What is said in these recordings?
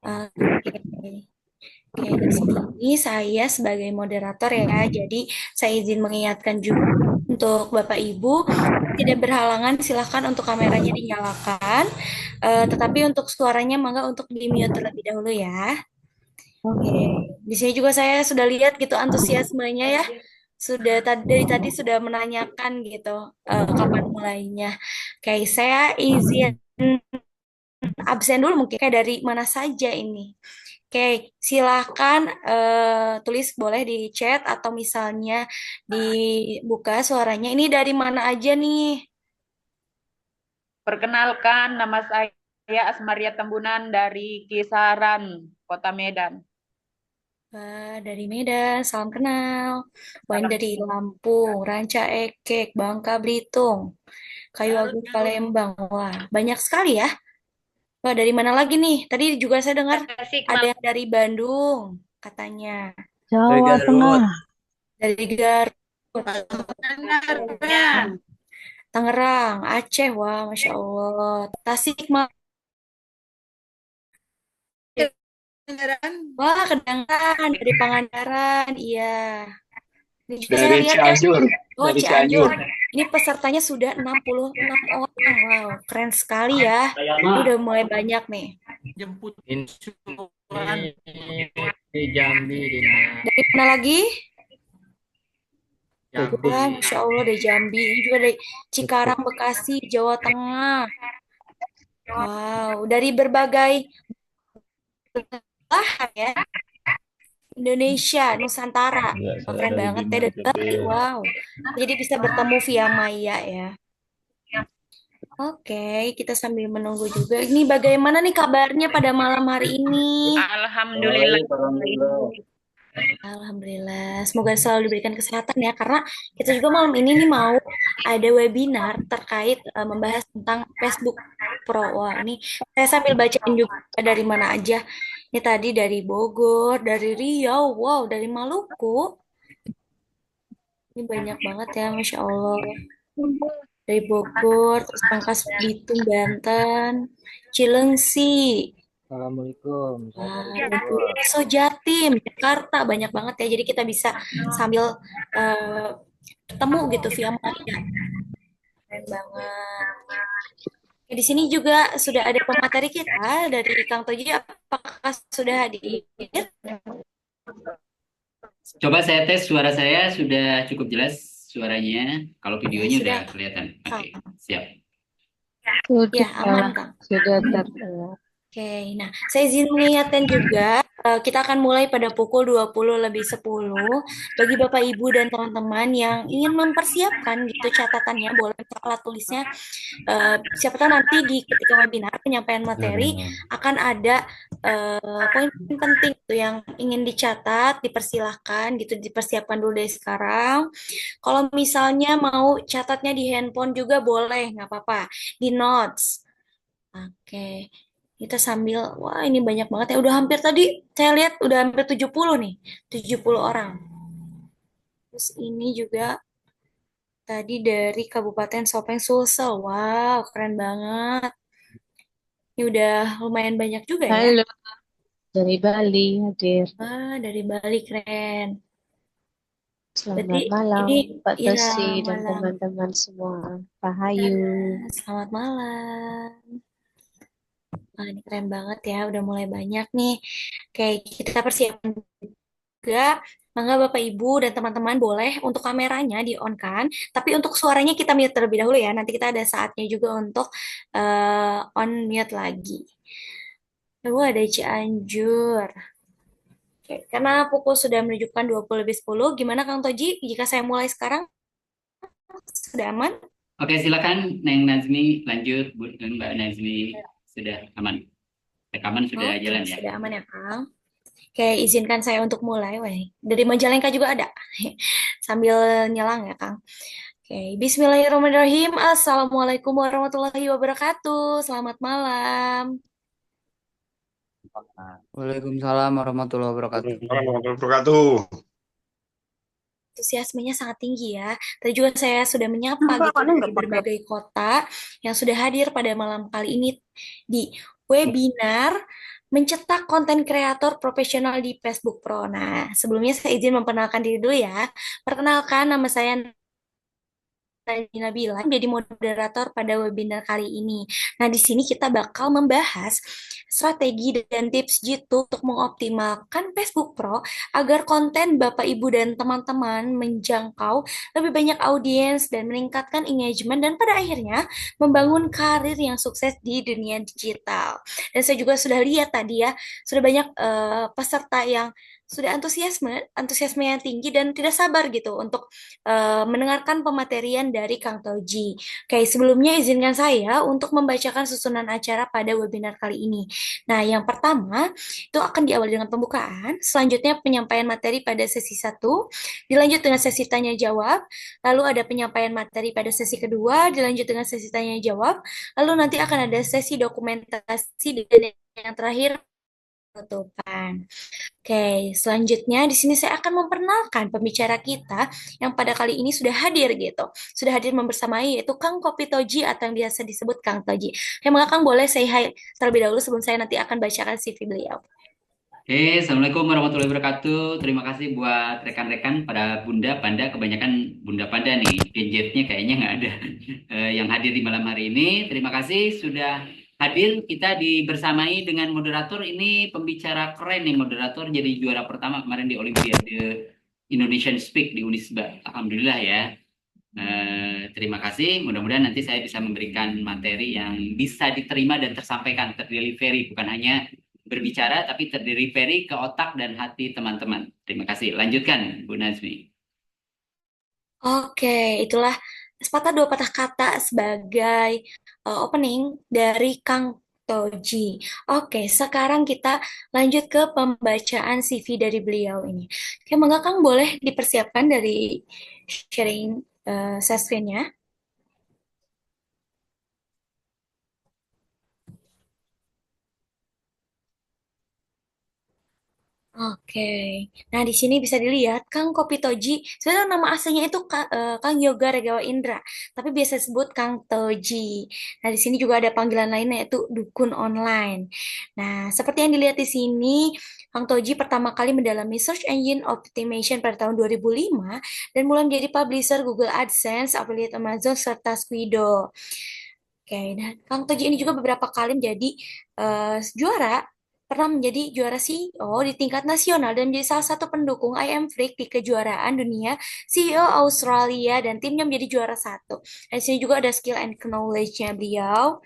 Oke. Oke, di sini saya sebagai moderator ya, jadi saya izin mengingatkan juga untuk Bapak Ibu tidak berhalangan silahkan untuk kameranya dinyalakan, tetapi untuk suaranya mangga untuk di mute terlebih dahulu ya. Oke, di sini juga saya sudah lihat gitu antusiasmenya ya, sudah dari tadi sudah menanyakan gitu kapan mulainya. Oke, saya izin absen dulu mungkin kayak dari mana saja ini. Oke, silahkan tulis boleh di chat atau misalnya dibuka suaranya. Ini dari mana aja nih? Perkenalkan, nama saya Asmaria Tembunan dari Kisaran, Kota Medan. Wah, dari Medan, salam kenal. Wah, ini Salam. dari Lampung, Ranca Ekek, Bangka Belitung, Kayu Agung Palembang. Wah, banyak sekali ya. Wah, dari mana lagi nih? Tadi juga saya dengar Tasik ada yang dari Bandung, katanya. Dari Jawa Garut. Tengah. Dari Garut, Malaya. Tangerang, Aceh. Wah, Masya Allah. Tasik, wah, kedengaran dari Pangandaran, iya. Ini juga saya Dari lihat ya. Cianjur. Oh, Dari Cianjur. Cianjur. Ini pesertanya sudah 66 orang. Wow, keren sekali ya. Ini udah mulai banyak nih. Jemput Ini suran. di Jambi, Dari mana lagi? Wah, Jambi. Masya Allah dari Jambi. Ini juga dari Cikarang, Bekasi, Jawa Tengah. Wow, dari berbagai belahan ya. Indonesia, Nusantara. Enggak, Wah, saya keren dari banget ya, Bima Dokter. ITB. Wow. Jadi bisa bertemu via Maya ya. Oke, kita sambil menunggu juga. Ini bagaimana nih kabarnya pada malam hari ini? Alhamdulillah. Baik, alhamdulillah. Alhamdulillah, semoga selalu diberikan kesehatan ya, karena kita juga malam ini nih mau ada webinar terkait membahas tentang Facebook Pro. Wah, ini saya sambil bacain juga dari mana aja. Ini tadi dari Bogor, dari Riau, wow, dari Maluku. Ini banyak banget ya, Masya Allah. Dari Bogor, terus Pangkas Bitung, Banten, Cilengsi, Assalamualaikum. wah, Assalamualaikum. Bogor, Jatim, Jakarta, banyak banget ya. Jadi kita bisa sambil eh, ketemu gitu via Maya. Keren banget. Ya, di sini juga sudah ada pemateri kita dari Kang Toji. Apakah sudah hadir? Coba saya tes suara saya sudah cukup jelas suaranya. Kalau Ya, videonya udah sudah, kelihatan. Oke, Kang. siap. Ya, aman, Sudah, Kang. sudah terdengar. Oke, nah saya izin mengingatkan juga, kita akan mulai pada pukul 20 lebih 10. Bagi Bapak Ibu dan teman-teman yang ingin mempersiapkan gitu catatannya, boleh alat tulisnya. Siapa tahu nanti di ketika webinar penyampaian materi akan ada poin penting tuh yang ingin dicatat, dipersilahkan gitu, dipersiapkan dulu dari sekarang. Kalau misalnya mau catatnya di handphone juga boleh, nggak apa-apa, di notes. Oke, kita sambil, wah ini banyak banget ya. Udah hampir tadi, saya lihat udah hampir 70 nih. 70 orang. Terus ini juga tadi dari Kabupaten Sopeng Sulsel. Wow, keren banget. Ini udah lumayan banyak juga ya. Halo, dari Bali hadir. Wah, dari Bali keren. Berarti Selamat malam, ini Pak ya Tosi dan malam. teman-teman semua. Rahayu. Ya, selamat malam. Wah, ini keren banget ya. Udah mulai banyak nih. Oke, kita persiapkan juga. Mangga Bapak Ibu dan teman-teman boleh untuk kameranya di on kan, tapi untuk suaranya kita mute terlebih dahulu ya. Nanti kita ada saatnya juga untuk on mute lagi. Lalu ada Cianjur. Oke, karena pukul sudah menunjukkan 20 lebih 10, gimana Kang Toji? Jika saya mulai sekarang, sudah aman? Oke, silakan Neng Nazmi lanjut. Mbak Nazmi sudah aman. Rekaman sudah Oke, jalan ya. sudah aman ya Kang. Oke, izinkan saya untuk mulai. Weh. Dari Majalengka juga ada. Sambil nyelang ya Kang. Oke, Bismillahirrahmanirrahim. Assalamualaikum warahmatullahi wabarakatuh. Selamat malam. Waalaikumsalam warahmatullahi wabarakatuh. Warahmatullahi wabarakatuh. Antusiasmenya sangat tinggi ya. Tadi juga saya sudah menyapa gitu dari berbagai kota yang sudah hadir pada malam kali ini di webinar mencetak konten kreator profesional di Facebook Pro. Nah, sebelumnya saya izin memperkenalkan diri dulu ya. Perkenalkan, nama saya Nabila menjadi moderator pada webinar kali ini. Nah, di sini kita bakal membahas strategi dan tips jitu untuk mengoptimalkan Facebook Pro agar konten Bapak, Ibu, dan teman-teman menjangkau lebih banyak audiens dan meningkatkan engagement dan pada akhirnya membangun karir yang sukses di dunia digital. Dan saya juga sudah lihat tadi ya, sudah banyak peserta yang sudah antusiasme yang tinggi dan tidak sabar gitu untuk mendengarkan pematerian dari Kang Toji. Oke, sebelumnya izinkan saya untuk membacakan susunan acara pada webinar kali ini. Nah, yang pertama itu akan diawali dengan pembukaan, selanjutnya penyampaian materi pada sesi 1, dilanjut dengan sesi tanya jawab, lalu ada penyampaian materi pada sesi kedua, dilanjut dengan sesi tanya jawab, lalu nanti akan ada sesi dokumentasi dan yang terakhir penutupan. Oke, selanjutnya di sini saya akan memperkenalkan pembicara kita yang pada kali ini sudah hadir gitu. Sudah hadir membersamai yaitu Kang Kopi Toji atau yang biasa disebut Kang Toji. Maka Kang boleh say hi terlebih dahulu sebelum saya nanti akan bacakan CV beliau. Oke, Assalamualaikum warahmatullahi wabarakatuh. Terima kasih buat rekan-rekan pada Bunda Panda, kebanyakan Bunda Panda nih, gadgetnya kayaknya nggak ada yang hadir di malam hari ini. Terima kasih sudah hadir. Kita dibersamai dengan moderator ini, pembicara keren nih moderator, jadi juara pertama kemarin di Olimpiade Indonesian Speak di Unisba. Alhamdulillah ya. Terima kasih. Mudah-mudahan nanti saya bisa memberikan materi yang bisa diterima dan tersampaikan, terdelivery, bukan hanya berbicara tapi terdelivery ke otak dan hati teman-teman. Terima kasih. Lanjutkan, Bu Nazmi. Oke, itulah sepatah dua patah kata sebagai opening dari Kang Toji. Oke, sekarang kita lanjut ke pembacaan CV dari beliau ini. Oke, maka Kang boleh dipersiapkan dari sharing screen-nya. Oke, nah di sini bisa dilihat Kang Kopi Toji. Sebenarnya nama aslinya itu Kang Yoga Regawa Indra, tapi biasa disebut Kang Toji. Nah di sini juga ada panggilan lainnya yaitu Dukun Online. Nah seperti yang dilihat di sini, Kang Toji pertama kali mendalami Search Engine Optimization pada tahun 2005 dan mulai menjadi publisher Google AdSense, affiliate Amazon serta Squido. Oke, nah Kang Toji ini juga beberapa kali menjadi juara, pernah menjadi juara CEO di tingkat nasional dan menjadi salah satu pendukung I Am Freak di kejuaraan dunia CEO Australia dan timnya menjadi juara satu. Dan di sini juga ada skill and knowledge-nya beliau.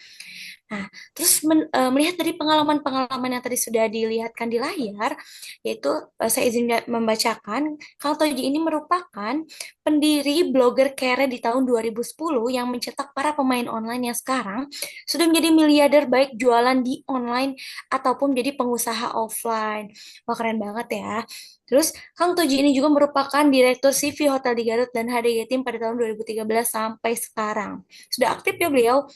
Nah, terus melihat dari pengalaman-pengalaman yang tadi sudah dilihatkan di layar, yaitu saya izin membacakan, Kang Toji ini merupakan pendiri blogger Kere di tahun 2010 yang mencetak para pemain online yang sekarang sudah menjadi miliarder baik jualan di online ataupun menjadi pengusaha offline. Wah, keren banget ya. Terus Kang Toji ini juga merupakan direktur CV Hotel di Garut dan HDG Team pada tahun 2013 sampai sekarang. Sudah aktif ya beliau.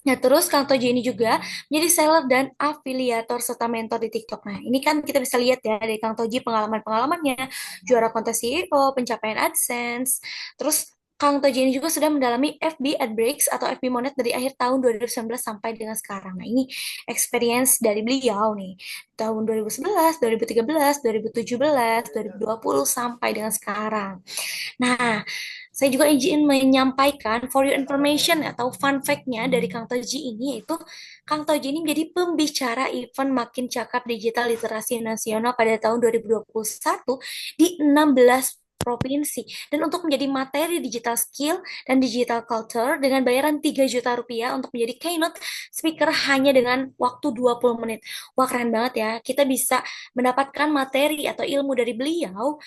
Nah, terus Kang Toji ini juga menjadi seller dan afiliator serta mentor di TikTok. Nah, ini kan kita bisa lihat ya dari Kang Toji pengalaman-pengalamannya, juara kontes CEO, pencapaian AdSense. Terus Kang Toji ini juga sudah mendalami FB AdBreaks atau FB Monet dari akhir tahun 2019 sampai dengan sekarang. Nah, ini experience dari beliau nih. Tahun 2011, 2013, 2017, 2020 sampai dengan sekarang. Nah, saya juga izin menyampaikan for your information atau fun fact-nya dari Kang Toji ini yaitu Kang Toji ini menjadi pembicara event Makin Cakap Digital Literasi Nasional pada tahun 2021 di 16 provinsi dan untuk menjadi materi digital skill dan digital culture dengan bayaran 3 juta rupiah untuk menjadi keynote speaker hanya dengan waktu 20 menit. Wah, keren banget ya. Kita bisa mendapatkan materi atau ilmu dari beliau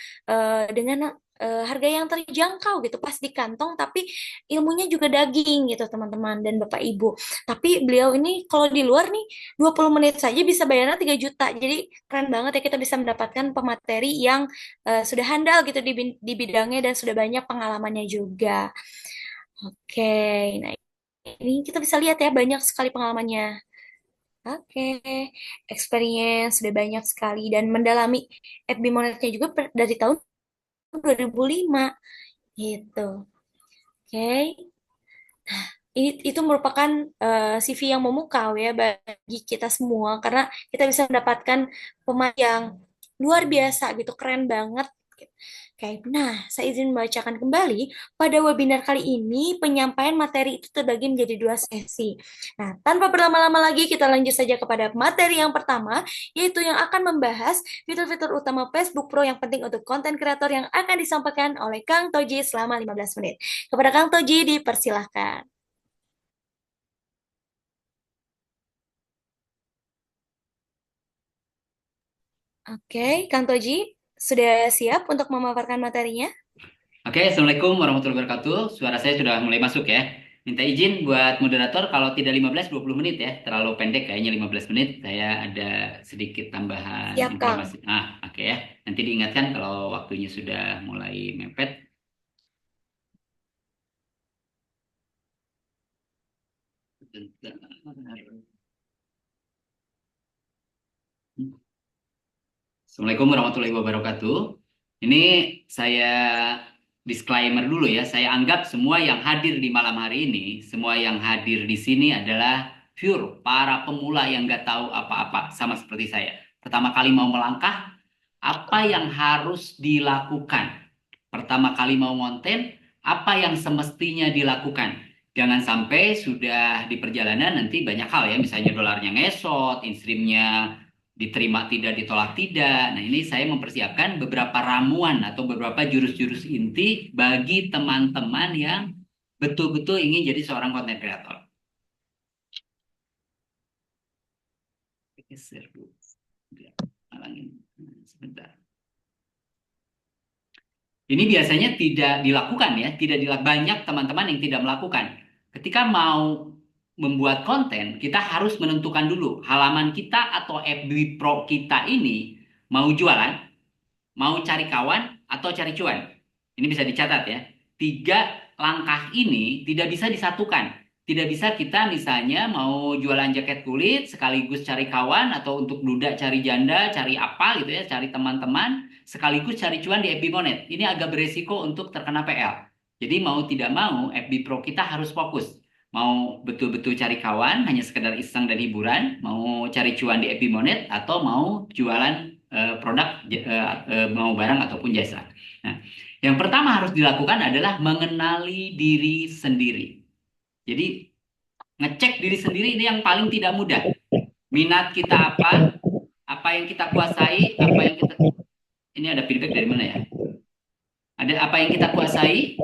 dengan harga yang terjangkau gitu pas di kantong tapi ilmunya juga daging gitu teman-teman dan Bapak Ibu. Tapi beliau ini kalau di luar nih 20 menit saja bisa bayarnya 3 juta. Jadi keren banget ya kita bisa mendapatkan pemateri yang sudah handal gitu di bidangnya dan sudah banyak pengalamannya juga. Oke, nah ini kita bisa lihat ya banyak sekali pengalamannya. Oke, experience sudah banyak sekali dan mendalami FB Monetnya juga dari tahun 2005 gitu. Oke. itu merupakan CV yang memukau ya bagi kita semua karena kita bisa mendapatkan pemain yang luar biasa gitu, keren banget. Oke, nah saya izin membacakan kembali. Pada webinar kali ini penyampaian materi itu terbagi menjadi dua sesi. Nah, tanpa berlama-lama lagi kita lanjut saja kepada materi yang pertama, yaitu yang akan membahas fitur-fitur utama Facebook Pro yang penting untuk konten kreator yang akan disampaikan oleh Kang Toji selama 15 menit. Kepada Kang Toji dipersilahkan. Oke, Kang Toji, sudah siap untuk memaparkan materinya? Oke, Assalamualaikum warahmatullahi wabarakatuh. Suara saya sudah mulai masuk ya. Minta izin buat moderator kalau tidak 15-20 menit ya. Terlalu pendek kayaknya 15 menit. Saya ada sedikit tambahan Siap, Kang. informasi. Oke ya. Nanti diingatkan kalau waktunya sudah mulai mepet. Assalamualaikum warahmatullahi wabarakatuh. Ini saya disclaimer dulu ya. Saya anggap semua yang hadir di malam hari ini, semua yang hadir di sini adalah pure para pemula yang nggak tahu apa-apa, sama seperti saya. Pertama kali mau melangkah, apa yang harus dilakukan? Pertama kali mau konten, apa yang semestinya dilakukan? Jangan sampai sudah di perjalanan nanti banyak hal ya, misalnya dolarnya ngesot, instreamnya diterima tidak, ditolak tidak. Nah, ini saya mempersiapkan beberapa ramuan atau beberapa jurus-jurus inti bagi teman-teman yang betul-betul ingin jadi seorang konten kreator. Geser dulu. Alangin. Sebentar. Ini biasanya tidak dilakukan ya, banyak teman-teman yang tidak melakukan. Ketika mau membuat konten, kita harus menentukan dulu halaman kita atau FB Pro kita ini mau jualan, mau cari kawan, atau cari cuan. Ini bisa dicatat ya. 3 langkah ini tidak bisa disatukan. Tidak bisa kita misalnya mau jualan jaket kulit sekaligus cari kawan, atau untuk duda cari janda, cari apa gitu ya, cari teman-teman sekaligus cari cuan di FB Monet. Ini agak beresiko untuk terkena PL. Jadi mau tidak mau FB Pro kita harus fokus. Mau betul-betul cari kawan hanya sekedar iseng dan hiburan, mau cari cuan di FB Monet, atau mau jualan produk, mau barang ataupun jasa. Nah, yang pertama harus dilakukan adalah mengenali diri sendiri. Jadi ngecek diri sendiri ini yang paling tidak mudah. Minat kita apa yang kita kuasai, ini ada feedback dari mana ya? Ada apa yang kita kuasai,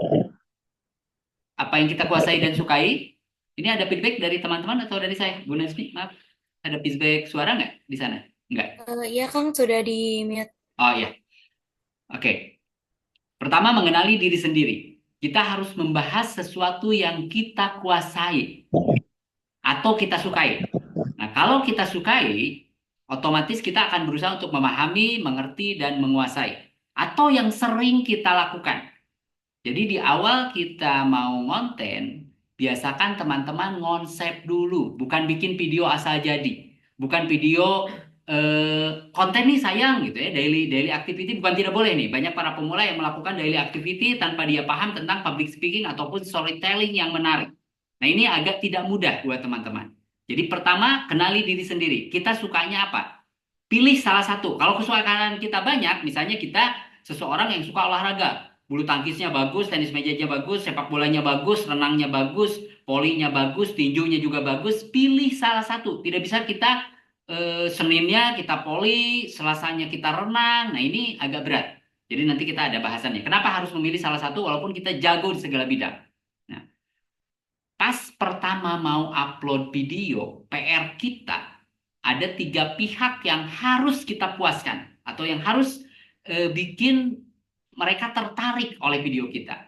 apa yang kita kuasai dan sukai. Ini ada feedback dari teman-teman atau dari saya? Bu Nesmi, maaf. Ada feedback suara nggak di sana? Nggak. Iya, Kang, sudah di-mute. Oh ya. Oke. Pertama, mengenali diri sendiri. Kita harus membahas sesuatu yang kita kuasai atau kita sukai. Nah, kalau kita sukai, otomatis kita akan berusaha untuk memahami, mengerti, dan menguasai. Atau yang sering kita lakukan. Jadi di awal kita mau ngonten, biasakan teman-teman ngonsep dulu. Bukan bikin video asal jadi. Bukan video konten nih sayang gitu ya, daily activity bukan tidak boleh nih. Banyak para pemula yang melakukan daily activity tanpa dia paham tentang public speaking ataupun storytelling yang menarik. Nah, ini agak tidak mudah buat teman-teman. Jadi pertama, kenali diri sendiri. Kita sukanya apa? Pilih salah satu. Kalau kesukaan kita banyak, misalnya kita seseorang yang suka olahraga, bulu tangkisnya bagus, tenis mejanya bagus, sepak bolanya bagus, renangnya bagus, polinya bagus, tinjunya juga bagus, pilih salah satu. Tidak bisa kita Seninnya kita poli, Selasanya kita renang. Nah, ini agak berat. Jadi nanti kita ada bahasannya. Kenapa harus memilih salah satu walaupun kita jago di segala bidang? Nah, pas pertama mau upload video, PR kita ada 3 pihak yang harus kita puaskan atau yang harus bikin mereka tertarik oleh video kita.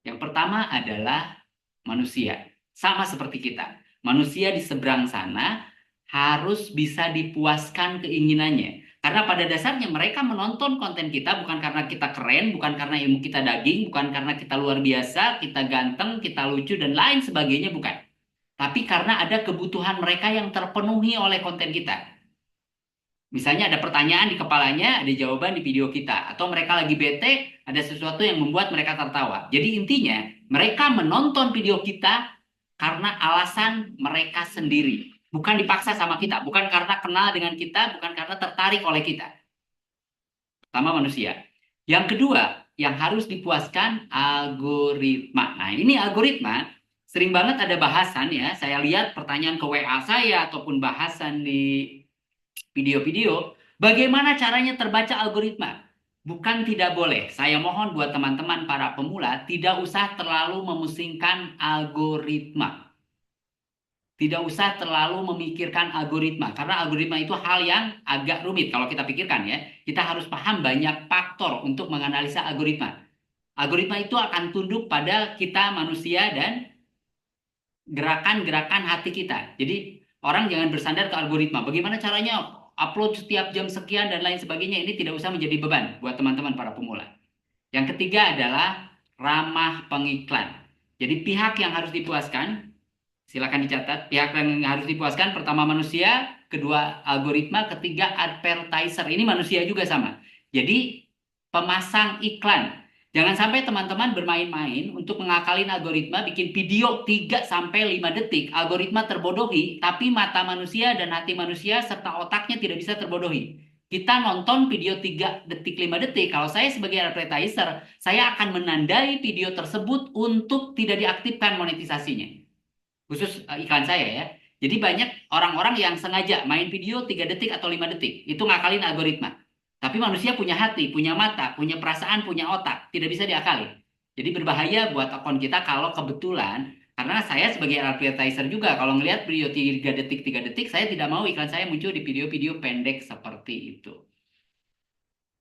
Yang pertama adalah manusia, sama seperti kita. Manusia di seberang sana harus bisa dipuaskan keinginannya. Karena pada dasarnya mereka menonton konten kita bukan karena kita keren, bukan karena ilmu kita daging, bukan karena kita luar biasa, kita ganteng, kita lucu, dan lain sebagainya, bukan. Tapi karena ada kebutuhan mereka yang terpenuhi oleh konten kita. Misalnya ada pertanyaan di kepalanya, ada jawaban di video kita. Atau mereka lagi bete, ada sesuatu yang membuat mereka tertawa. Jadi intinya, mereka menonton video kita karena alasan mereka sendiri. Bukan dipaksa sama kita. Bukan karena kenal dengan kita, bukan karena tertarik oleh kita. Pertama manusia. Yang kedua, yang harus dipuaskan algoritma. Nah ini algoritma, sering banget ada bahasan ya. Saya lihat pertanyaan ke WA saya, ataupun bahasan di video-video, bagaimana caranya terbaca algoritma? Bukan tidak boleh. Saya mohon buat teman-teman para pemula, tidak usah terlalu memusingkan algoritma. Tidak usah terlalu memikirkan algoritma, karena algoritma itu hal yang agak rumit kalau kita pikirkan ya. Kita harus paham banyak faktor untuk menganalisa algoritma. Algoritma itu akan tunduk pada kita manusia dan gerakan-gerakan hati kita. Jadi orang jangan bersandar ke algoritma. Bagaimana caranya upload setiap jam sekian dan lain sebagainya, ini tidak usah menjadi beban buat teman-teman para pemula. Yang ketiga adalah ramah pengiklan. Jadi pihak yang harus dipuaskan, silakan dicatat, pihak yang harus dipuaskan pertama manusia, kedua algoritma, ketiga advertiser. Ini manusia juga sama. Jadi pemasang iklan. Jangan sampai teman-teman bermain-main untuk mengakalin algoritma, bikin video 3-5 detik, algoritma terbodohi, tapi mata manusia dan hati manusia serta otaknya tidak bisa terbodohi. Kita nonton video 3 detik, 5 detik, kalau saya sebagai advertiser, saya akan menandai video tersebut untuk tidak diaktifkan monetisasinya. Khusus iklan saya ya. Jadi banyak orang-orang yang sengaja main video 3 detik atau 5 detik, itu ngakalin algoritma. Tapi manusia punya hati, punya mata, punya perasaan, punya otak. Tidak bisa diakali. Jadi berbahaya buat akun kita kalau kebetulan, karena saya sebagai advertiser juga, kalau ngelihat video 3 detik, 3 detik, saya tidak mau iklan saya muncul di video-video pendek seperti itu.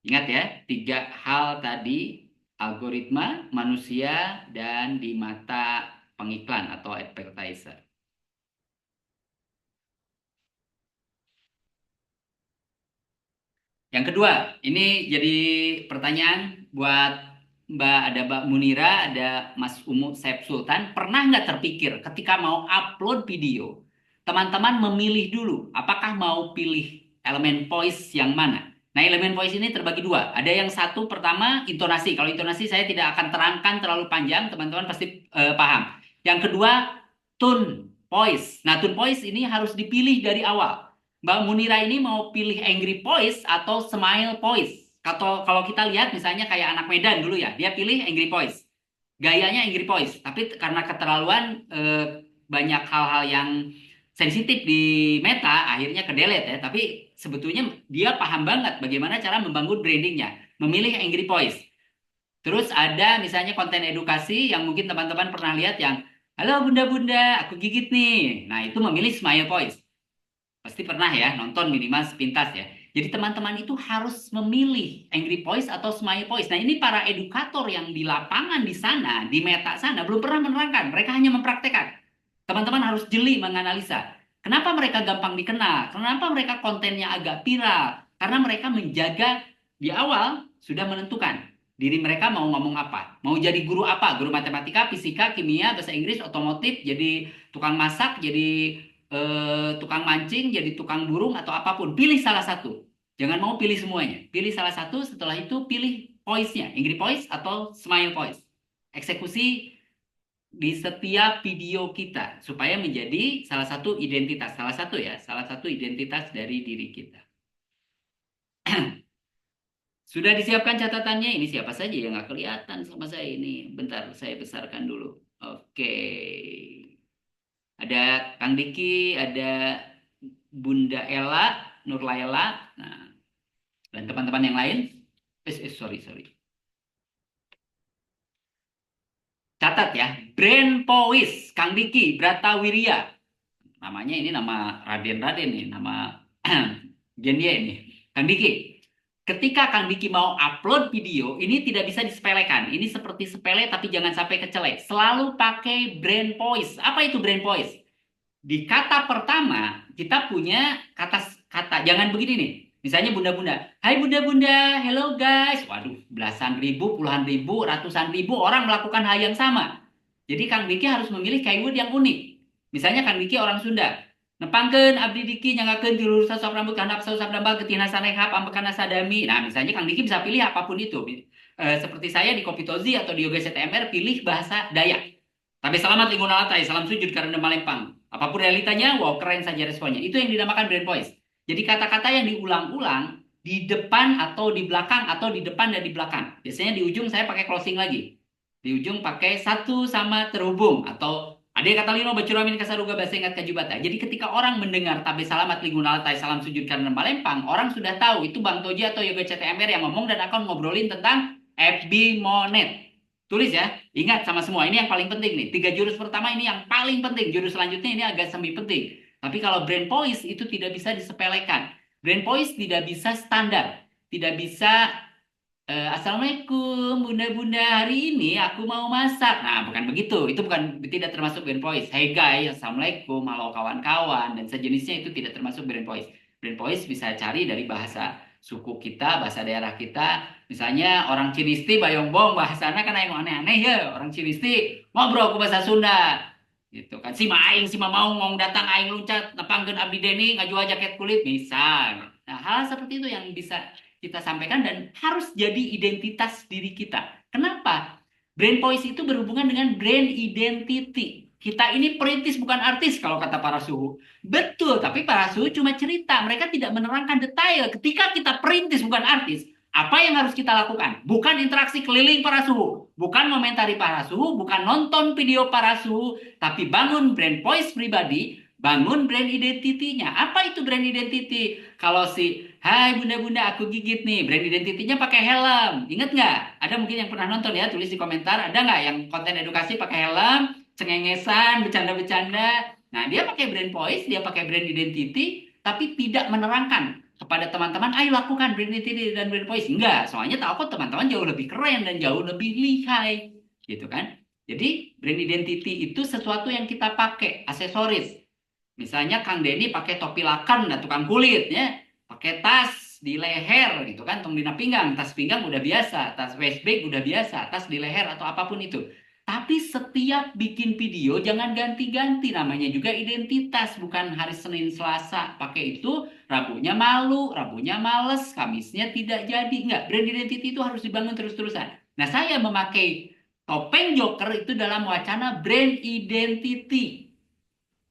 Ingat ya, 3 hal tadi, algoritma, manusia, dan di mata pengiklan atau advertiser. Yang kedua, ini jadi pertanyaan buat Mbak, ada Mbak Munira, ada Mas Umu Saif Sultan. Pernah nggak terpikir ketika mau upload video, teman-teman memilih dulu apakah mau pilih elemen voice yang mana? Nah, elemen voice ini terbagi 2. Ada yang satu pertama intonasi. Kalau intonasi saya tidak akan terangkan terlalu panjang, teman-teman pasti paham. Yang kedua tone voice. Nah, tone voice ini harus dipilih dari awal. Mbak Munira ini mau pilih angry voice atau smile voice. Kalau kita lihat misalnya kayak anak Medan dulu ya, dia pilih angry voice. Gayanya angry voice, tapi karena keterlaluan banyak hal-hal yang sensitif di Meta, akhirnya ke delete ya. Tapi sebetulnya dia paham banget bagaimana cara membangun brandingnya, memilih angry voice. Terus ada misalnya konten edukasi yang mungkin teman-teman pernah lihat yang, halo bunda-bunda, aku gigit nih. Nah, itu memilih smile voice. Pasti pernah ya nonton minimal sepintas ya. Jadi teman-teman itu harus memilih angry voice atau smile voice. Nah ini para edukator yang di lapangan di sana, di Meta sana belum pernah menerangkan. Mereka hanya mempraktekkan. Teman-teman harus jeli menganalisa. Kenapa mereka gampang dikenal? Kenapa mereka kontennya agak viral? Karena mereka menjaga di awal sudah menentukan diri mereka mau ngomong apa. Mau jadi guru apa? Guru matematika, fisika, kimia, bahasa Inggris, otomotif, jadi tukang masak, jadi tukang mancing, jadi tukang burung atau apapun. Pilih salah satu. Jangan mau pilih semuanya. Pilih salah satu, setelah itu pilih voice-nya. Angry voice atau smile voice. Eksekusi di setiap video kita. Supaya menjadi salah satu identitas. Salah satu ya. Salah satu identitas dari diri kita. Sudah disiapkan catatannya? Ini siapa saja yang nggak kelihatan sama saya ini. Bentar, saya besarkan dulu. Oke. Ada Kang Diki, ada Bunda Ella, Nur Laila, nah, dan teman-teman yang lain. Sorry. Catat ya, Brand Powis, Kang Diki, Brata Wirya. Namanya ini nama Raden nih, nama Gendia ini. Kang Diki, ketika Kang Diki mau upload video, ini tidak bisa disepelekan. Ini seperti sepele tapi jangan sampai kecelek. Selalu pakai brand voice. Apa itu brand voice? Di kata pertama, kita punya kata jangan begini nih. Misalnya bunda-bunda. Hai bunda-bunda, hello guys. Waduh, belasan ribu, puluhan ribu, ratusan ribu orang melakukan hal yang sama. Jadi Kang Diki harus memilih keyword yang unik. Misalnya Kang Diki orang Sunda. Nepangkeun abdi diki nyanggakeun tilur sosok rambut handap sausap dambal getina sanehap ambekana sadami. Nah, misalnya Kang Diki bisa pilih apapun itu. Seperti saya di Kopitozi atau di Yoga CTMR pilih bahasa Dayak. Tapi selamat lingkungan alatai, salam sujud karena Malempang. Apapun realitanya, wow keren saja responnya. Itu yang dinamakan brain voice. Jadi kata-kata yang diulang-ulang di depan atau di belakang atau di depan dan di belakang. Biasanya di ujung saya pakai closing lagi. Di ujung pakai satu sama terhubung atau ada kata lino bacuramin kasaruga bahasa ingat kajubata. Jadi ketika orang mendengar tabe salamat lingkungan alatai, salam sujud karena Malempang, orang sudah tahu itu Bang Toji atau Yoga CTMR yang ngomong dan akan ngobrolin tentang FB Monet. Tulis ya, ingat sama semua. Ini yang paling penting nih. 3 jurus pertama ini yang paling penting. Jurus selanjutnya ini agak semi penting. Tapi kalau brain poise itu tidak bisa disepelekan. Brain poise tidak bisa standar. Tidak bisa, Assalamualaikum bunda-bunda, hari ini aku mau masak. Nah, bukan begitu. Itu bukan, tidak termasuk brain poise. Hey guys, Assalamualaikum, halo kawan-kawan. Dan sejenisnya itu tidak termasuk brain poise. Brain poise bisa cari dari bahasa suku kita, bahasa daerah kita. Misalnya orang Cinisti, Bayombong, bahasanya kan yang aneh-aneh ya. Orang Cinisti ngobrol ke bahasa Sunda. Gitu kan. Si Maing, si mau datang aing luncat, nepangkeun abdi deni, ngajua jaket kulit, bisa. Nah, hal seperti itu yang bisa kita sampaikan dan harus jadi identitas diri kita. Kenapa? Brain voice itu berhubungan dengan brain identity. Kita ini perintis bukan artis kalau kata para suhu. Betul, tapi para suhu cuma cerita. Mereka tidak menerangkan detail. Ketika kita perintis bukan artis, apa yang harus kita lakukan? Bukan interaksi keliling para suhu, bukan komentari para suhu, bukan nonton video para suhu, tapi bangun brand voice pribadi, bangun brand identity-nya. Apa itu brand identity? Kalau hai bunda-bunda aku gigit nih, brand identity-nya pakai helm. Ingat nggak? Ada mungkin yang pernah nonton ya, tulis di komentar. Ada nggak yang konten edukasi pakai helm, cengengesan, bercanda-bercanda? Nah, dia pakai brand voice, dia pakai brand identity, tapi tidak menerangkan kepada teman-teman, ayo lakukan brand identity dan brand voice. Enggak, soalnya tahu kok teman-teman jauh lebih keren dan jauh lebih lihai. Gitu kan? Jadi brand identity itu sesuatu yang kita pakai, aksesoris. Misalnya Kang Denny pakai topi lakan dan tukang kulit ya, pakai tas di leher gitu kan, tong dina pinggang, tas pinggang udah biasa, tas waist bag udah biasa, tas di leher atau apapun itu. Tapi setiap bikin video jangan ganti-ganti, namanya juga identitas, bukan hari Senin Selasa pakai itu, Rabunya malu, Rabunya males, Kamisnya tidak jadi. Enggak, brand identity itu harus dibangun terus-terusan. Nah, saya memakai topeng Joker itu dalam wacana brand identity.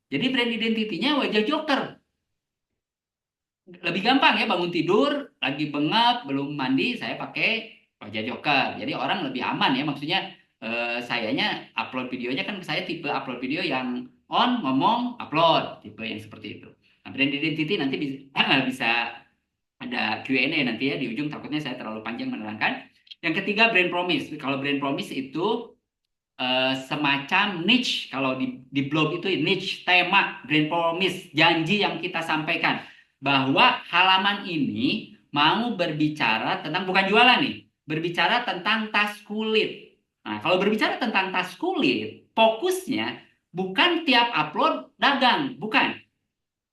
Jadi brand identity-nya wajah Joker. Lebih gampang ya, bangun tidur, lagi bengap, belum mandi, saya pakai wajah Joker. Jadi orang lebih aman ya, maksudnya sayanya upload videonya kan saya tipe upload video yang on, ngomong, upload. Tipe yang seperti itu. Nah, brand identity nanti bisa ada Q&A nanti ya di ujung, takutnya saya terlalu panjang menerangkan. Yang ketiga brand promise. Kalau brand promise itu semacam niche, kalau di blog itu niche, tema, brand promise, janji yang kita sampaikan bahwa halaman ini mau berbicara tentang, bukan jualan nih, berbicara tentang tas kulit. Nah, kalau berbicara tentang tas kulit, fokusnya bukan tiap upload dagang, bukan.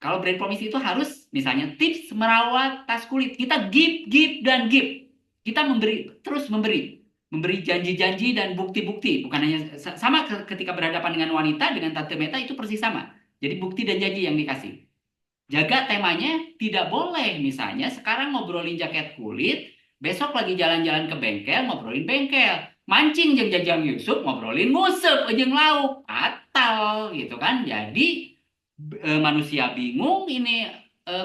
Kalau brand promise itu harus misalnya tips merawat tas kulit. Kita give dan give. Kita memberi, terus memberi janji-janji dan bukti-bukti. Bukan hanya sama ketika berhadapan dengan wanita, dengan Tante Meta itu persis sama. Jadi bukti dan janji yang dikasih. Jaga temanya, tidak boleh misalnya sekarang ngobrolin jaket kulit, besok lagi jalan-jalan ke bengkel ngobrolin bengkel. Mancing jeung Jajang Yusuf ngobrolin ngusep jeung lauk. Atal gitu kan. Jadi manusia bingung ini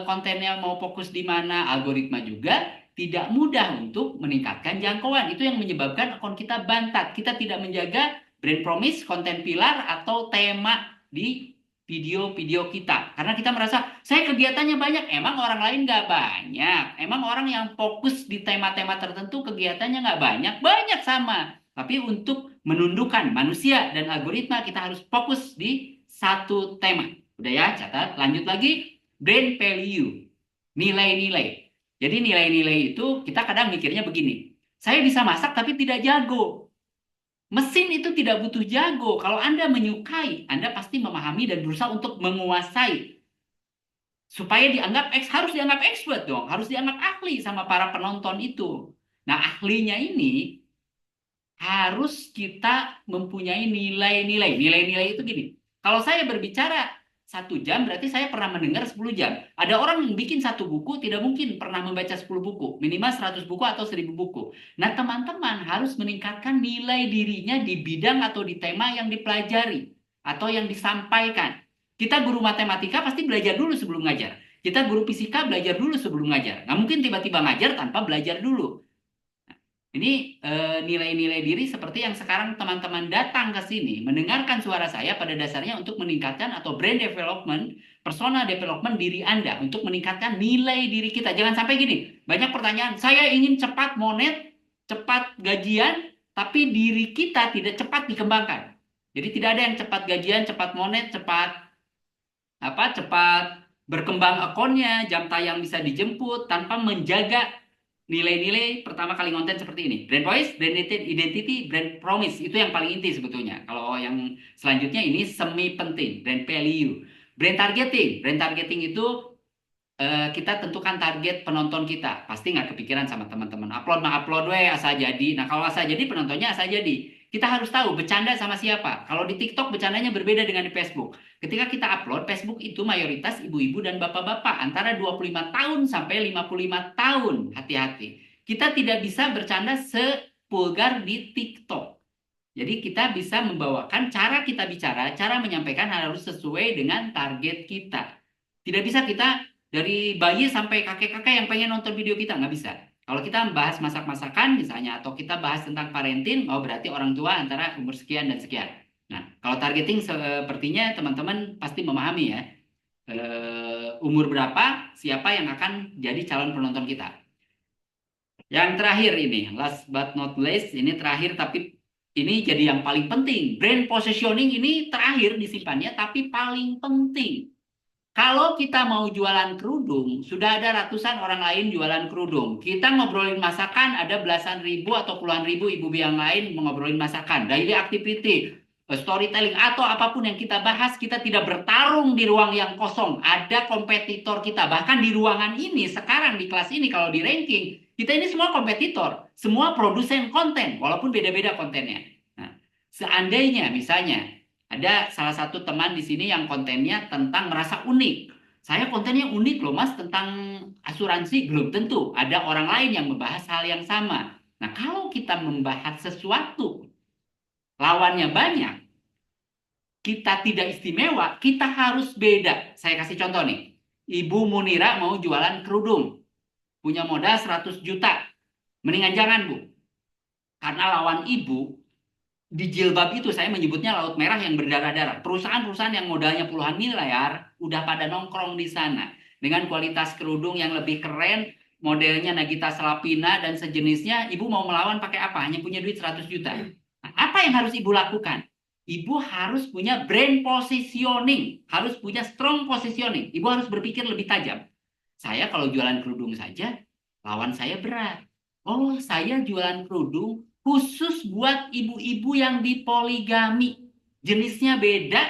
kontennya mau fokus di mana, algoritma juga tidak mudah untuk meningkatkan jangkauan. Itu yang menyebabkan akun kita bantat. Kita tidak menjaga brand promise, konten pilar, atau tema di video-video kita. Karena kita merasa, saya kegiatannya banyak. Emang orang lain nggak banyak? Emang orang yang fokus di tema-tema tertentu kegiatannya nggak banyak? Banyak sama. Tapi untuk menundukkan manusia dan algoritma, kita harus fokus di satu tema. Udah ya, catat. Lanjut lagi, brand value. Nilai-nilai. Jadi nilai-nilai itu kita kadang mikirnya begini. Saya bisa masak tapi tidak jago. Mesin itu tidak butuh jago. Kalau Anda menyukai, Anda pasti memahami dan berusaha untuk menguasai. Supaya dianggap harus dianggap expert dong. Harus dianggap ahli sama para penonton itu. Nah, ahlinya ini harus kita mempunyai nilai-nilai. Nilai-nilai itu gini. Kalau saya berbicara, 1 jam, berarti saya pernah mendengar 10 jam. Ada orang yang bikin 1 buku, tidak mungkin pernah membaca 10 buku. Minimal 100 buku atau 1000 buku. Nah, teman-teman harus meningkatkan nilai dirinya di bidang atau di tema yang dipelajari. Atau yang disampaikan. Kita guru matematika pasti belajar dulu sebelum ngajar. Kita guru fisika belajar dulu sebelum ngajar. Nggak mungkin tiba-tiba ngajar tanpa belajar dulu. Ini nilai-nilai diri seperti yang sekarang teman-teman datang ke sini, mendengarkan suara saya pada dasarnya untuk meningkatkan atau brand development, personal development diri Anda, untuk meningkatkan nilai diri kita. Jangan sampai gini, banyak pertanyaan, saya ingin cepat monet, cepat gajian, tapi diri kita tidak cepat dikembangkan. Jadi tidak ada yang cepat gajian, cepat monet, cepat berkembang akunnya, jam tayang bisa dijemput tanpa menjaga nilai-nilai pertama kali konten seperti ini. Brand voice, brand identity, brand promise. Itu yang paling inti sebetulnya. Kalau yang selanjutnya ini semi penting. Brand value. Brand targeting. Brand targeting itu kita tentukan target penonton kita. Pasti nggak kepikiran sama teman-teman. Upload asa jadi. Nah, kalau asa jadi, penontonnya asa jadi. Kita harus tahu bercanda sama siapa. Kalau di TikTok bercandanya berbeda dengan di Facebook. Ketika kita upload, Facebook itu mayoritas ibu-ibu dan bapak-bapak antara 25 tahun sampai 55 tahun. Hati-hati. Kita tidak bisa bercanda sepulgar di TikTok. Jadi kita bisa membawakan cara kita bicara, cara menyampaikan harus sesuai dengan target kita. Tidak bisa kita dari bayi sampai kakek-kakek yang pengen nonton video kita, nggak bisa. Kalau kita membahas masak-masakan misalnya, atau kita bahas tentang parenting, oh berarti orang tua antara umur sekian dan sekian. Nah, kalau targeting sepertinya teman-teman pasti memahami ya. Umur berapa, siapa yang akan jadi calon penonton kita. Yang terakhir ini, last but not least, ini terakhir tapi ini jadi yang paling penting. Brand positioning ini terakhir disimpannya, tapi paling penting. Kalau kita mau jualan kerudung, sudah ada ratusan orang lain jualan kerudung. Kita ngobrolin masakan, ada belasan ribu atau puluhan ribu ibu yang lain mengobrolin masakan. Daily activity, storytelling, atau apapun yang kita bahas, kita tidak bertarung di ruang yang kosong. Ada kompetitor kita. Bahkan di ruangan ini, sekarang di kelas ini, kalau di ranking, kita ini semua kompetitor. Semua produsen konten, walaupun beda-beda kontennya. Nah, seandainya misalnya, ada salah satu teman di sini yang kontennya tentang merasa unik. Saya kontennya unik loh mas, tentang asuransi. Belum tentu. Ada orang lain yang membahas hal yang sama. Nah, kalau kita membahas sesuatu, lawannya banyak, kita tidak istimewa, kita harus beda. Saya kasih contoh nih. Ibu Munira mau jualan kerudung. Punya modal 100 juta. Mendingan jangan, Bu. Karena lawan ibu, di jilbab itu saya menyebutnya laut merah yang berdarah-darah. Perusahaan-perusahaan yang modalnya puluhan miliar udah pada nongkrong di sana dengan kualitas kerudung yang lebih keren, modelnya Nagita Slavina dan sejenisnya. Ibu mau melawan pakai apa? Hanya punya duit 100 juta. Nah, apa yang harus ibu lakukan? Ibu harus punya brand positioning, harus punya strong positioning. Ibu harus berpikir lebih tajam. Saya kalau jualan kerudung saja, lawan saya berat. Oh, saya jualan kerudung khusus buat ibu-ibu yang dipoligami. Jenisnya beda,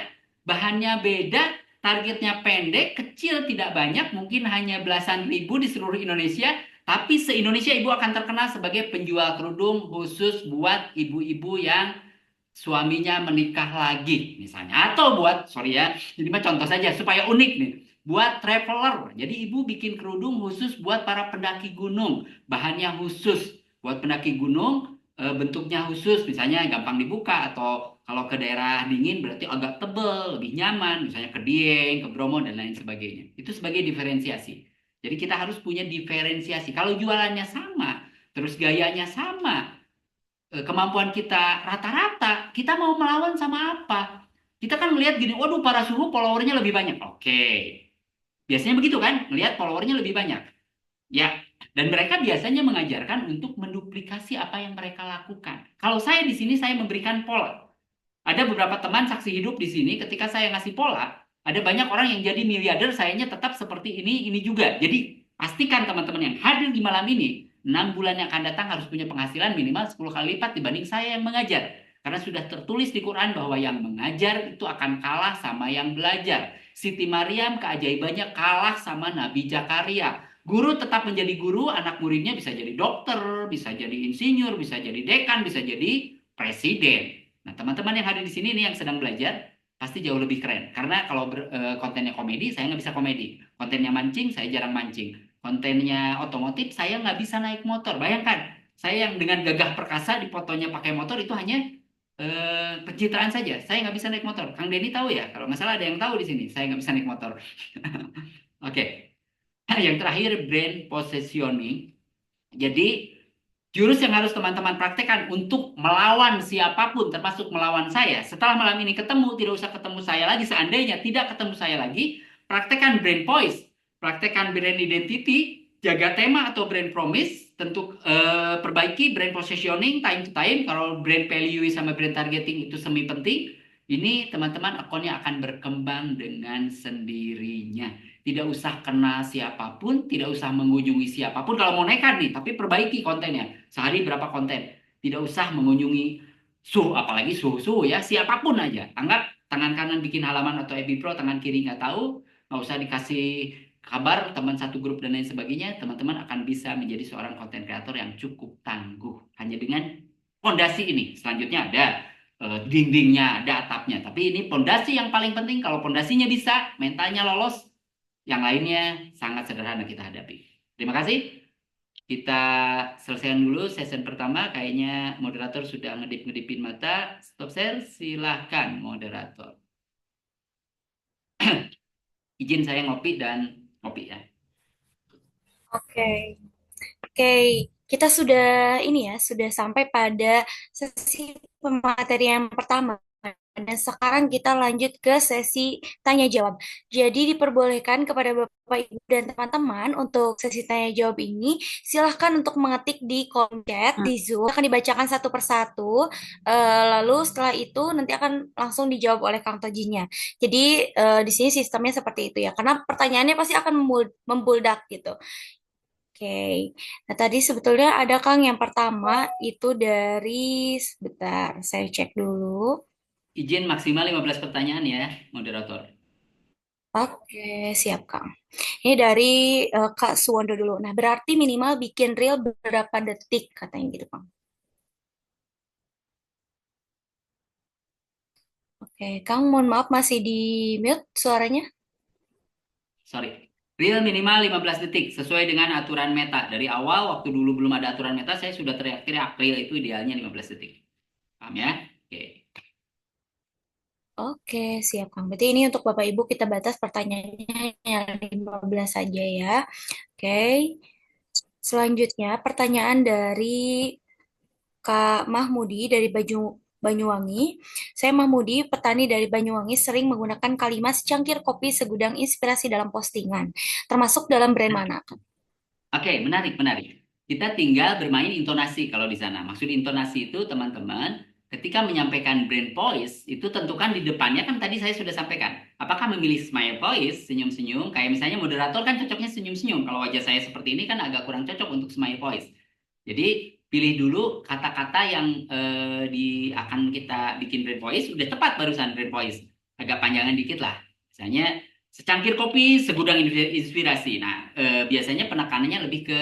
bahannya beda, targetnya pendek, kecil, tidak banyak, mungkin hanya belasan ribu di seluruh Indonesia, tapi se-Indonesia ibu akan terkenal sebagai penjual kerudung khusus buat ibu-ibu yang suaminya menikah lagi, misalnya. Atau buat, sorry ya, jadi mah contoh saja, supaya unik nih. Buat traveler, jadi ibu bikin kerudung khusus buat para pendaki gunung, bahannya khusus buat pendaki gunung, bentuknya khusus, misalnya gampang dibuka, atau kalau ke daerah dingin berarti agak tebal, lebih nyaman, misalnya ke Dieng, ke Bromo, dan lain sebagainya. Itu sebagai diferensiasi. Jadi kita harus punya diferensiasi. Kalau jualannya sama, terus gayanya sama, kemampuan kita rata-rata, kita mau melawan sama apa? Kita kan melihat gini, waduh para suhu followernya lebih banyak. Oke. Biasanya begitu kan, melihat followernya lebih banyak. Ya, dan mereka biasanya mengajarkan untuk menduplikasi apa yang mereka lakukan. Kalau saya di sini, saya memberikan pola. Ada beberapa teman saksi hidup di sini, ketika saya ngasih pola, ada banyak orang yang jadi miliarder, sayanya tetap seperti ini juga. Jadi, pastikan teman-teman yang hadir di malam ini, 6 bulan yang akan datang harus punya penghasilan minimal 10 kali lipat dibanding saya yang mengajar. Karena sudah tertulis di Quran bahwa yang mengajar itu akan kalah sama yang belajar. Siti Maryam keajaibannya kalah sama Nabi Zakaria. Guru tetap menjadi guru, anak muridnya bisa jadi dokter, bisa jadi insinyur, bisa jadi dekan, bisa jadi presiden. Nah, teman-teman yang hadir di sini ini yang sedang belajar, pasti jauh lebih keren. Karena kalau kontennya komedi, saya nggak bisa komedi. Kontennya mancing, saya jarang mancing. Kontennya otomotif, saya nggak bisa naik motor. Bayangkan, saya yang dengan gagah perkasa difotonya pakai motor itu hanya pencitraan saja. Saya nggak bisa naik motor. Kang Denny tahu ya? Kalau nggak salah ada yang tahu di sini. Saya nggak bisa naik motor. Oke. Yang terakhir brand positioning. Jadi jurus yang harus teman-teman praktekkan untuk melawan siapapun, termasuk melawan saya. Setelah malam ini ketemu, tidak usah ketemu saya lagi. Seandainya tidak ketemu saya lagi, praktekkan brand voice, praktekkan brand identity, jaga tema atau brand promise, tentu perbaiki brand positioning time to time. Kalau brand value sama brand targeting itu semi penting, ini teman-teman akunnya akan berkembang dengan sendirinya. Tidak usah kena siapapun, tidak usah mengunjungi siapapun. Kalau mau nekat nih, tapi perbaiki kontennya. Sehari berapa konten. Tidak usah mengunjungi apalagi suhu ya. Siapapun aja. Anggap tangan kanan bikin halaman atau FB Pro, tangan kiri nggak tahu. Nggak usah dikasih kabar teman satu grup dan lain sebagainya. Teman-teman akan bisa menjadi seorang konten kreator yang cukup tangguh. Hanya dengan fondasi ini. Selanjutnya ada dindingnya, ada atapnya. Tapi ini fondasi yang paling penting. Kalau fondasinya bisa, mentalnya lolos, yang lainnya sangat sederhana kita hadapi. Terima kasih. Kita selesaikan dulu session pertama. Kayaknya moderator sudah ngedip-ngedipin mata. Stop share. Silahkan moderator. Izin saya ngopi ya. Oke. Oke, kita sudah ini ya, sudah sampai pada sesi pematerian pertama. Dan sekarang kita lanjut ke sesi tanya jawab. Jadi diperbolehkan kepada Bapak Ibu dan teman-teman untuk sesi tanya jawab ini, silahkan untuk mengetik di kolom chat di Zoom. Akan dibacakan satu persatu. Lalu setelah itu nanti akan langsung dijawab oleh Kang Tojinya. Jadi di sini sistemnya seperti itu ya. Karena pertanyaannya pasti akan membuldak gitu. Oke, nah tadi sebetulnya ada Kang yang pertama itu dari, sebentar, saya cek dulu. Izin maksimal 15 pertanyaan ya, moderator. Oke, siap Kang. Ini dari Kak Suwondo dulu. Nah, berarti minimal bikin reel berapa detik katanya gitu Kang. Oke, Kang mohon maaf masih di mute suaranya. Sorry. Real minimal 15 detik sesuai dengan aturan Meta. Dari awal waktu dulu belum ada aturan Meta, saya sudah teriak-teriak real itu idealnya 15 detik. Paham ya? Oke. Oke, siap Kang. Berarti ini untuk Bapak Ibu kita batas pertanyaannya yang 15 saja ya. Oke. Selanjutnya pertanyaan dari Kak Mahmudi dari Banyuwangi. Saya Mahmudi, petani dari Banyuwangi, sering menggunakan kalimat secangkir kopi segudang inspirasi dalam postingan. Termasuk dalam brand mana? Oke, menarik. Kita tinggal bermain intonasi kalau di sana. Maksud intonasi itu teman-teman, ketika menyampaikan brand voice, itu tentukan di depannya kan tadi saya sudah sampaikan. Apakah memilih smile voice, senyum-senyum, kayak misalnya moderator kan cocoknya senyum-senyum. Kalau wajah saya seperti ini kan agak kurang cocok untuk smile voice. Jadi pilih dulu kata-kata yang akan kita bikin brand voice, udah tepat barusan brand voice. Agak panjangan dikit lah. Misalnya secangkir kopi, segudang inspirasi. Nah, biasanya penekanannya lebih ke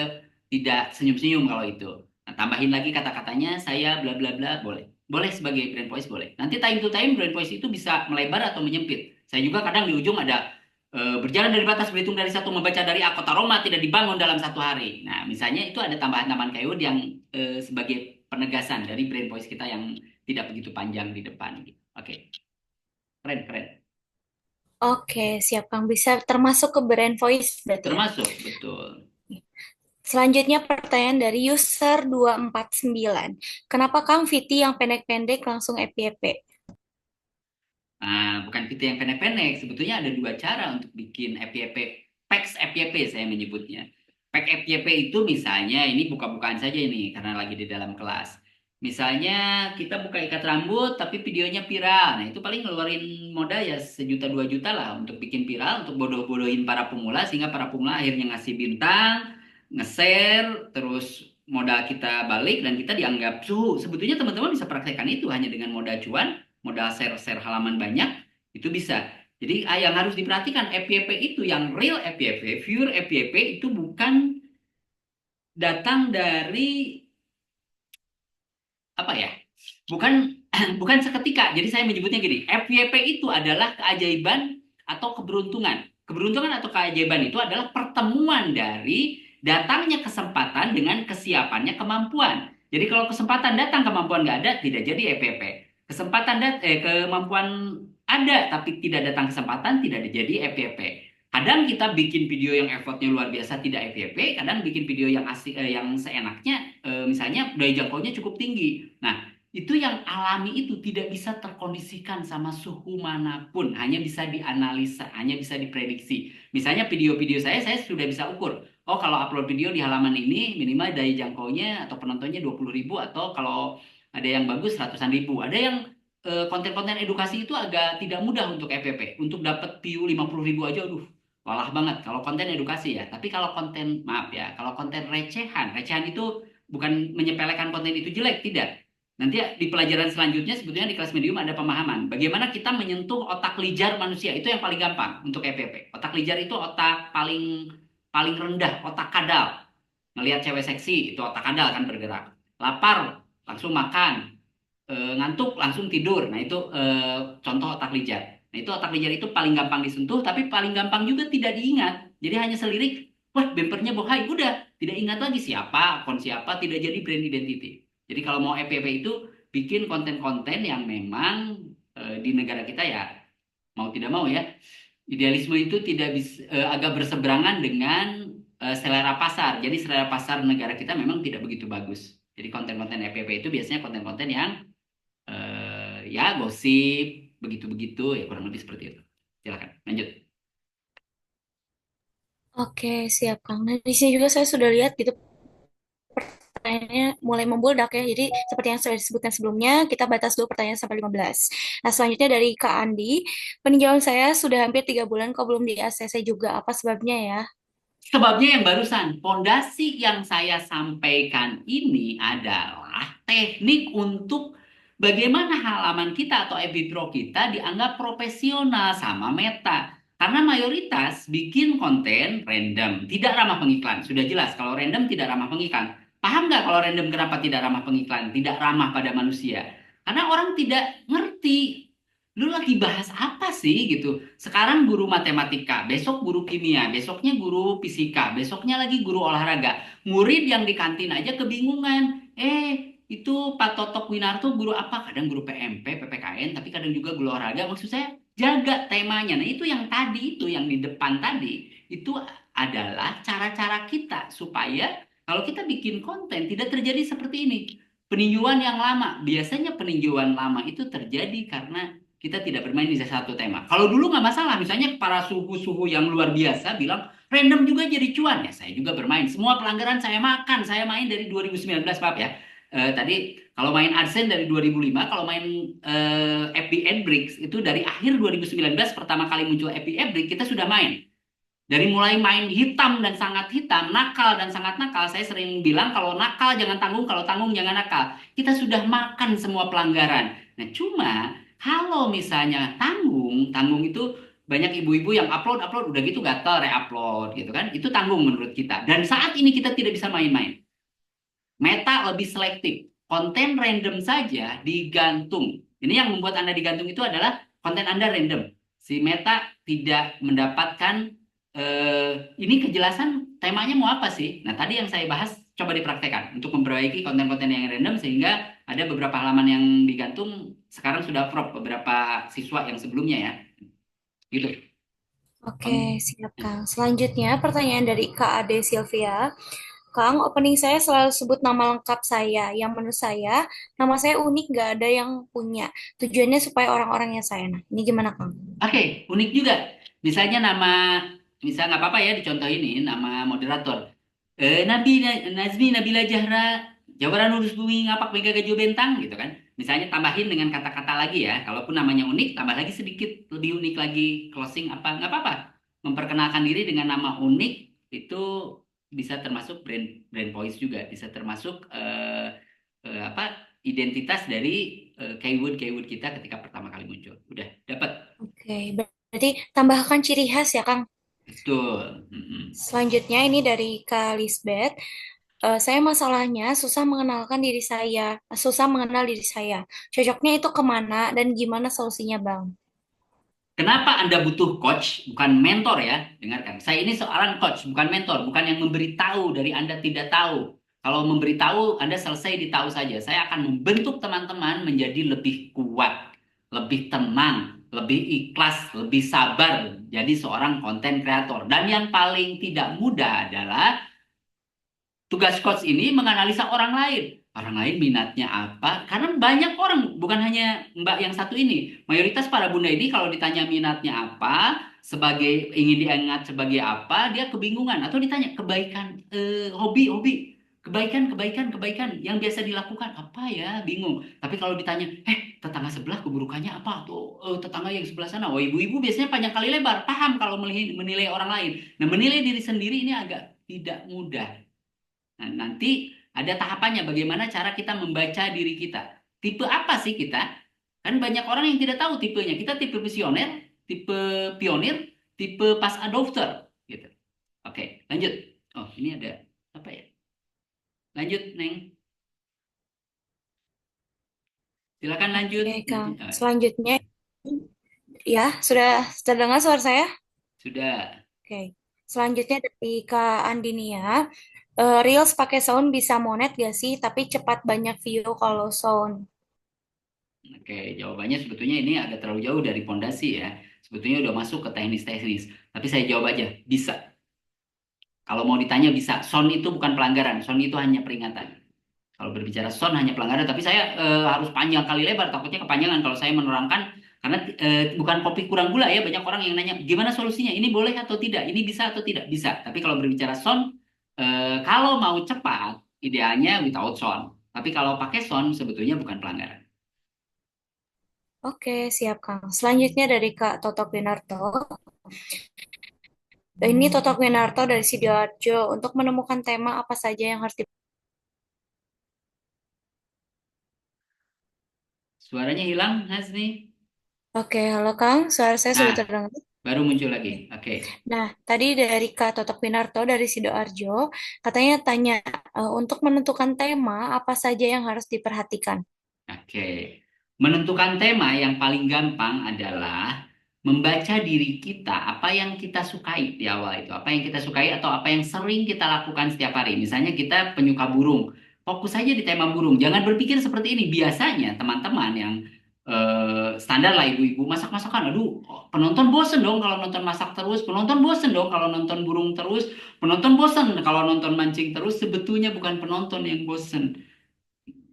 tidak senyum-senyum kalau itu. Nah, tambahin lagi kata-katanya, saya bla bla bla, boleh. Boleh sebagai brand voice, boleh. Nanti time to time brand voice itu bisa melebar atau menyempit. Saya juga kadang di ujung ada berjalan dari batas, berhitung dari satu, membaca dari A, kota Roma tidak dibangun dalam satu hari. Nah, misalnya itu ada tambahan-tambahan keyword yang sebagai penegasan dari brand voice kita yang tidak begitu panjang di depan. Oke. Keren. Oke, siap Kang. Bisa termasuk ke brand voice berarti ya? Termasuk, betul. Selanjutnya pertanyaan dari user 249. Kenapa Kang VT yang pendek-pendek langsung FYP? Bukan VT yang pendek-pendek. Sebetulnya ada dua cara untuk bikin FYP. Packs FYP saya menyebutnya. Pack FYP itu misalnya, ini buka-bukaan saja ini karena lagi di dalam kelas. Misalnya kita buka ikat rambut tapi videonya viral. Nah itu paling ngeluarin modal ya 1 juta 2 juta lah untuk bikin viral, untuk bodoh-bodohin para pemula sehingga para pemula akhirnya ngasih bintang, nge-share, terus modal kita balik dan kita dianggap suhu. Sebetulnya teman-teman bisa praktekkan itu hanya dengan modal cuan, modal share-share halaman banyak, itu bisa. Jadi yang harus diperhatikan FYP itu yang real FYP, pure FYP itu bukan datang dari apa ya? Bukan bukan seketika. Jadi saya menyebutnya gini, FYP itu adalah keajaiban atau keberuntungan. Keberuntungan atau keajaiban itu adalah pertemuan dari datangnya kesempatan dengan kesiapannya kemampuan. Jadi kalau kesempatan datang kemampuan nggak ada, tidak jadi FYP. Kemampuan ada tapi tidak datang kesempatan, tidak jadi FYP. Kadang kita bikin video yang effortnya luar biasa tidak FYP, kadang bikin video yang asik, yang seenaknya, misalnya daya jangkaunya cukup tinggi. Nah, itu yang alami itu tidak bisa terkondisikan sama suhu manapun, hanya bisa dianalisa, hanya bisa diprediksi. Misalnya video-video saya sudah bisa ukur. Oh, kalau upload video di halaman ini minimal daya jangkaunya atau penontonnya 20.000 atau kalau ada yang bagus ratusan ribu. Ada yang konten-konten edukasi itu agak tidak mudah untuk FYP. Untuk dapat view 50.000 aja, aduh, walah banget kalau konten edukasi ya. Tapi kalau konten, maaf ya, kalau konten recehan, recehan itu bukan menyepelekan konten itu jelek, tidak. Nanti di pelajaran selanjutnya sebetulnya di kelas medium ada pemahaman bagaimana kita menyentuh otak lijar manusia. Itu yang paling gampang untuk EPP. Otak lijar itu otak paling paling rendah, otak kadal. Ngelihat cewek seksi itu otak kadal kan bergerak. Lapar langsung makan. Ngantuk langsung tidur. Nah, itu contoh otak lijar. Nah, itu otak lijar itu paling gampang disentuh tapi paling gampang juga tidak diingat. Jadi hanya selirik, wah bempernya bohai, udah tidak ingat lagi siapa, akun siapa, tidak jadi brand identity. Jadi kalau mau EPP itu bikin konten-konten yang memang di negara kita ya mau tidak mau ya, idealisme itu tidak bisa, agak berseberangan dengan selera pasar. Jadi selera pasar negara kita memang tidak begitu bagus. Jadi konten-konten EPP itu biasanya konten-konten yang ya gosip begitu-begitu ya, kurang lebih seperti itu. Silakan lanjut. Oke, siap Kang. Nah, di sini juga saya sudah lihat gitu pertanyaannya mulai membludak ya. Jadi seperti yang sudah disebutkan sebelumnya, kita batas dulu pertanyaan sampai 15. Nah, selanjutnya dari Kak Andi, peninjauan saya sudah hampir 3 bulan kok belum di ACC juga. Apa sebabnya ya? Sebabnya yang barusan, fondasi yang saya sampaikan ini adalah teknik untuk bagaimana halaman kita atau FB Pro kita dianggap profesional sama Meta. Karena mayoritas bikin konten random, tidak ramah pengiklan. Sudah jelas kalau random tidak ramah pengiklan. Paham nggak kalau random kenapa tidak ramah pengiklan? Tidak ramah pada manusia. Karena orang tidak ngerti lu lagi bahas apa sih gitu. Sekarang guru matematika, besok guru kimia, besoknya guru fisika, besoknya lagi guru olahraga. Murid yang di kantin aja kebingungan. Itu Pak Totok Winarto guru apa? Kadang guru PMP, PPKN, tapi kadang juga guru olahraga. Maksud saya jaga temanya. Nah, itu yang tadi, itu yang di depan tadi, itu adalah cara-cara kita supaya kalau kita bikin konten tidak terjadi seperti ini. Peninjauan yang lama, biasanya peninjauan lama itu terjadi karena kita tidak bermain di satu tema. Kalau dulu nggak masalah, misalnya para suhu-suhu yang luar biasa bilang random juga jadi cuan ya, saya juga bermain. Semua pelanggaran saya makan, saya main dari 2019, maaf ya. Tadi kalau main AdSense dari 2005, kalau main FB AdBricks itu dari akhir 2019 pertama kali muncul FB AdBricks kita sudah main. Dari mulai main hitam dan sangat hitam, nakal dan sangat nakal, saya sering bilang kalau nakal jangan tanggung, kalau tanggung jangan nakal. Kita sudah makan semua pelanggaran. Nah, cuma kalau misalnya tanggung, tanggung itu banyak ibu-ibu yang upload udah gitu gatel re-upload gitu kan. Itu tanggung menurut kita. Dan saat ini kita tidak bisa main-main. Meta lebih selektif. Konten random saja digantung. Ini yang membuat Anda digantung itu adalah konten Anda random. Si Meta tidak mendapatkan ini kejelasan temanya mau apa sih? Nah, tadi yang saya bahas coba dipraktekkan untuk memperbaiki konten-konten yang random sehingga ada beberapa halaman yang digantung sekarang sudah crop beberapa siswa yang sebelumnya ya. Gitu. Oke, siap Kang. Selanjutnya pertanyaan dari Kak Ade Sylvia. Kang, opening saya selalu sebut nama lengkap saya, yang menurut saya nama saya unik, nggak ada yang punya. Tujuannya supaya orang-orang yang saya. Nah, ini gimana Kang? Oke, unik juga. Misalnya misal nggak apa-apa ya dicontohin ini nama moderator. Nazmi Nabila Zahra, Jawara Nurus Bumi Ngapak Mega Gajo Bentang gitu kan. Misalnya tambahin dengan kata-kata lagi ya. Kalaupun namanya unik, tambah lagi sedikit lebih unik lagi closing apa nggak apa-apa. Memperkenalkan diri dengan nama unik itu bisa termasuk brand voice juga, bisa termasuk apa identitas dari keyword kita ketika pertama kali muncul. Udah dapat. Oke, berarti tambahkan ciri khas ya Kang. Betul. Selanjutnya ini dari Kak Lisbeth. Saya masalahnya susah mengenalkan diri saya, susah mengenal diri saya. Cocoknya itu kemana dan gimana solusinya, Bang? Kenapa Anda butuh coach, bukan mentor ya? Dengarkan, saya ini seorang coach, bukan mentor, bukan yang memberitahu dari Anda tidak tahu. Kalau memberitahu, Anda selesai di tahu saja. Saya akan membentuk teman-teman menjadi lebih kuat, lebih tenang, lebih ikhlas, lebih sabar. Jadi seorang konten kreator. Dan yang paling tidak mudah adalah tugas coach ini menganalisa orang lain. Orang lain minatnya apa? Karena banyak orang, bukan hanya Mbak yang satu ini. Mayoritas para bunda ini kalau ditanya minatnya apa, sebagai ingin diingat sebagai apa, dia kebingungan. Atau ditanya kebaikan, hobi, kebaikan yang biasa dilakukan apa ya? Bingung. Tapi kalau ditanya, tetangga sebelah keburukannya apa? Atau tetangga yang sebelah sana, oh ibu-ibu biasanya panjang kali lebar, paham kalau menilai orang lain. Nah, menilai diri sendiri ini agak tidak mudah. Nah, nanti ada tahapannya bagaimana cara kita membaca diri kita. Tipe apa sih kita? Kan banyak orang yang tidak tahu tipenya. Kita tipe visioner, tipe pionir, tipe pas adopter gitu. Oke, lanjut. Oh, ini ada apa ya? Lanjut, Neng. Silakan lanjut. Oke, Kang. Nanti, Selanjutnya, ya, sudah terdengar suara saya? sudah. Oke. Selanjutnya dari Kak Andinia, Reels pakai sound bisa monet gak sih? Tapi cepat banyak view kalau sound. Oke, jawabannya sebetulnya ini agak terlalu jauh dari pondasi ya. Sebetulnya udah masuk ke teknis-teknis. Tapi saya jawab aja, bisa. Kalau mau ditanya bisa. Sound itu bukan pelanggaran, sound itu hanya peringatan. Kalau berbicara sound hanya pelanggaran, tapi saya harus panjang kali lebar, takutnya kepanjangan kalau saya menerangkan, karena bukan kopi kurang gula ya, banyak orang yang nanya, gimana solusinya? Ini boleh atau tidak? Ini bisa atau tidak? Bisa. Tapi kalau berbicara sound, kalau mau cepat, idealnya without sound. Tapi kalau pakai sound, sebetulnya bukan pelanggaran. Oke, siap Kang. Selanjutnya dari Kak Toto Winarto. Ini Toto Winarto dari Sidoarjo. Untuk menemukan tema apa saja yang harus Suaranya hilang, Hasni? Oke, halo Kang. Suara saya sudah Nah, terdengar. baru muncul lagi. Oke. Nah, tadi dari Kak Toto Winarto dari Sidoarjo, katanya tanya, untuk menentukan tema apa saja yang harus diperhatikan. Oke, menentukan tema yang paling gampang adalah membaca diri kita, apa yang kita sukai di awal itu, apa yang kita sukai atau apa yang sering kita lakukan setiap hari. Misalnya kita penyuka burung, fokus saja di tema burung. Jangan berpikir seperti ini. Biasanya teman-teman yang standar lah ibu-ibu masak-masakan, aduh penonton bosen dong kalau nonton masak terus, penonton bosen dong kalau nonton burung terus, penonton bosen kalau nonton mancing terus. Sebetulnya bukan penonton yang bosen,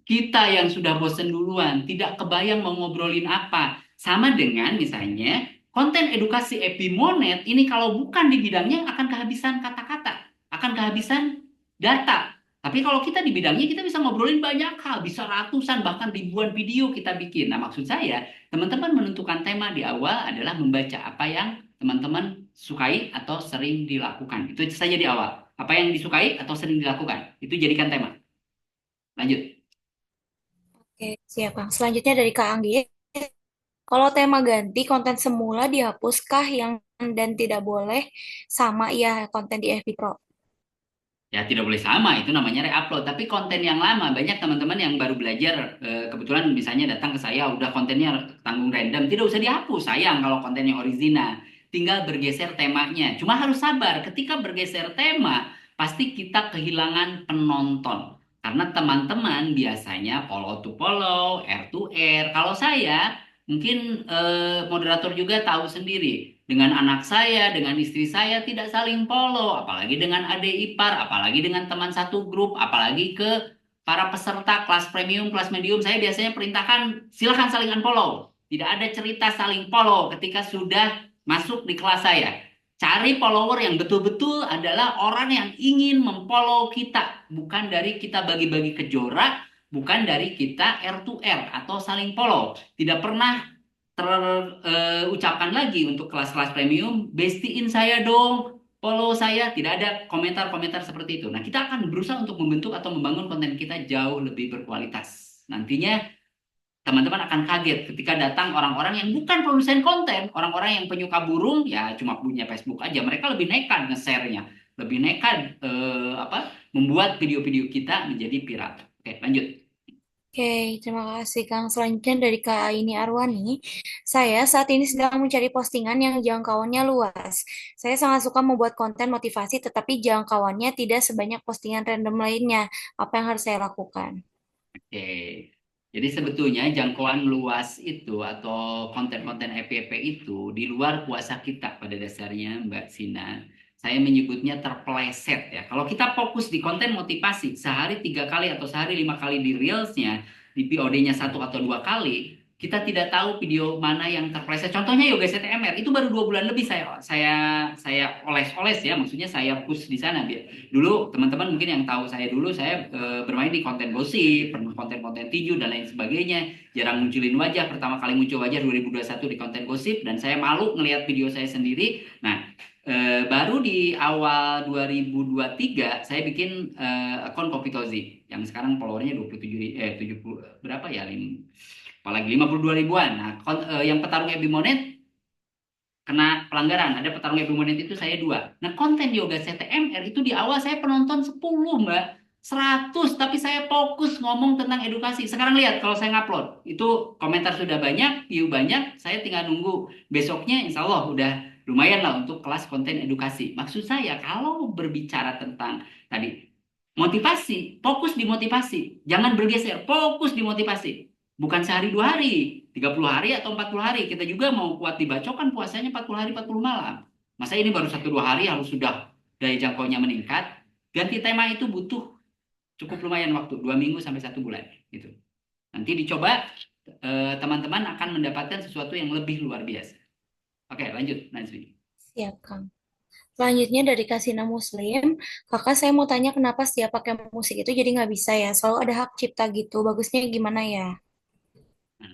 kita yang sudah bosen duluan, tidak kebayang mau ngobrolin apa. Sama dengan misalnya konten edukasi Epimonet ini kalau bukan di bidangnya akan kehabisan kata-kata, akan kehabisan data. Tapi kalau kita di bidangnya kita bisa ngobrolin banyak hal, bisa ratusan bahkan ribuan video kita bikin. Nah, maksud saya, teman-teman menentukan tema di awal adalah membaca apa yang teman-teman sukai atau sering dilakukan. Itu saja di awal. Apa yang disukai atau sering dilakukan, itu jadikan tema. Lanjut. Oke, siap Kang. Selanjutnya dari Kak Anggi. Kalau tema ganti, konten semula dihapuskah yang dan tidak boleh sama ya konten di FB Pro? Ya, tidak boleh sama, itu namanya re-upload. Tapi konten yang lama, banyak teman-teman yang baru belajar, kebetulan misalnya datang ke saya, udah kontennya tanggung random, tidak usah dihapus, sayang kalau kontennya original. Tinggal bergeser temanya. Cuma harus sabar, ketika bergeser tema, pasti kita kehilangan penonton. Karena teman-teman biasanya follow to follow, air to air. Kalau saya, mungkin moderator juga tahu sendiri. Dengan anak saya, dengan istri saya tidak saling follow, apalagi dengan adik ipar, apalagi dengan teman satu grup, apalagi ke para peserta kelas premium, kelas medium, saya biasanya perintahkan silahkan saling unfollow. Tidak ada cerita saling follow ketika sudah masuk di kelas saya. Cari follower yang betul-betul adalah orang yang ingin memfollow kita, bukan dari kita bagi-bagi kejora, bukan dari kita R to R atau saling follow. Tidak pernah terucapkan lagi untuk kelas-kelas premium, bestiin saya dong, follow saya, tidak ada komentar-komentar seperti itu. Nah, kita akan berusaha untuk membentuk atau membangun konten kita jauh lebih berkualitas. Nantinya teman-teman akan kaget ketika datang orang-orang yang bukan produsen konten, orang-orang yang penyuka burung, ya cuma punya Facebook aja, mereka lebih nekat nge-share-nya, lebih nekat membuat video-video kita menjadi viral. Oke, lanjut. Oke, terima kasih Kang. Selanjutnya dari Kak Aini Arwani, saya saat ini sedang mencari postingan yang jangkauannya luas. Saya sangat suka membuat konten motivasi, tetapi jangkauannya tidak sebanyak postingan random lainnya. Apa yang harus saya lakukan? Oke. Jadi sebetulnya jangkauan luas itu atau konten-konten FYP itu di luar kuasa kita pada dasarnya, Mbak Sina. Saya menyebutnya terpeleset ya. Kalau kita fokus di konten motivasi sehari 3 kali atau sehari 5 kali di reelsnya, di POD-nya 1 atau 2 kali, kita tidak tahu video mana yang terpeleset. Contohnya Yoga CTMR itu baru 2 bulan lebih saya oles-oles ya, maksudnya saya push di sana biar dulu teman-teman mungkin yang tahu saya dulu saya bermain di konten gosip, pernah konten-konten tinju dan lain sebagainya. Jarang munculin wajah, pertama kali muncul wajah 2021 di konten gosip dan saya malu ngelihat video saya sendiri. Nah, baru di awal 2023 saya bikin akun Kopitozi yang sekarang followernya 70 berapa ya? Apalagi 52 ribuan. Nah, yang petarung Ebi Monet kena pelanggaran. Ada petarung Ebi Monet itu saya 2. Nah, konten Yoga CTMR itu di awal saya penonton 10, Mbak. 100, tapi saya fokus ngomong tentang edukasi. Sekarang lihat kalau saya ngupload, itu komentar sudah banyak, view banyak, saya tinggal nunggu. Besoknya insya Allah udah lumayan lah untuk kelas konten edukasi. Maksud saya kalau berbicara tentang tadi motivasi, fokus di motivasi. Jangan bergeser, fokus di motivasi. Bukan sehari 2 hari, 30 hari atau 40 hari. Kita juga mau kuat dibacokan puasanya 40 hari 40 malam. Masa ini baru 1-2 hari harus sudah daya jangkaunya meningkat. Ganti tema itu butuh cukup lumayan waktu, 2 minggu sampai 1 bulan gitu. Nanti dicoba teman-teman akan mendapatkan sesuatu yang lebih luar biasa. Oke, lanjut Nazwi. Siap, Kang. Selanjutnya dari Kasina Muslim, kakak saya mau tanya kenapa setiap pakai musik itu jadi nggak bisa ya? Selalu ada hak cipta gitu. Bagusnya gimana ya? Nah,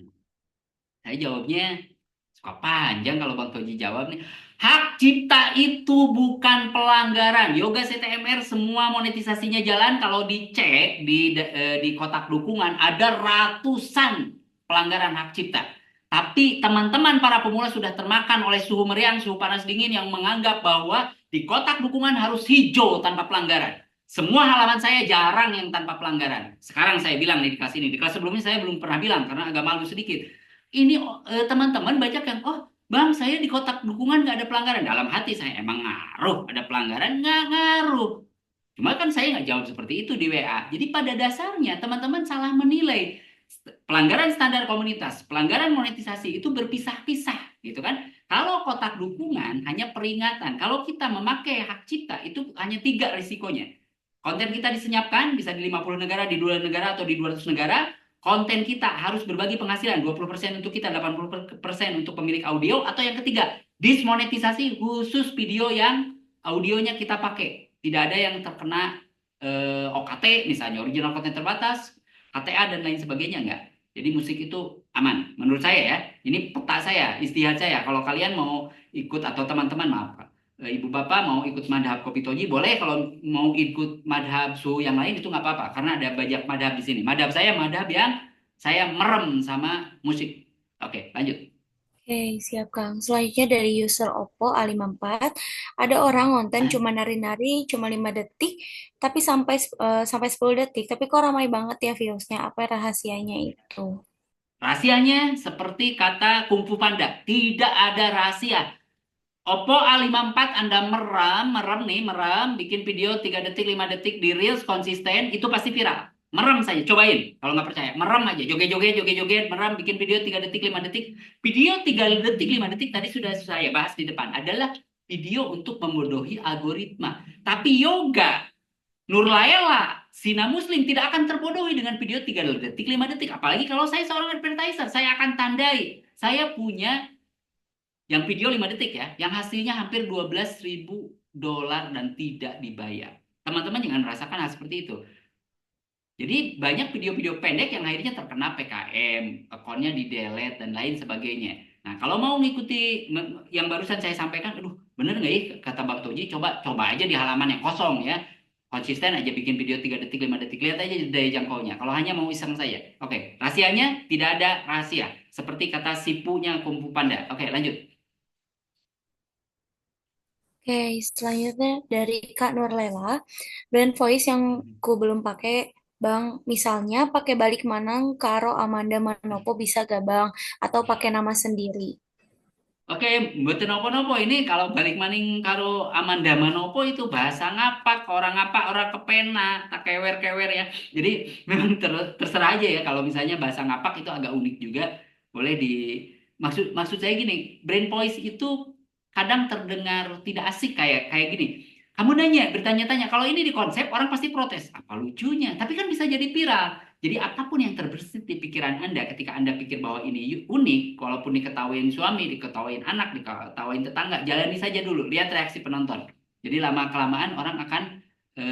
saya jawabnya suka panjang kalau Bang Toji jawab nih. Hak cipta itu bukan pelanggaran. Yoga CTMR semua monetisasinya jalan. Kalau dicek di kotak dukungan ada ratusan pelanggaran hak cipta. Tapi teman-teman para pemula sudah termakan oleh suhu meriang, suhu panas dingin yang menganggap bahwa di kotak dukungan harus hijau tanpa pelanggaran. Semua halaman saya jarang yang tanpa pelanggaran. Sekarang saya bilang nih di kelas ini. Di kelas sebelumnya saya belum pernah bilang karena agak malu sedikit. Ini teman-teman banyak yang, oh Bang, saya di kotak dukungan nggak ada pelanggaran. Dalam hati saya emang ngaruh ada pelanggaran, nggak ngaruh. Cuma kan saya nggak jawab seperti itu di WA. Jadi pada dasarnya teman-teman salah menilai. Pelanggaran standar komunitas, pelanggaran monetisasi itu berpisah-pisah, gitu kan? Kalau kotak dukungan hanya peringatan. Kalau kita memakai hak cipta itu hanya 3 risikonya. Konten kita disenyapkan, bisa di 50 negara, di 2 negara, atau di 200 negara. Konten kita harus berbagi penghasilan, 20% untuk kita, 80% untuk pemilik audio. Atau yang ketiga, dismonetisasi khusus video yang audionya kita pakai. Tidak ada yang terkena OKT, misalnya original konten terbatas, KTA, dan lain sebagainya, enggak. Jadi musik itu aman, menurut saya ya. Ini peta saya, istihad saya. Kalau kalian mau ikut atau teman-teman, maaf, Ibu Bapak mau ikut madhab Kopitoji, boleh. Kalau mau ikut madhab suhu yang lain itu nggak apa-apa, karena ada banyak madhab di sini. Madhab saya madhab yang saya merem sama musik. Oke, lanjut. Oke, siap Kang. Selanjutnya dari user Oppo A54, ada orang konten cuma nari-nari cuma 5 detik, tapi sampai 10 detik, tapi kok ramai banget ya viewsnya? Apa rahasianya itu? Rahasianya seperti kata Kung Fu Panda, tidak ada rahasia. Oppo A54 Anda merem, bikin video 3 detik, 5 detik di Reels konsisten, itu pasti viral. Merem saja, cobain. Kalau nggak percaya, merem aja, joget-joget, merem, bikin video 3 detik, 5 detik. Video 3 detik, 5 detik tadi sudah saya bahas di depan. Adalah video untuk membodohi algoritma. Tapi yoga, Nurlaela, Sina Muslim tidak akan terbodohi dengan video 3 detik, 5 detik. Apalagi kalau saya seorang advertiser, saya akan tandai. Saya punya yang video 5 detik ya, yang hasilnya hampir $12.000 dan tidak dibayar. Teman-teman jangan merasakan hal seperti itu. Jadi banyak video-video pendek yang akhirnya terkena PKM, akunnya di-delete dan lain sebagainya. Nah, kalau mau mengikuti yang barusan saya sampaikan, aduh, bener nggak ya kata Bang Toji, coba aja di halaman yang kosong ya. Konsisten aja bikin video 3 detik, 5 detik, lihat aja daya jangkaunya. Kalau hanya mau iseng saya. Oke, rahasianya tidak ada rahasia. Seperti kata sipunya Kung Fu Panda. Oke, lanjut. Oke, selanjutnya dari Kak Nurlela. Brand voice yang ku belum pakai, Bang. Misalnya pakai balik manang karo Amanda Manopo bisa gak, Bang? Atau pakai nama sendiri? Oke, mboten nopo-nopo ini kalau balik maning karo Amanda Manopo itu bahasa ngapak, orang ngapak, orang kepena, tak kewer-kewer ya. Jadi memang terserah aja ya kalau misalnya bahasa ngapak itu agak unik juga, boleh di maksud maksud saya gini, brain voice itu kadang terdengar tidak asik kayak kayak gini. Kamu nanya, bertanya-tanya, kalau ini di konsep orang pasti protes. Apa lucunya? Tapi kan bisa jadi viral. Jadi apapun yang terbersit di pikiran Anda ketika Anda pikir bahwa ini unik, walaupun diketawain suami, diketawain anak, diketawain tetangga, jalani saja dulu, lihat reaksi penonton. Jadi lama-kelamaan orang akan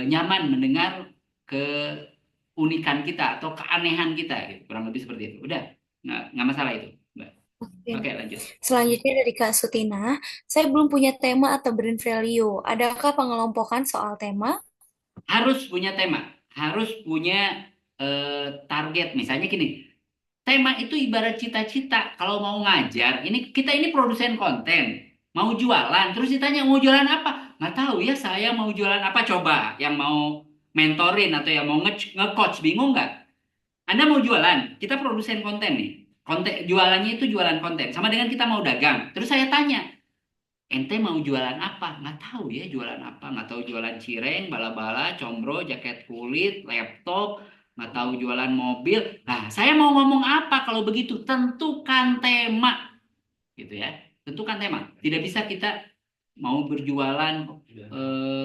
nyaman mendengar keunikan kita atau keanehan kita, gitu. Kurang lebih seperti itu. Udah, nggak masalah itu, Mbak. Oke. Oke, lanjut. Selanjutnya dari Kak Sutina, saya belum punya tema atau brand value. Adakah pengelompokan soal tema? Harus punya tema, harus punya target. Misalnya gini, tema itu ibarat cita-cita. Kalau mau ngajar, ini kita ini produsen konten, mau jualan, terus ditanya mau jualan apa? Nggak tahu ya, saya mau jualan apa? Coba yang mau mentorin atau yang mau nge-coach, bingung nggak? Anda mau jualan, kita produsen konten nih. Konten jualannya itu jualan konten, sama dengan kita mau dagang. Terus saya tanya, ente mau jualan apa? Nggak tahu ya jualan apa. Nggak tahu jualan cireng, bala-bala, combro, jaket kulit, laptop. Nggak tahu jualan mobil. Nah, saya mau ngomong apa kalau begitu? Tentukan tema. Gitu ya. Tentukan tema. Tidak bisa kita mau berjualan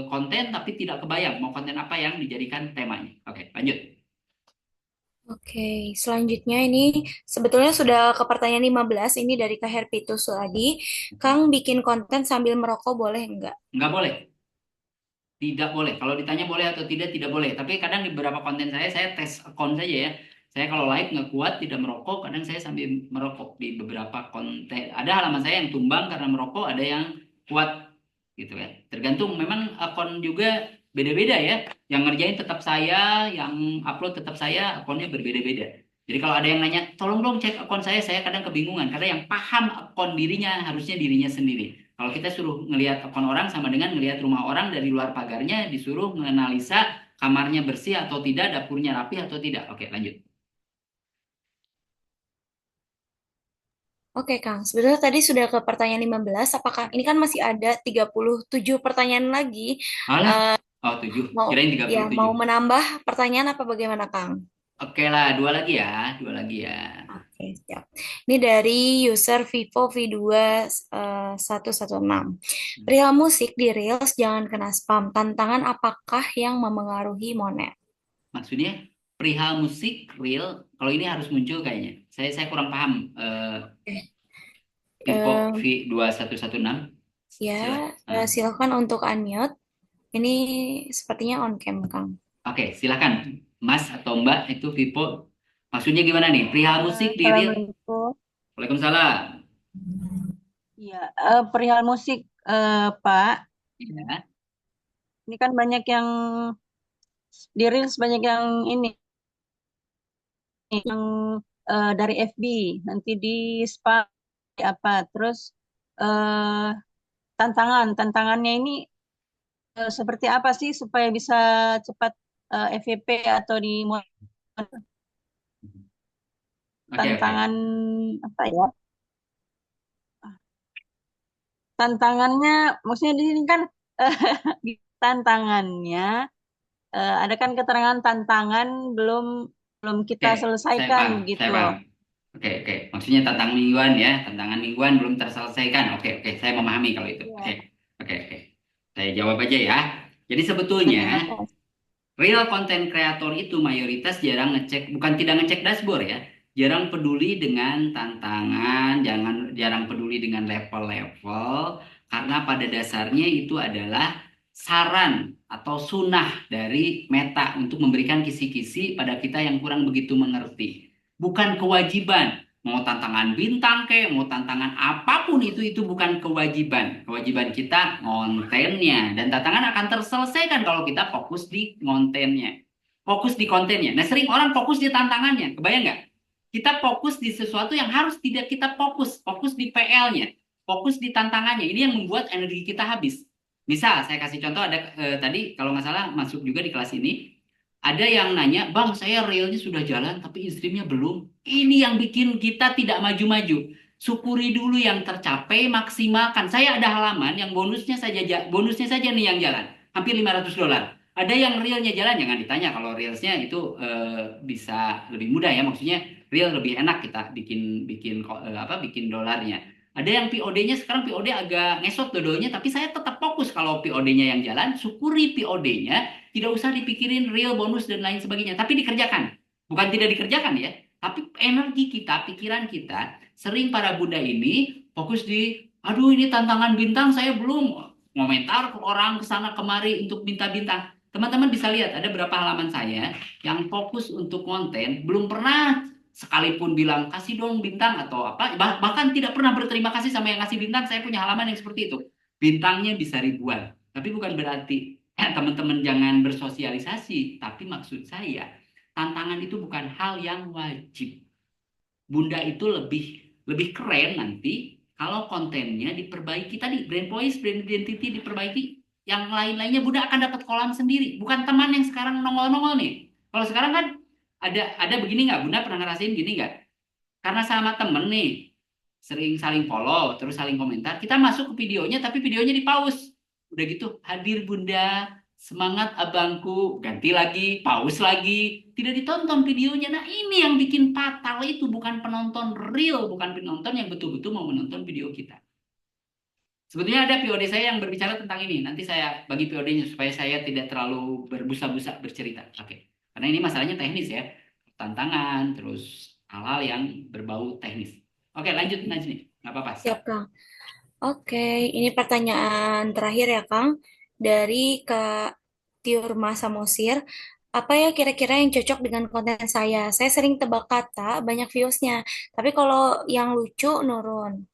konten tapi tidak kebayang mau konten apa yang dijadikan temanya. Oke, lanjut. Oke, selanjutnya ini sebetulnya sudah ke pertanyaan 15, ini dari Kak Herpitus Suadi. Kang bikin konten sambil merokok boleh enggak? Nggak boleh. Tidak boleh. Kalau ditanya boleh atau tidak, tidak boleh. Tapi kadang di beberapa konten saya tes account saja ya. Saya kalau live nggak kuat, tidak merokok, kadang saya sambil merokok di beberapa konten. Ada halaman saya yang tumbang karena merokok, ada yang kuat gitu ya. Tergantung, memang akun juga beda-beda ya. Yang ngerjain tetap saya, yang upload tetap saya, akunnya berbeda-beda. Jadi kalau ada yang nanya, tolong dong cek akun saya kadang kebingungan. Karena yang paham akun dirinya harusnya dirinya sendiri. Kalau kita suruh ngelihat akun orang sama dengan ngelihat rumah orang dari luar pagarnya, disuruh menganalisa kamarnya bersih atau tidak, dapurnya rapi atau tidak. Oke, lanjut. Oke, Kang. Sebenarnya tadi sudah ke pertanyaan 15. Apakah ini kan masih ada 37 pertanyaan lagi? Alah, Eh, oh 7, mau kirain ya 37. mau menambah pertanyaan apa bagaimana, Kang? Oke lah, dua lagi ya, dua lagi ya. Oke, siap. Ini dari user Vivo V2 116. Perihal musik di Reels jangan kena spam. Tantangan apakah yang memengaruhi Monet? Maksudnya perihal musik real, kalau ini harus muncul kayaknya. Saya kurang paham. Vivo Eh, V2116. ya, Silakan. silakan untuk unmute. Ini sepertinya on cam, Kang. Oke, silakan. Mas atau Mbak itu Vivo. Maksudnya gimana nih? Perihal musik di real. Assalamualaikum. Waalaikumsalam. Ya, perihal musik, Pak. Ya. Ini kan banyak yang di Reels banyak yang ini yang dari FB nanti di spam di apa. Terus eh, tantangannya ini seperti apa sih supaya bisa cepat FYP atau di Oke, oke. tantangan apa ya? Tantangannya, maksudnya di sini kan di tantangannya ada kan keterangan tantangan belum belum kita Oke, saya selesaikan paham, gitu saya loh. paham. Oke, oke. Maksudnya tantangan mingguan ya, tantangan mingguan belum terselesaikan. Oke, oke. Saya memahami kalau itu. Oke, Iya. oke, oke. Saya jawab aja ya. Jadi sebetulnya Makasih. real content creator itu mayoritas jarang ngecek, bukan tidak ngecek dashboard ya. Jarang peduli dengan tantangan, jarang peduli dengan level-level, karena pada dasarnya itu adalah saran atau sunnah dari Meta untuk memberikan kisi-kisi pada kita yang kurang begitu mengerti. Bukan kewajiban. Mau tantangan bintang kek, mau tantangan apapun itu bukan kewajiban. Kewajiban kita kontennya dan tantangan akan terselesaikan kalau kita fokus di kontennya. Fokus di kontennya. Nah, sering orang fokus di tantangannya. Kebayang nggak? Kita fokus di sesuatu yang harus tidak kita fokus. Fokus di PL-nya. Fokus di tantangannya. Ini yang membuat energi kita habis. Misal saya kasih contoh ada tadi kalau nggak salah masuk juga di kelas ini ada yang nanya, Bang, saya realnya sudah jalan tapi streamnya belum. Ini yang bikin kita tidak maju-maju. Syukuri dulu yang tercapai, maksimalkan. Saya ada halaman yang bonusnya saja nih yang jalan, hampir $500. Ada yang realnya jalan, jangan ditanya kalau realsnya itu bisa lebih mudah ya, maksudnya real lebih enak kita bikin bikin bikin dolarnya. Ada yang POD-nya sekarang POD agak ngesot dodonya, tapi saya tetap fokus kalau POD-nya yang jalan, syukuri POD-nya, tidak usah dipikirin real bonus dan lain sebagainya, tapi dikerjakan. Bukan tidak dikerjakan ya, tapi energi kita, pikiran kita, sering para bunda ini fokus di, aduh ini tantangan bintang saya belum, ngomentar ke orang ke sana kemari untuk minta bintang. Teman-teman bisa lihat ada berapa halaman saya yang fokus untuk konten, belum pernah sekalipun bilang kasih dong bintang atau apa, bahkan tidak pernah berterima kasih sama yang ngasih bintang. Saya punya halaman yang seperti itu, bintangnya bisa ribuan, tapi bukan berarti teman-teman jangan bersosialisasi, tapi maksud saya tantangan itu bukan hal yang wajib. Bunda itu lebih lebih keren nanti kalau kontennya diperbaiki tadi, brand voice, brand identity diperbaiki, yang lain-lainnya Bunda akan dapat kolam sendiri, bukan teman yang sekarang nongol-nongol nih. Kalau sekarang kan ada begini nggak, Bunda pernah ngerasain gini nggak? Karena sama temen nih, sering saling follow, terus saling komentar, kita masuk ke videonya, tapi videonya di pause. Udah gitu, hadir Bunda, semangat abangku, ganti lagi, pause lagi, tidak ditonton videonya. Nah ini yang bikin fatal, itu bukan penonton real, bukan penonton yang betul-betul mau menonton video kita. Sebetulnya ada POD saya yang berbicara tentang ini. Nanti saya bagi POD-nya supaya saya tidak terlalu berbusa-busa bercerita. Oke. Karena ini masalahnya teknis ya. Tantangan, terus hal-hal yang berbau teknis. Oke, lanjut Najmi. Nggak apa-apa. Siap, Kang. Oke, ini pertanyaan terakhir ya, Kang. Dari Kak Tiurma Samosir. Apa ya kira-kira yang cocok dengan konten saya? Saya sering tebak kata, banyak views-nya. Tapi kalau yang lucu, nurun.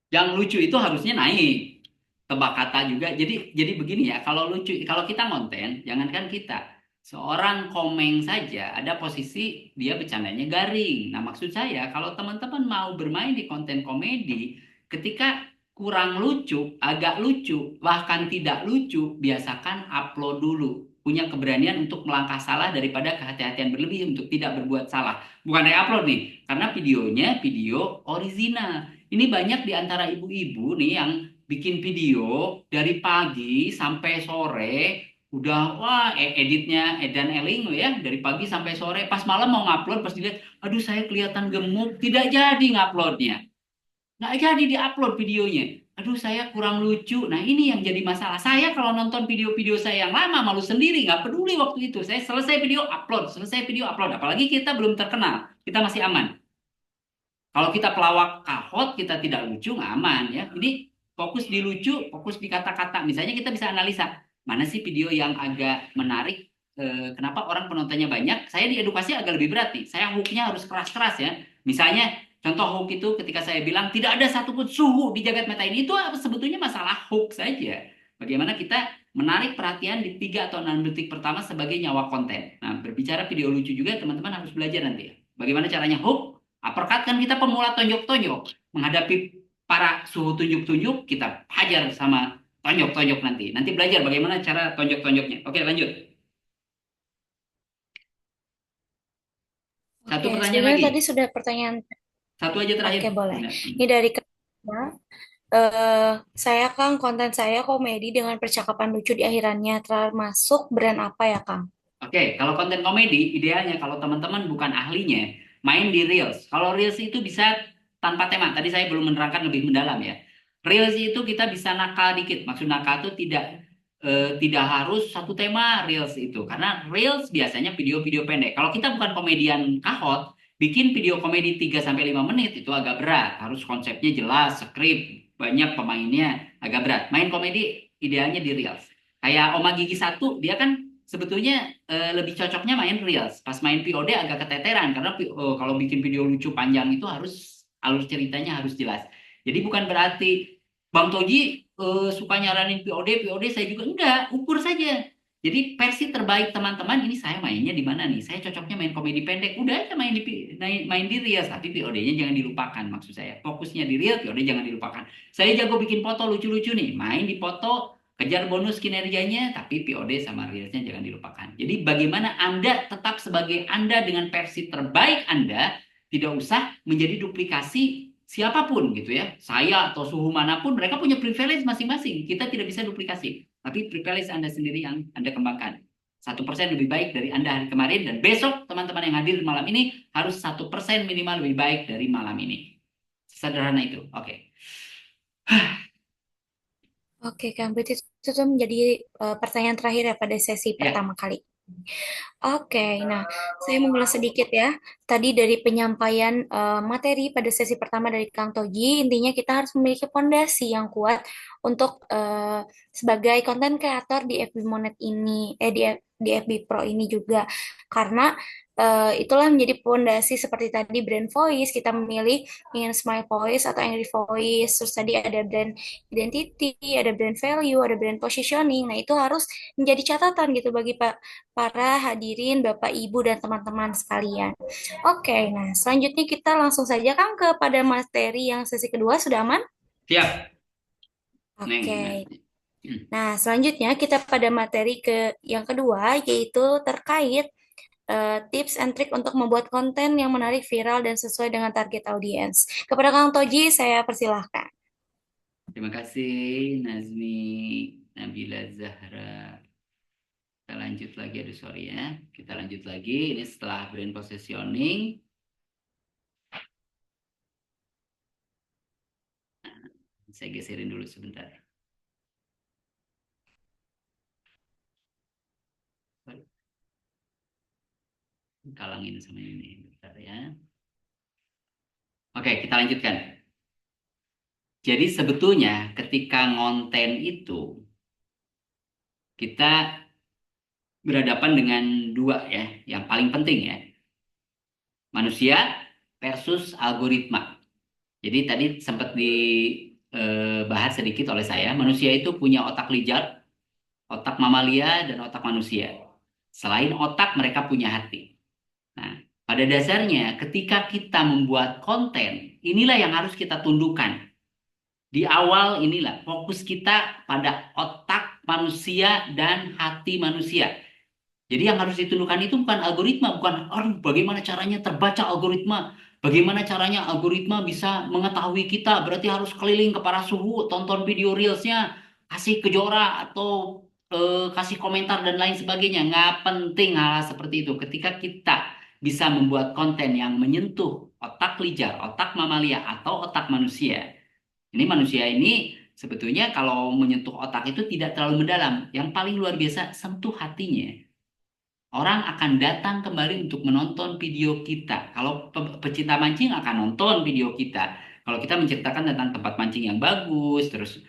Yang lucu itu harusnya naik. Tebak kata juga. Jadi begini ya, kalau lucu, kalau kita konten, jangankan kita. Seorang komeng saja ada posisi dia bercandanya garing. Nah, maksud saya kalau teman-teman mau bermain di konten komedi, ketika kurang lucu, agak lucu, bahkan tidak lucu, biasakan upload dulu. Punya keberanian untuk melangkah salah daripada kehati-hatian berlebih untuk tidak berbuat salah. Bukan re-upload nih, karena videonya video original. Ini banyak di antara ibu-ibu nih yang bikin video dari pagi sampai sore, udah wah editnya Edan Eling ya, dari pagi sampai sore, pas malam mau ngupload pas dilihat, aduh saya kelihatan gemuk, tidak jadi nguploadnya, nggak jadi diupload videonya, aduh saya kurang lucu. Nah ini yang jadi masalah. Saya kalau nonton video-video saya yang lama malu sendiri, nggak peduli waktu itu, saya selesai video upload, selesai video upload, apalagi kita belum terkenal, kita masih aman. Kalau kita pelawak kahot, kita tidak lucu, nggak aman ya. Ini fokus di lucu, fokus di kata-kata. Misalnya kita bisa analisa, mana sih video yang agak menarik, kenapa orang penontonnya banyak. Saya di edukasi agak lebih berat nih. Saya hooknya harus keras-keras ya. Misalnya, contoh hook itu ketika saya bilang, tidak ada satupun suhu di jagat meta ini. Itu sebetulnya masalah hook saja. Bagaimana kita menarik perhatian di 3 atau 6 detik pertama sebagai nyawa konten. Nah, berbicara video lucu juga, teman-teman harus belajar nanti ya. Bagaimana caranya hook. Uppercut kan kita pemula tonjok-tonjok. Menghadapi para suhu tunjuk-tunjuk, kita hajar sama tonjok-tonjok nanti. Nanti belajar bagaimana cara tonjok-tonjoknya. Oke, lanjut. Satu Oke, pertanyaan sebenarnya lagi. tadi sudah pertanyaan. Satu aja terakhir. Oke, boleh. Benar. Ini dari Kak. Saya Kang, konten saya komedi dengan percakapan lucu di akhirannya. Termasuk brand apa ya, Kang? Oke, kalau konten komedi, idealnya kalau teman-teman bukan ahlinya, main di Reels. Kalau Reels itu bisa tanpa tema. Tadi saya belum menerangkan lebih mendalam ya. Reels itu kita bisa nakal dikit. Maksud nakal itu tidak harus satu tema Reels itu. Karena Reels biasanya video-video pendek. Kalau kita bukan komedian kahot, bikin video komedi 3-5 menit itu agak berat. Harus konsepnya jelas, skrip, banyak pemainnya, agak berat. Main komedi idealnya di Reels. Kayak Oma Gigi 1, dia kan sebetulnya lebih cocoknya main Reels. Pas main POD agak keteteran karena kalau bikin video lucu panjang itu harus alur ceritanya harus jelas. Jadi bukan berarti Bang Toji suka nyaranin POD saya juga enggak, ukur saja. Jadi versi terbaik teman-teman ini saya mainnya di mana nih? Saya cocoknya main komedi pendek. Udah aja main di Reels, tapi VOD-nya jangan dilupakan maksud saya. Fokusnya di Reels, VOD jangan dilupakan. Saya jago bikin foto lucu-lucu nih. Main di foto, kejar bonus kinerjanya, tapi VOD sama Reels-nya jangan dilupakan. Jadi bagaimana Anda tetap sebagai Anda dengan versi terbaik Anda, tidak usah menjadi duplikasi siapapun gitu ya. Saya atau suhu manapun, mereka punya privilege masing-masing. Kita tidak bisa duplikasi. Tapi privilege Anda sendiri yang Anda kembangkan. 1% lebih baik dari Anda hari kemarin, dan besok teman-teman yang hadir malam ini harus 1% minimal lebih baik dari malam ini. Sederhana itu. Oke. Oke, Kang, berarti itu tuh menjadi pertanyaan terakhir ya pada sesi Ya, pertama kali. Oke, nah saya mengulas sedikit ya. Tadi dari penyampaian materi pada sesi pertama dari Kang Toji, intinya kita harus memiliki fondasi yang kuat untuk sebagai konten kreator di FB Monet ini, di FB Pro ini juga. Karena itulah menjadi fondasi seperti tadi brand voice, kita memilih ingin smile voice atau angry voice, terus tadi ada brand identity, ada brand value, ada brand positioning. Nah, itu harus menjadi catatan gitu bagi para hadirin, Bapak, Ibu, dan teman-teman sekalian. Oke, nah selanjutnya kita langsung saja Kang kepada materi yang sesi kedua, sudah aman? siap. Neng. Oke. Nah, selanjutnya kita pada materi yang kedua, yaitu terkait tips and trick untuk membuat konten yang menarik, viral, dan sesuai dengan target audiens. Kepada Kang Toji, saya persilahkan. Terima kasih Nazmi Nabila Zahra. Kita lanjut lagi, aduh sorry ya. Kita lanjut lagi. Ini setelah brand positioning. Saya geserin dulu sebentar. Kalangin sama ini, bentar ya. Oke, kita lanjutkan. Jadi sebetulnya ketika ngonten itu kita berhadapan dengan dua ya, yang paling penting ya. Manusia versus algoritma. Jadi tadi sempat dibahas sedikit oleh saya, manusia itu punya otak lizard, otak mamalia, dan otak manusia. Selain otak, mereka punya hati. Nah, pada dasarnya ketika kita membuat konten, inilah yang harus kita tundukkan. Di awal inilah fokus kita pada otak manusia dan hati manusia. Jadi yang harus ditundukkan itu bukan algoritma, bukan bagaimana caranya terbaca algoritma, bagaimana caranya algoritma bisa mengetahui kita, berarti harus keliling ke para suhu, tonton video reelsnya, kasih kejora atau kasih komentar dan lain sebagainya. Nggak penting hal seperti itu. Ketika kita bisa membuat konten yang menyentuh otak lijar, otak mamalia, atau otak manusia. Ini manusia ini sebetulnya kalau menyentuh otak itu tidak terlalu mendalam. Yang paling luar biasa, sentuh hatinya. Orang akan datang kembali untuk menonton video kita. Kalau pecinta mancing akan nonton video kita. Kalau kita menceritakan tentang tempat mancing yang bagus, terus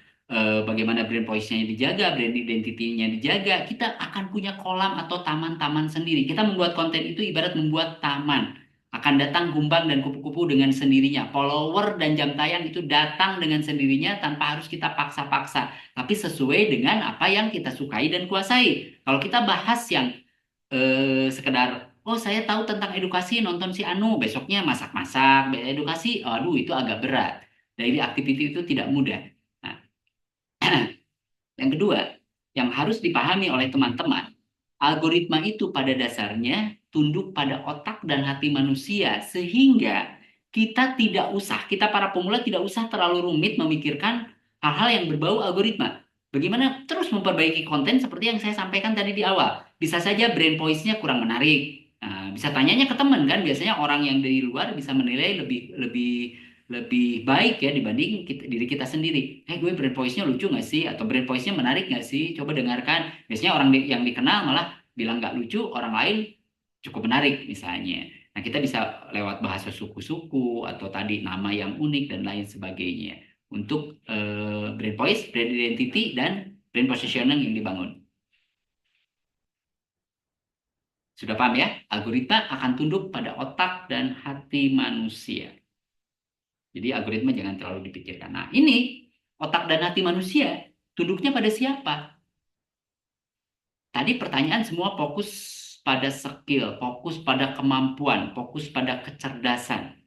bagaimana brand voice-nya dijaga, brand identity-nya dijaga, kita akan punya kolam atau taman-taman sendiri. Kita membuat konten itu ibarat membuat taman. Akan datang kumbang dan kupu-kupu dengan sendirinya. Follower dan jam tayang itu datang dengan sendirinya tanpa harus kita paksa-paksa. Tapi sesuai dengan apa yang kita sukai dan kuasai. Kalau kita bahas yang sekedar saya tahu tentang edukasi nonton si Anu, besoknya masak-masak edukasi, aduh itu agak berat, daily activity itu tidak mudah. Nah, yang kedua yang harus dipahami oleh teman-teman, algoritma itu pada dasarnya tunduk pada otak dan hati manusia, sehingga kita para pemula tidak usah terlalu rumit memikirkan hal-hal yang berbau algoritma. Bagaimana terus memperbaiki konten seperti yang saya sampaikan tadi di awal. Bisa saja brand voice-nya kurang menarik. Nah, bisa tanyanya ke teman kan. Biasanya orang yang dari luar bisa menilai lebih baik ya dibanding diri kita sendiri. Gue brand voice-nya lucu nggak sih? Atau brand voice-nya menarik nggak sih? Coba dengarkan. Biasanya orang yang dikenal malah bilang nggak lucu, orang lain cukup menarik misalnya. Nah, kita bisa lewat bahasa suku-suku atau tadi nama yang unik dan lain sebagainya. Untuk brand voice, brand identity, dan brand positioning yang dibangun. Sudah paham ya? Algoritma akan tunduk pada otak dan hati manusia. Jadi algoritma jangan terlalu dipikirkan. Nah ini, otak dan hati manusia, tunduknya pada siapa? Tadi pertanyaan semua fokus pada skill, fokus pada kemampuan, fokus pada kecerdasan.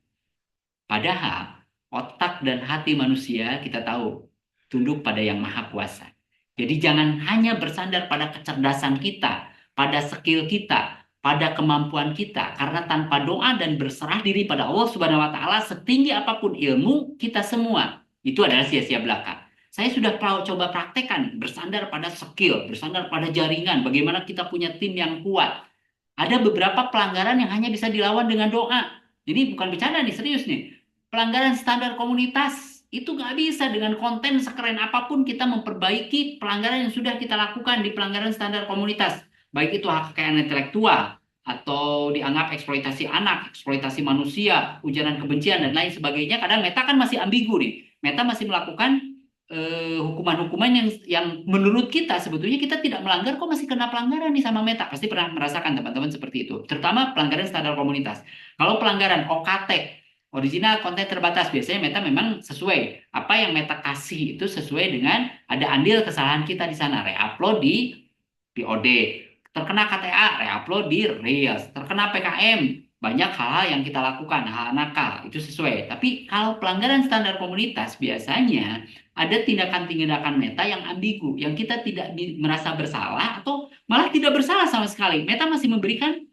Padahal otak dan hati manusia kita tahu tunduk pada Yang Maha Kuasa. Jadi jangan hanya bersandar pada kecerdasan kita, pada skill kita, pada kemampuan kita. Karena tanpa doa dan berserah diri pada Allah Subhanahu wa taala, setinggi apapun ilmu kita semua, itu adalah sia-sia belaka. Saya sudah coba praktekkan bersandar pada skill, bersandar pada jaringan, bagaimana kita punya tim yang kuat. Ada beberapa pelanggaran yang hanya bisa dilawan dengan doa. Ini bukan bercanda nih, serius nih. Pelanggaran standar komunitas itu nggak bisa dengan konten sekeren apapun kita memperbaiki pelanggaran yang sudah kita lakukan di pelanggaran standar komunitas. Baik itu hak kekayaan intelektual, atau dianggap eksploitasi anak, eksploitasi manusia, ujaran kebencian, dan lain sebagainya. Kadang Meta kan masih ambigu nih. Meta masih melakukan hukuman-hukuman yang menurut kita sebetulnya kita tidak melanggar, kok masih kena pelanggaran nih sama Meta. Pasti pernah merasakan teman-teman seperti itu. Terutama pelanggaran standar komunitas. Kalau pelanggaran OKT, original konten terbatas, biasanya Meta memang sesuai. Apa yang Meta kasih itu sesuai dengan ada andil kesalahan kita di sana. Reupload di POD. Terkena KTA, reupload di Reels. Terkena PKM, banyak hal-hal yang kita lakukan, hal nakal, itu sesuai. Tapi kalau pelanggaran standar komunitas, biasanya ada tindakan-tindakan Meta yang ambigu, yang kita tidak merasa bersalah atau malah tidak bersalah sama sekali. Meta masih memberikan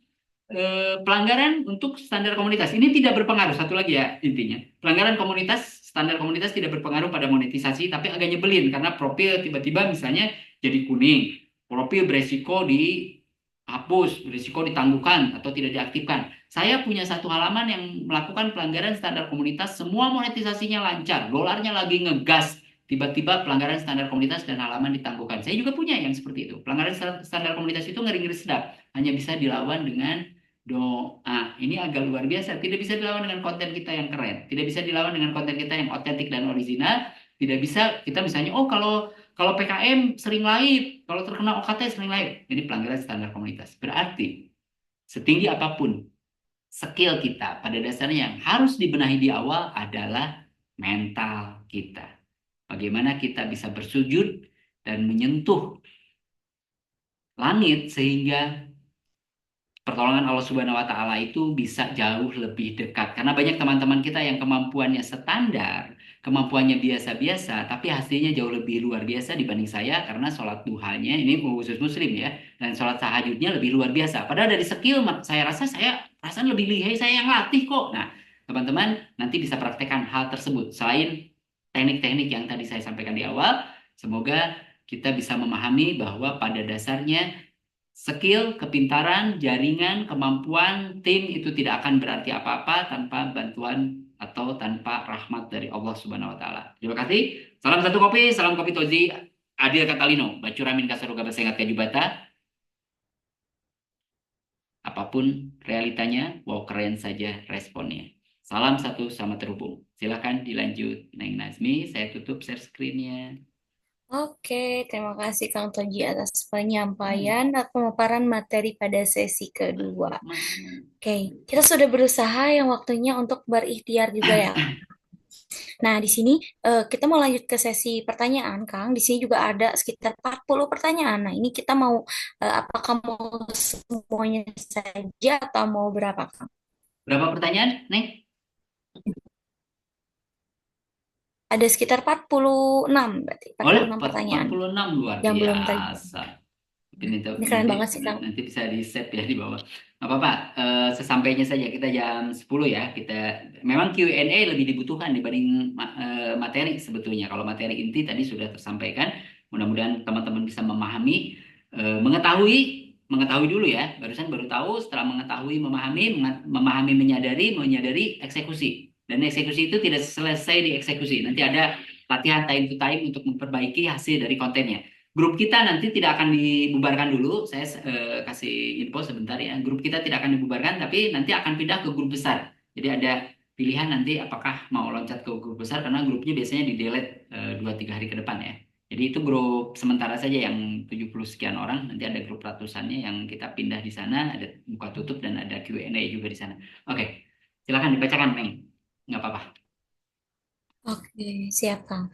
pelanggaran untuk standar komunitas. Ini tidak berpengaruh, satu lagi ya intinya. Pelanggaran komunitas, standar komunitas tidak berpengaruh pada monetisasi, tapi agak nyebelin karena profil tiba-tiba misalnya jadi kuning. Profil beresiko dihapus, beresiko ditangguhkan atau tidak diaktifkan. Saya punya satu halaman yang melakukan pelanggaran standar komunitas, semua monetisasinya lancar, dolarnya lagi ngegas, tiba-tiba pelanggaran standar komunitas dan halaman ditangguhkan. Saya juga punya yang seperti itu. Pelanggaran standar komunitas itu ngeri-ngeri sedap, hanya bisa dilawan dengan doa. Ini agak luar biasa. Tidak bisa dilawan dengan konten kita yang keren, tidak bisa dilawan dengan konten kita yang otentik dan original. Tidak bisa kita misalnya, oh kalau PKM sering live, kalau terkena OKT sering live. Ini pelanggaran standar komunitas. Berarti setinggi apapun skill kita, pada dasarnya yang harus dibenahi di awal adalah mental kita. Bagaimana kita bisa bersujud dan menyentuh langit sehingga pertolongan Allah Subhanahu wa taala itu bisa jauh lebih dekat. Karena banyak teman-teman kita yang kemampuannya standar, kemampuannya biasa-biasa, tapi hasilnya jauh lebih luar biasa dibanding saya karena sholat duhanya ini khusus muslim ya, dan sholat tahajudnya lebih luar biasa. Padahal dari skill saya rasa saya perasaan lebih lihai saya yang latih kok. Nah, teman-teman nanti bisa praktekkan hal tersebut. Selain teknik-teknik yang tadi saya sampaikan di awal, semoga kita bisa memahami bahwa pada dasarnya skill, kepintaran, jaringan, kemampuan, tim itu tidak akan berarti apa-apa tanpa bantuan atau tanpa rahmat dari Allah Subhanahu wa taala. Terima kasih. Salam satu kopi, salam kopi Tozi, Adil Katalino, Bacuramin Kasaruga Basengat Kajubata. Apapun realitanya, wow keren saja responnya. Salam satu, sama terhubung. Silakan dilanjut Neng Nazmi, saya tutup share screen-nya. Oke, terima kasih Kang Toji atas penyampaian dan pemaparan materi pada sesi kedua. Oke, kita sudah berusaha yang waktunya untuk berikhtiar juga ya. Nah, di sini kita mau lanjut ke sesi pertanyaan, Kang. Di sini juga ada sekitar 40 pertanyaan. Nah, ini kita mau apakah mau semuanya saja atau mau berapa, Kang? Berapa pertanyaan, Neng? Ada sekitar 46 berarti, 46 pertanyaan. 46 luar yang belum biasa. Ini keren banget sih, Kang. Nanti bisa di save ya di bawah. Nggak apa-apa, sesampainya saja kita jam 10 ya. Kita memang Q&A lebih dibutuhkan dibanding materi sebetulnya. Kalau materi inti tadi sudah tersampaikan, mudah-mudahan teman-teman bisa memahami, mengetahui dulu ya. Barusan baru tahu, setelah mengetahui, memahami, menyadari, eksekusi. Dan eksekusi itu tidak selesai di eksekusi. Nanti ada latihan time to time untuk memperbaiki hasil dari kontennya. Grup kita nanti tidak akan dibubarkan dulu. Saya kasih info sebentar ya. Grup kita tidak akan dibubarkan, tapi nanti akan pindah ke grup besar. Jadi ada pilihan nanti apakah mau loncat ke grup besar, karena grupnya biasanya di-delete 2-3 hari ke depan ya. Jadi itu grup sementara saja yang 70 sekian orang. Nanti ada grup ratusannya yang kita pindah di sana. Ada buka tutup dan ada Q&A juga di sana. Oke, silakan dibacakan, Meng. Nggak apa-apa. Oke, siap, Kang.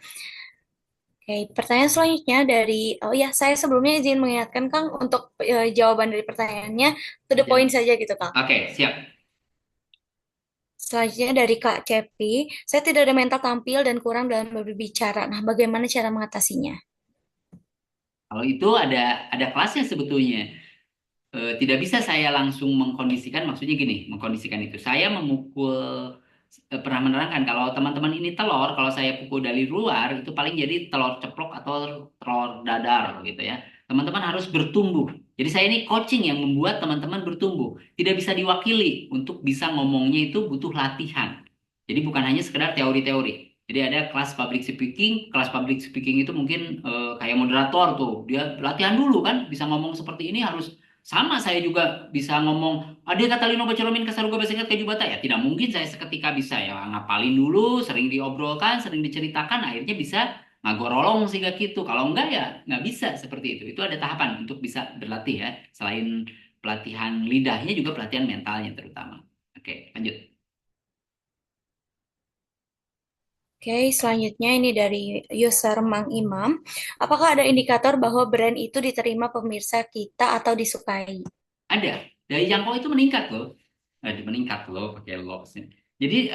Oke, pertanyaan selanjutnya dari, oh ya, saya sebelumnya izin mengingatkan Kang untuk jawaban dari pertanyaannya to the point Jangan. saja gitu Kang. Oke, siap. Selanjutnya dari Kak Cepi, saya tidak ada mental tampil dan kurang dalam berbicara. Nah, bagaimana cara mengatasinya? Kalau itu ada kelasnya sebetulnya. Tidak bisa saya langsung mengkondisikan, maksudnya gini, mengkondisikan itu. Saya memukul, pernah menerangkan kalau teman-teman ini telur, kalau saya pukul dari luar, itu paling jadi telur ceplok atau telur dadar gitu ya. Teman-teman harus bertumbuh. Jadi saya ini coaching yang membuat teman-teman bertumbuh. Tidak bisa diwakili. Untuk bisa ngomongnya itu butuh latihan. Jadi bukan hanya sekedar teori-teori. Jadi ada kelas public speaking itu mungkin kayak moderator tuh. Dia latihan dulu kan, bisa ngomong seperti ini harus sama. Saya juga bisa ngomong, Ade Katalino Bacolomin Kasaruga Basingkat Keju Bata. Ya tidak mungkin saya seketika bisa ya ngapalin dulu, sering diobrolkan, sering diceritakan, akhirnya bisa ngagorolong sehingga gitu. Kalau enggak ya nggak bisa seperti itu. Itu ada tahapan untuk bisa berlatih ya. Selain pelatihan lidahnya juga pelatihan mentalnya terutama. Oke, lanjut. Oke, selanjutnya ini dari user Mang Imam. Apakah ada indikator bahwa brand itu diterima pemirsa kita atau disukai? Ada. Dari jangkau itu meningkat loh. Meningkat loh pakai loss. Jadi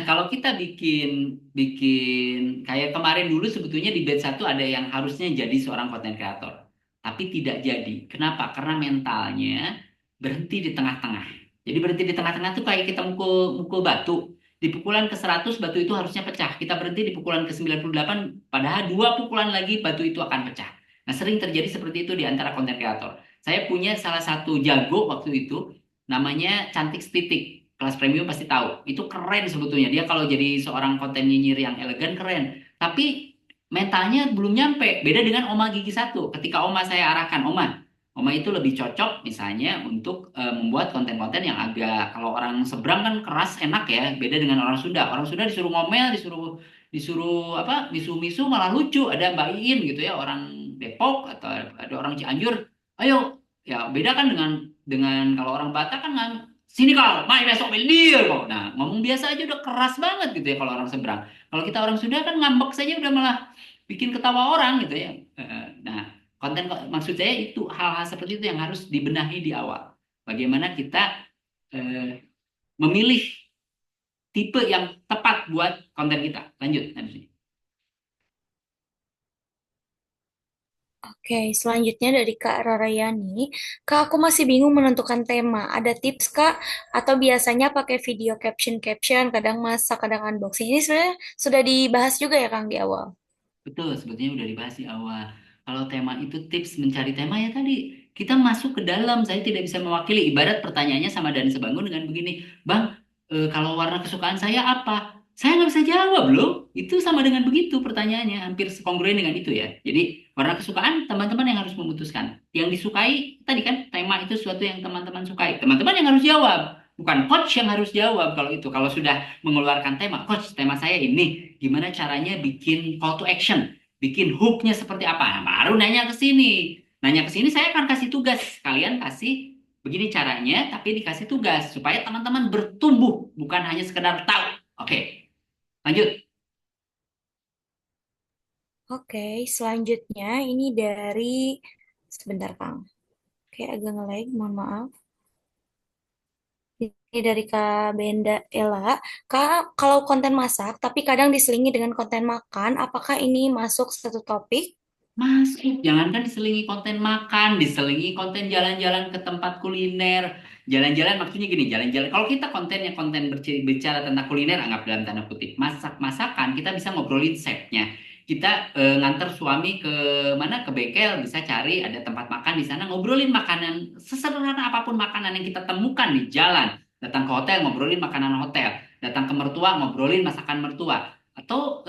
kalau kita bikin bikin kayak kemarin dulu sebetulnya di batch satu ada yang harusnya jadi seorang content creator. Tapi tidak jadi. Kenapa? Karena mentalnya berhenti di tengah-tengah. Jadi berhenti di tengah-tengah tuh kayak kita mukul mukul batu. Di pukulan ke 100 batu itu harusnya pecah. Kita berhenti di pukulan ke 98 padahal dua pukulan lagi batu itu akan pecah. Nah, sering terjadi seperti itu di antara content creator. Saya punya salah satu jago waktu itu, namanya Cantik Titik. Kelas premium pasti tahu. Itu keren sebetulnya. Dia kalau jadi seorang konten nyinyir yang elegan, keren. Tapi mentalnya belum nyampe. Beda dengan Oma Gigi Satu. Ketika Oma saya arahkan, Oma itu lebih cocok misalnya untuk membuat konten-konten yang agak, kalau orang seberang kan keras enak ya. Beda dengan orang Sunda. Orang Sunda disuruh ngomel, disuruh disuruh apa, misu-misu malah lucu. Ada Mbak Iin gitu ya, orang Depok atau ada orang Cianjur. Ayo, ya beda kan dengan kalau orang Batak kan sini kau, main besok dia kok. Nah, ngomong biasa aja udah keras banget gitu ya kalau orang seberang. Kalau kita orang Sunda kan ngambek saja udah malah bikin ketawa orang gitu ya. Nah, maksud saya itu hal-hal seperti itu yang harus dibenahi di awal. Bagaimana kita eh, memilih tipe yang tepat buat konten kita. Lanjut, habis ini. Oke, selanjutnya dari Kak Rarayani. Kak, aku masih bingung menentukan tema. Ada tips, Kak? Atau biasanya pakai video caption-caption, kadang masak, kadang unboxing. Ini sebenarnya sudah dibahas juga ya, Kang, di awal. Betul, sebetulnya udah dibahas di awal. Kalau tema itu tips mencari tema ya tadi. Kita masuk ke dalam, saya tidak bisa mewakili. Ibarat pertanyaannya sama Dani Sebangun dengan begini, Bang, kalau warna kesukaan saya apa? Saya nggak bisa jawab loh. Itu sama dengan begitu pertanyaannya, hampir sekongruen dengan itu ya. Jadi warna kesukaan teman-teman yang harus memutuskan. Yang disukai tadi kan tema itu sesuatu yang teman-teman sukai. Teman-teman yang harus jawab. Bukan coach yang harus jawab kalau itu. Kalau sudah mengeluarkan tema, coach, tema saya ini, gimana caranya bikin call to action, bikin hooknya seperti apa? Nah, baru nanya ke sini. Nanya ke sini saya akan kasih tugas. Kalian kasih begini caranya, tapi dikasih tugas supaya teman-teman bertumbuh, bukan hanya sekedar tahu. Oke, lanjut. Oke, selanjutnya ini dari... Sebentar, Kang. Oke, agak nge-lag, mohon maaf. Ini dari Kak Benda Ella. Kak, kalau konten masak, tapi kadang diselingi dengan konten makan, apakah ini masuk satu topik? Masuk, jangankan diselingi konten makan, diselingi konten jalan-jalan ke tempat kuliner. Jalan-jalan maksudnya gini, jalan-jalan. Kalau kita kontennya konten bicara tentang kuliner, anggap dalam tanda kutip. Masak-masakan, kita bisa ngobrolin chefnya. Kita nganter suami ke mana, ke bengkel, bisa cari ada tempat makan di sana, ngobrolin makanan, sesederhana apapun makanan yang kita temukan di jalan. Datang ke hotel, ngobrolin makanan hotel. Datang ke mertua, ngobrolin masakan mertua atau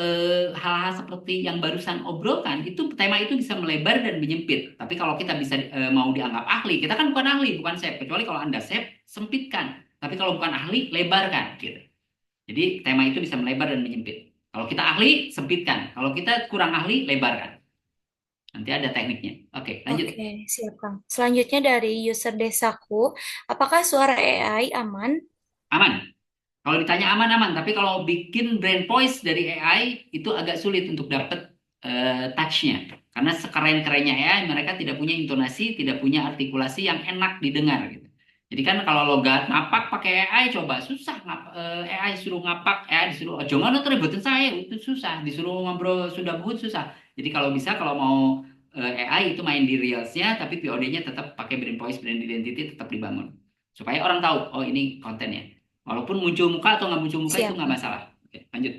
hal-hal seperti yang barusan obrolkan itu tema itu bisa melebar dan menyempit. Tapi kalau kita bisa mau dianggap ahli, kita kan bukan ahli, bukan chef. Kecuali kalau Anda chef, sempitkan. Tapi kalau bukan ahli, lebarkan gitu. Jadi tema itu bisa melebar dan menyempit. Kalau kita ahli, sempitkan. Kalau kita kurang ahli, lebarkan. Nanti ada tekniknya. Oke, lanjut. Oke, siap, Kang. Selanjutnya dari user Desaku, apakah suara AI aman? Aman. Kalau ditanya aman-aman, tapi kalau bikin brand voice dari AI itu agak sulit untuk dapat touch-nya. Karena sekeren-kerennya AI, mereka tidak punya intonasi, tidak punya artikulasi yang enak didengar gitu. Jadi kan kalau logat ngapak pakai AI coba susah, AI suruh ngapak, AI disuruh jangan tuh ribetin saya itu susah, disuruh ngobrol sudah bubut susah. Jadi kalau bisa kalau mau AI itu main di reelsnya, tapi POD-nya tetap pakai brand voice, brand identity tetap dibangun supaya orang tahu oh ini kontennya. Walaupun muncul muka atau nggak muncul muka itu Siap, nggak Kang. masalah. Oke, lanjut.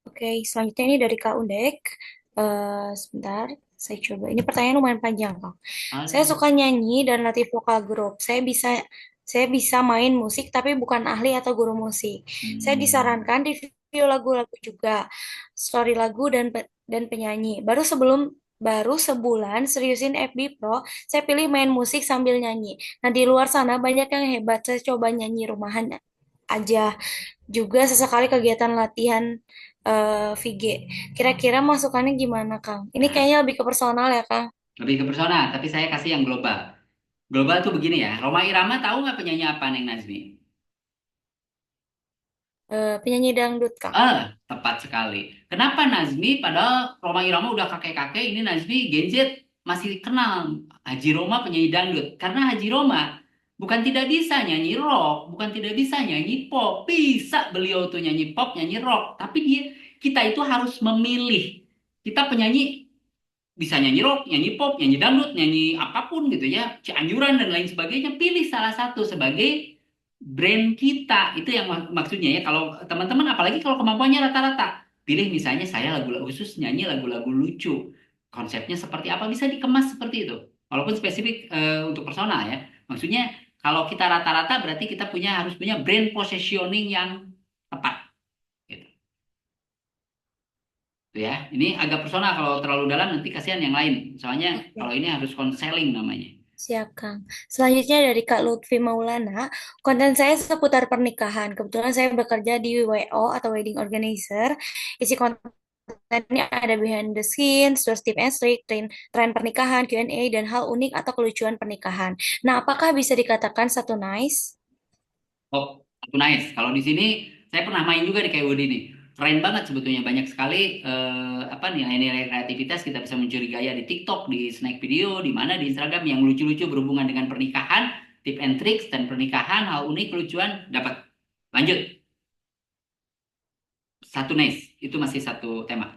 Oke, selanjutnya ini dari Kak Undek. Sebentar, saya coba. Ini pertanyaan lumayan panjang, Kang. Saya Halo. suka nyanyi dan latih vokal grup. Saya bisa main musik tapi bukan ahli atau guru musik. Saya Hmm. disarankan review lagu-lagu juga, story lagu dan penyanyi. Baru sebulan seriusin FB Pro, saya pilih main musik sambil nyanyi. Nah, di luar sana banyak yang hebat. Saya coba nyanyi rumahan aja. Juga sesekali kegiatan latihan VG. Kira-kira masukannya gimana, Kang? Ini Nah, kayaknya lebih ke personal ya, Kang. lebih ke persona, tapi saya kasih yang global. Global tuh begini ya. Roma Irama tahu nggak penyanyi apa Neng Nazmi? Penyanyi dangdut, Kang. Tepat sekali. Kenapa Nazmi padahal Roma Irama udah kakek-kakek, ini Nazmi Gen Z masih kenal Haji Roma penyanyi dangdut. Karena Haji Roma bukan tidak bisa nyanyi rock, bukan tidak bisa nyanyi pop. Bisa beliau tuh nyanyi pop, nyanyi rock. Tapi kita itu harus memilih. Kita penyanyi bisa nyanyi rock, nyanyi pop, nyanyi dangdut, nyanyi apapun gitu ya, Cianjuran dan lain sebagainya. Pilih salah satu sebagai brand kita. Itu yang maksudnya ya. Kalau teman-teman, apalagi kalau kemampuannya rata-rata, pilih misalnya saya lagu-lagu khusus nyanyi lagu-lagu lucu. Konsepnya seperti apa bisa dikemas seperti itu. Walaupun spesifik untuk personal ya. Maksudnya kalau kita rata-rata berarti kita harus punya brand positioning yang tepat. Gitu. Tuh ya. Ini agak personal kalau terlalu dalam nanti kasihan yang lain. Soalnya Oke, kalau ini harus konseling namanya. siap, Kang. Selanjutnya dari Kak Lutfi Maulana, konten saya seputar pernikahan. Kebetulan saya bekerja di WO atau Wedding Organizer. Isi kontennya ada behind the scenes, terus tips and trick, tren pernikahan, Q&A, dan hal unik atau kelucuan pernikahan. Nah, apakah bisa dikatakan satu nice? Oh, satu nice. Kalau di sini saya pernah main juga di KWD ini. Keren banget sebetulnya banyak sekali apa nilai-nilai kreativitas kita bisa mencuri gaya di TikTok, di snack video, di mana di Instagram yang lucu-lucu berhubungan dengan pernikahan, tips and tricks dan pernikahan, hal unik, kelucuan dapat. Lanjut. Satu nice. Itu masih satu tema.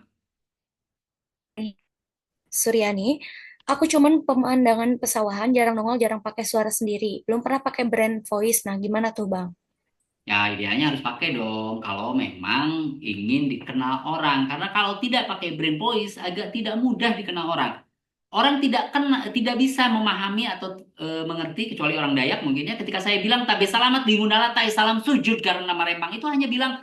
Suryani, aku cuman pemandangan pesawahan, jarang nongol, jarang pakai suara sendiri. Belum pernah pakai brand voice. Nah, gimana tuh, Bang? Ya, idealnya harus pakai dong kalau memang ingin dikenal orang. Karena kalau tidak pakai brand voice agak tidak mudah dikenal orang. Orang tidak bisa memahami atau mengerti kecuali orang Dayak mungkin ya. Ketika saya bilang tabe salamat di tai salam sujud karena marempang itu hanya bilang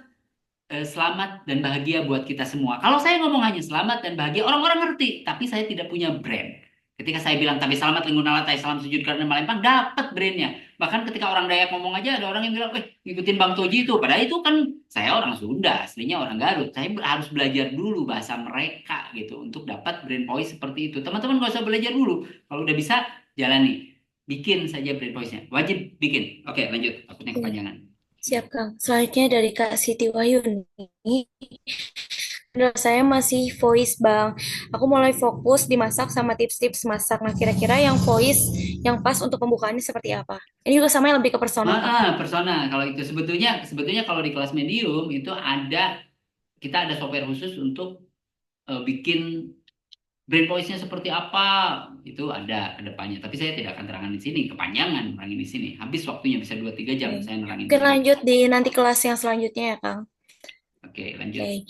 selamat dan bahagia buat kita semua. Kalau saya ngomong hanya selamat dan bahagia, orang-orang ngerti. Tapi saya tidak punya brand. Ketika saya bilang tapi selamat lingkungan latai, salam sujud karena Malempang, dapat brandnya. Bahkan ketika orang Dayak ngomong aja, ada orang yang bilang, ngikutin Bang Toji itu. Padahal itu kan saya orang Sunda, aslinya orang Garut. Saya harus belajar dulu bahasa mereka gitu untuk dapat brand voice seperti itu. Teman-teman gak usah belajar dulu. Kalau udah bisa, jalani. Bikin saja brand voice-nya. Wajib bikin. Oke, lanjut. Takutnya Oke, kepanjangan. siap, Kang. Selanjutnya dari Kak Siti Wahyuni. Menurut saya masih voice, Bang. Aku mulai fokus di masak sama tips-tips masak. Nah, kira-kira yang voice yang pas untuk pembukaannya seperti apa? Ini juga sama yang lebih ke personal, Kang. Persona kalau itu sebetulnya kalau di kelas medium itu kita ada software khusus untuk bikin brand voice-nya seperti apa itu ada ke depannya. Tapi saya tidak akan terangkan di sini, kepanjangan nerangin di sini. Habis waktunya bisa 2-3 jam Oke. saya nerangin di Mungkin sini. lanjut di nanti kelas yang selanjutnya ya, Kang. Oke, lanjut. Oke.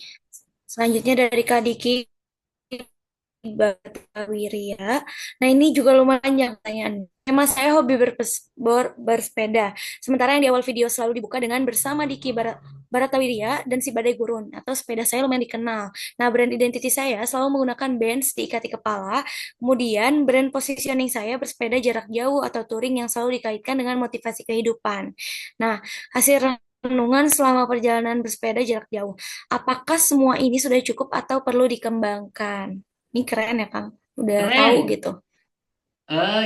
Selanjutnya dari Kak Diki Batawirya. Nah, ini juga lumayan panjang pertanyaannya. Tema saya hobi bersepeda. Sementara yang di awal video selalu dibuka dengan bersama Diki Baratawirya dan si Badai Gurun atau sepeda saya lumayan dikenal. Nah, brand identity saya selalu menggunakan bands diikat di kepala. Kemudian brand positioning saya bersepeda jarak jauh atau touring yang selalu dikaitkan dengan motivasi kehidupan. Nah, hasil renungan selama perjalanan bersepeda jarak jauh. Apakah semua ini sudah cukup atau perlu dikembangkan? Ini keren ya, Kang. Udah tahu Keren. gitu.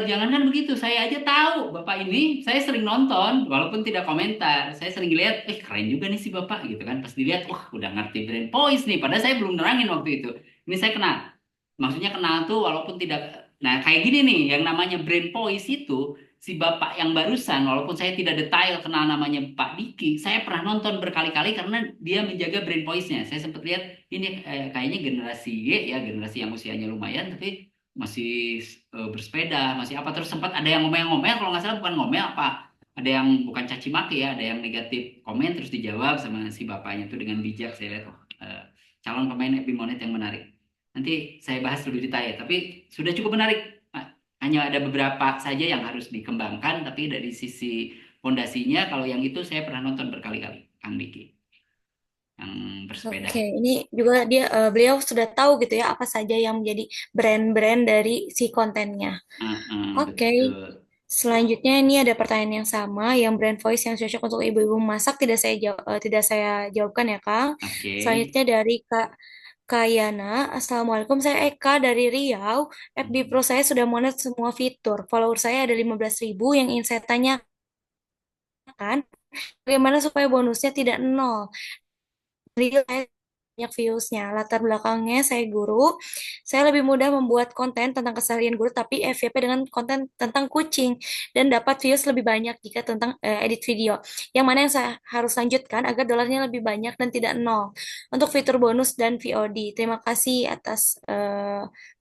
Jangankan begitu, saya aja tahu Bapak ini, saya sering nonton, walaupun tidak komentar. Saya sering lihat, keren juga nih si Bapak gitu kan. Pas dilihat, wah udah ngerti brand voice nih. Padahal saya belum nerangin waktu itu. Ini saya kenal. Maksudnya kenal tuh walaupun tidak. Nah kayak gini nih, yang namanya brand voice itu, si Bapak yang barusan, walaupun saya tidak detail kenal namanya Pak Diki, saya pernah nonton berkali-kali karena dia menjaga brand voice-nya. Saya sempat lihat, ini kayaknya generasi Y ya, generasi yang usianya lumayan, tapi masih bersepeda, masih apa terus sempat ada yang ngomel-ngomel kalau nggak salah bukan ngomel apa ada yang bukan caci maki ya, ada yang negatif komen terus dijawab sama si bapaknya tuh dengan bijak. Saya lihat calon pemain Epimonit yang menarik. Nanti saya bahas lebih detail, tapi sudah cukup menarik. Hanya ada beberapa saja yang harus dikembangkan, tapi dari sisi fondasinya kalau yang itu saya pernah nonton berkali-kali, Kang Diki yang bersepeda. Oke, ini juga beliau sudah tahu gitu ya apa saja yang menjadi brand-brand dari si kontennya. Oke, Betul. selanjutnya ini ada pertanyaan yang sama, yang brand voice yang cocok untuk ibu-ibu memasak tidak saya jawabkan ya, Kang. Oke. Selanjutnya dari Kak Kayana, Assalamualaikum, saya Eka dari Riau. FB Pro saya sudah monet semua fitur. Follower saya ada 15.000. Yang ingin saya tanyakan, bagaimana supaya bonusnya tidak nol? Real banyak viewsnya. Latar belakangnya saya guru. Saya lebih mudah membuat konten tentang keseharian guru, tapi FYP dengan konten tentang kucing dan dapat views lebih banyak jika tentang edit video. Yang mana yang saya harus lanjutkan agar dolarnya lebih banyak dan tidak nol untuk fitur bonus dan VOD. Terima kasih atas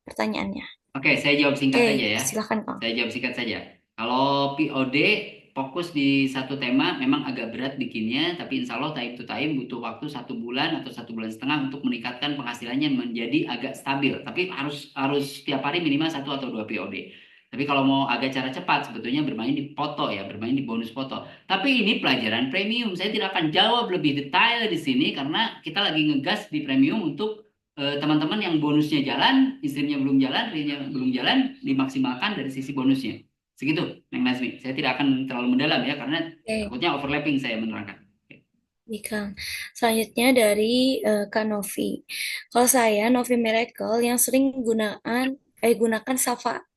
pertanyaannya. Oke, saya jawab singkat Oke, saja ya. silakan Kang. Saya jawab singkat saja. Kalau POD fokus di satu tema memang agak berat bikinnya, tapi insya Allah time to time butuh waktu 1 bulan atau 1,5 bulan untuk meningkatkan penghasilannya menjadi agak stabil. Tapi harus setiap hari minimal 1 atau 2 POD. Tapi kalau mau agak cara cepat sebetulnya bermain di foto ya, bermain di bonus foto. Tapi ini pelajaran premium. Saya tidak akan jawab lebih detail di sini karena kita lagi ngegas di premium untuk teman-teman yang bonusnya jalan, istrinya belum jalan, dirinya belum jalan, dimaksimalkan dari sisi bonusnya. Segitu, Neng Nazmi. Saya tidak akan terlalu mendalam ya, karena Oke. takutnya overlapping saya menerangkan. Nih, Kang. Selanjutnya dari Kak Novi. Kalau saya Novi Miracle yang sering gunakan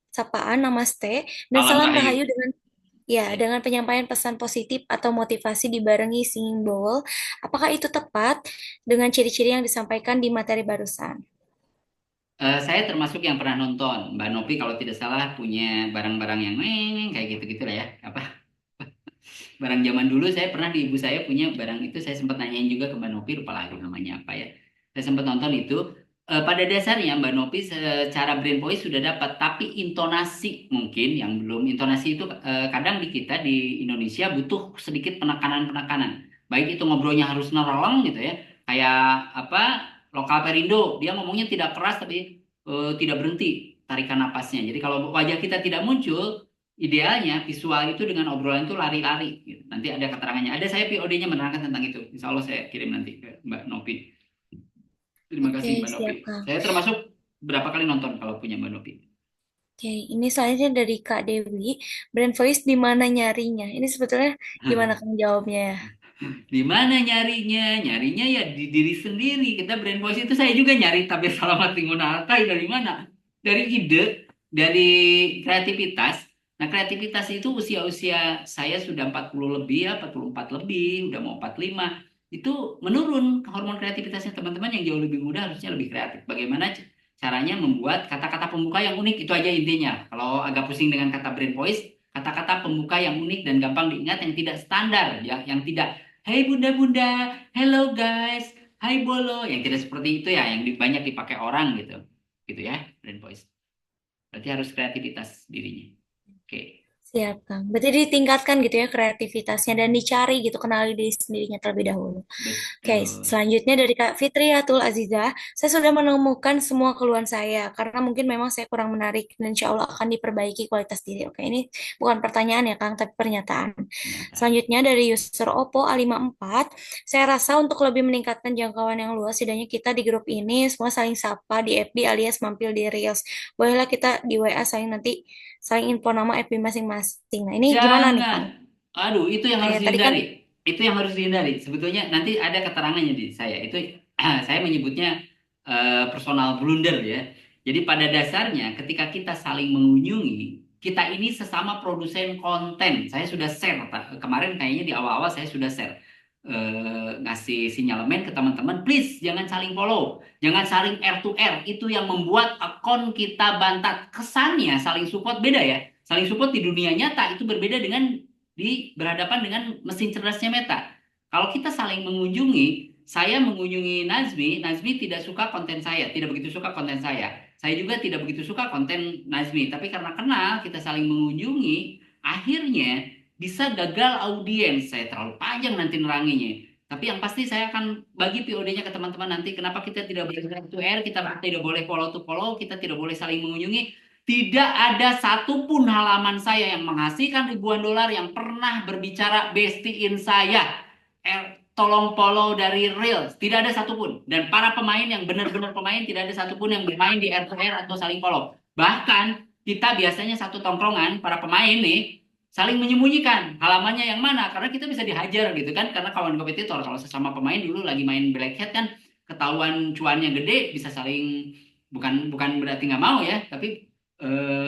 sapaan namaste dan Salam salam Rahayu. rahayu dengan penyampaian pesan positif atau motivasi dibarengi singing bowl. Apakah itu tepat dengan ciri-ciri yang disampaikan di materi barusan? Saya termasuk yang pernah nonton. Mbak Novi kalau tidak salah punya barang-barang yang kayak gitu-gitu lah ya. Apa? Barang zaman dulu saya pernah di ibu saya punya barang itu, saya sempat nanyain juga ke Mbak Novi, lupa lagi namanya apa ya. Saya sempat nonton itu. Pada dasarnya Mbak Novi secara brain voice sudah dapat, tapi intonasi mungkin yang belum. Intonasi itu kadang di kita di Indonesia butuh sedikit penekanan-penekanan. Baik itu ngobrolnya harus nerolong gitu ya. Kayak apa? Lokal Perindo, dia ngomongnya tidak keras tapi tidak berhenti tarikan napasnya. Jadi kalau wajah kita tidak muncul, idealnya visual itu dengan obrolan itu lari-lari gitu. Nanti ada keterangannya. Ada saya POD-nya menerangkan tentang itu. Insya Allah saya kirim nanti ke Mbak Novi. Terima kasih Oke, Mbak Novi. siap, Kang. Saya termasuk berapa kali nonton kalau punya Mbak Novi. Oke, ini selanjutnya dari Kak Dewi. Brand voice di mana nyarinya? Ini sebetulnya gimana Kang jawabnya ya? Di mana nyarinya? Nyarinya ya di diri sendiri. Kita brand voice itu saya juga nyari tabir salamat Tingunata dari mana? Dari ide, dari kreativitas. Nah, kreativitas itu usia-usia saya sudah 40 lebih ya, 44 lebih, udah mau 45. Itu menurun hormon kreativitasnya teman-teman yang jauh lebih muda harusnya lebih kreatif. Bagaimana caranya membuat kata-kata pembuka yang unik, itu aja intinya. Kalau agak pusing dengan kata brand voice, kata-kata pembuka yang unik dan gampang diingat, yang tidak standar ya, yang tidak "Hai bunda-bunda, hello guys, hai bolo," yang tidak seperti itu ya, yang banyak dipakai orang gitu, gitu ya, brand voice. Berarti harus kreativitas dirinya. Oke. Siap, Kang. Berarti ditingkatkan gitu ya kreativitasnya dan dicari gitu, kenali diri sendirinya terlebih dahulu. Oke, Betul. selanjutnya dari Kak Fitriyatul Aziza, saya sudah menemukan semua keluhan saya karena mungkin memang saya kurang menarik dan insya Allah akan diperbaiki kualitas diri. Oke, ini bukan pertanyaan ya Kang, tapi pernyataan. Selanjutnya dari user Oppo A54, saya rasa untuk lebih meningkatkan jangkauan yang luas, setidaknya kita di grup ini semua saling sapa di FB alias mampir di Reels. Bolehlah kita di WA saling info nama FB masing-masing. Nah, ini gimana nih Kang? Jangan. Aduh, itu yang harus Kayak tadi kan dihindari. Itu yang harus dihindari. Sebetulnya nanti ada keterangannya di saya. Itu saya menyebutnya personal blunder ya. Jadi pada dasarnya ketika kita saling mengunjungi, kita ini sesama produsen konten. Saya sudah share kemarin, kayaknya di awal-awal saya sudah share, ngasih sinyalemen ke teman-teman, please jangan saling follow, jangan saling R to R. Itu yang membuat akun kita bantat. Kesannya saling support, beda ya. Saling support di dunia nyata itu berbeda dengan berhadapan dengan mesin cerdasnya Meta. Kalau kita saling mengunjungi, saya mengunjungi Nazmi, Nazmi tidak suka konten saya, tidak begitu suka konten saya. Saya juga tidak begitu suka konten Nazmi, tapi karena kenal, kita saling mengunjungi, akhirnya bisa gagal audiens. Saya terlalu panjang nanti neranginya. Tapi yang pasti saya akan bagi POD-nya ke teman-teman nanti. Kenapa kita tidak boleh R to R, kita tidak boleh follow to follow, kita tidak boleh saling mengunjungi. Tidak ada satupun halaman saya yang menghasilkan ribuan dolar yang pernah berbicara bestiin saya. Tolong follow dari Reels. Tidak ada satupun. Dan para pemain yang benar-benar pemain, tidak ada satupun yang bermain di R to R atau saling follow. Bahkan kita biasanya satu tongkrongan, para pemain nih, saling menyembunyikan halamannya yang mana. Karena kita bisa dihajar gitu kan. Karena kawan kompetitor, kalau sesama pemain dulu lagi main Black Hat kan, ketahuan cuannya gede, bisa saling, bukan berarti nggak mau ya, tapi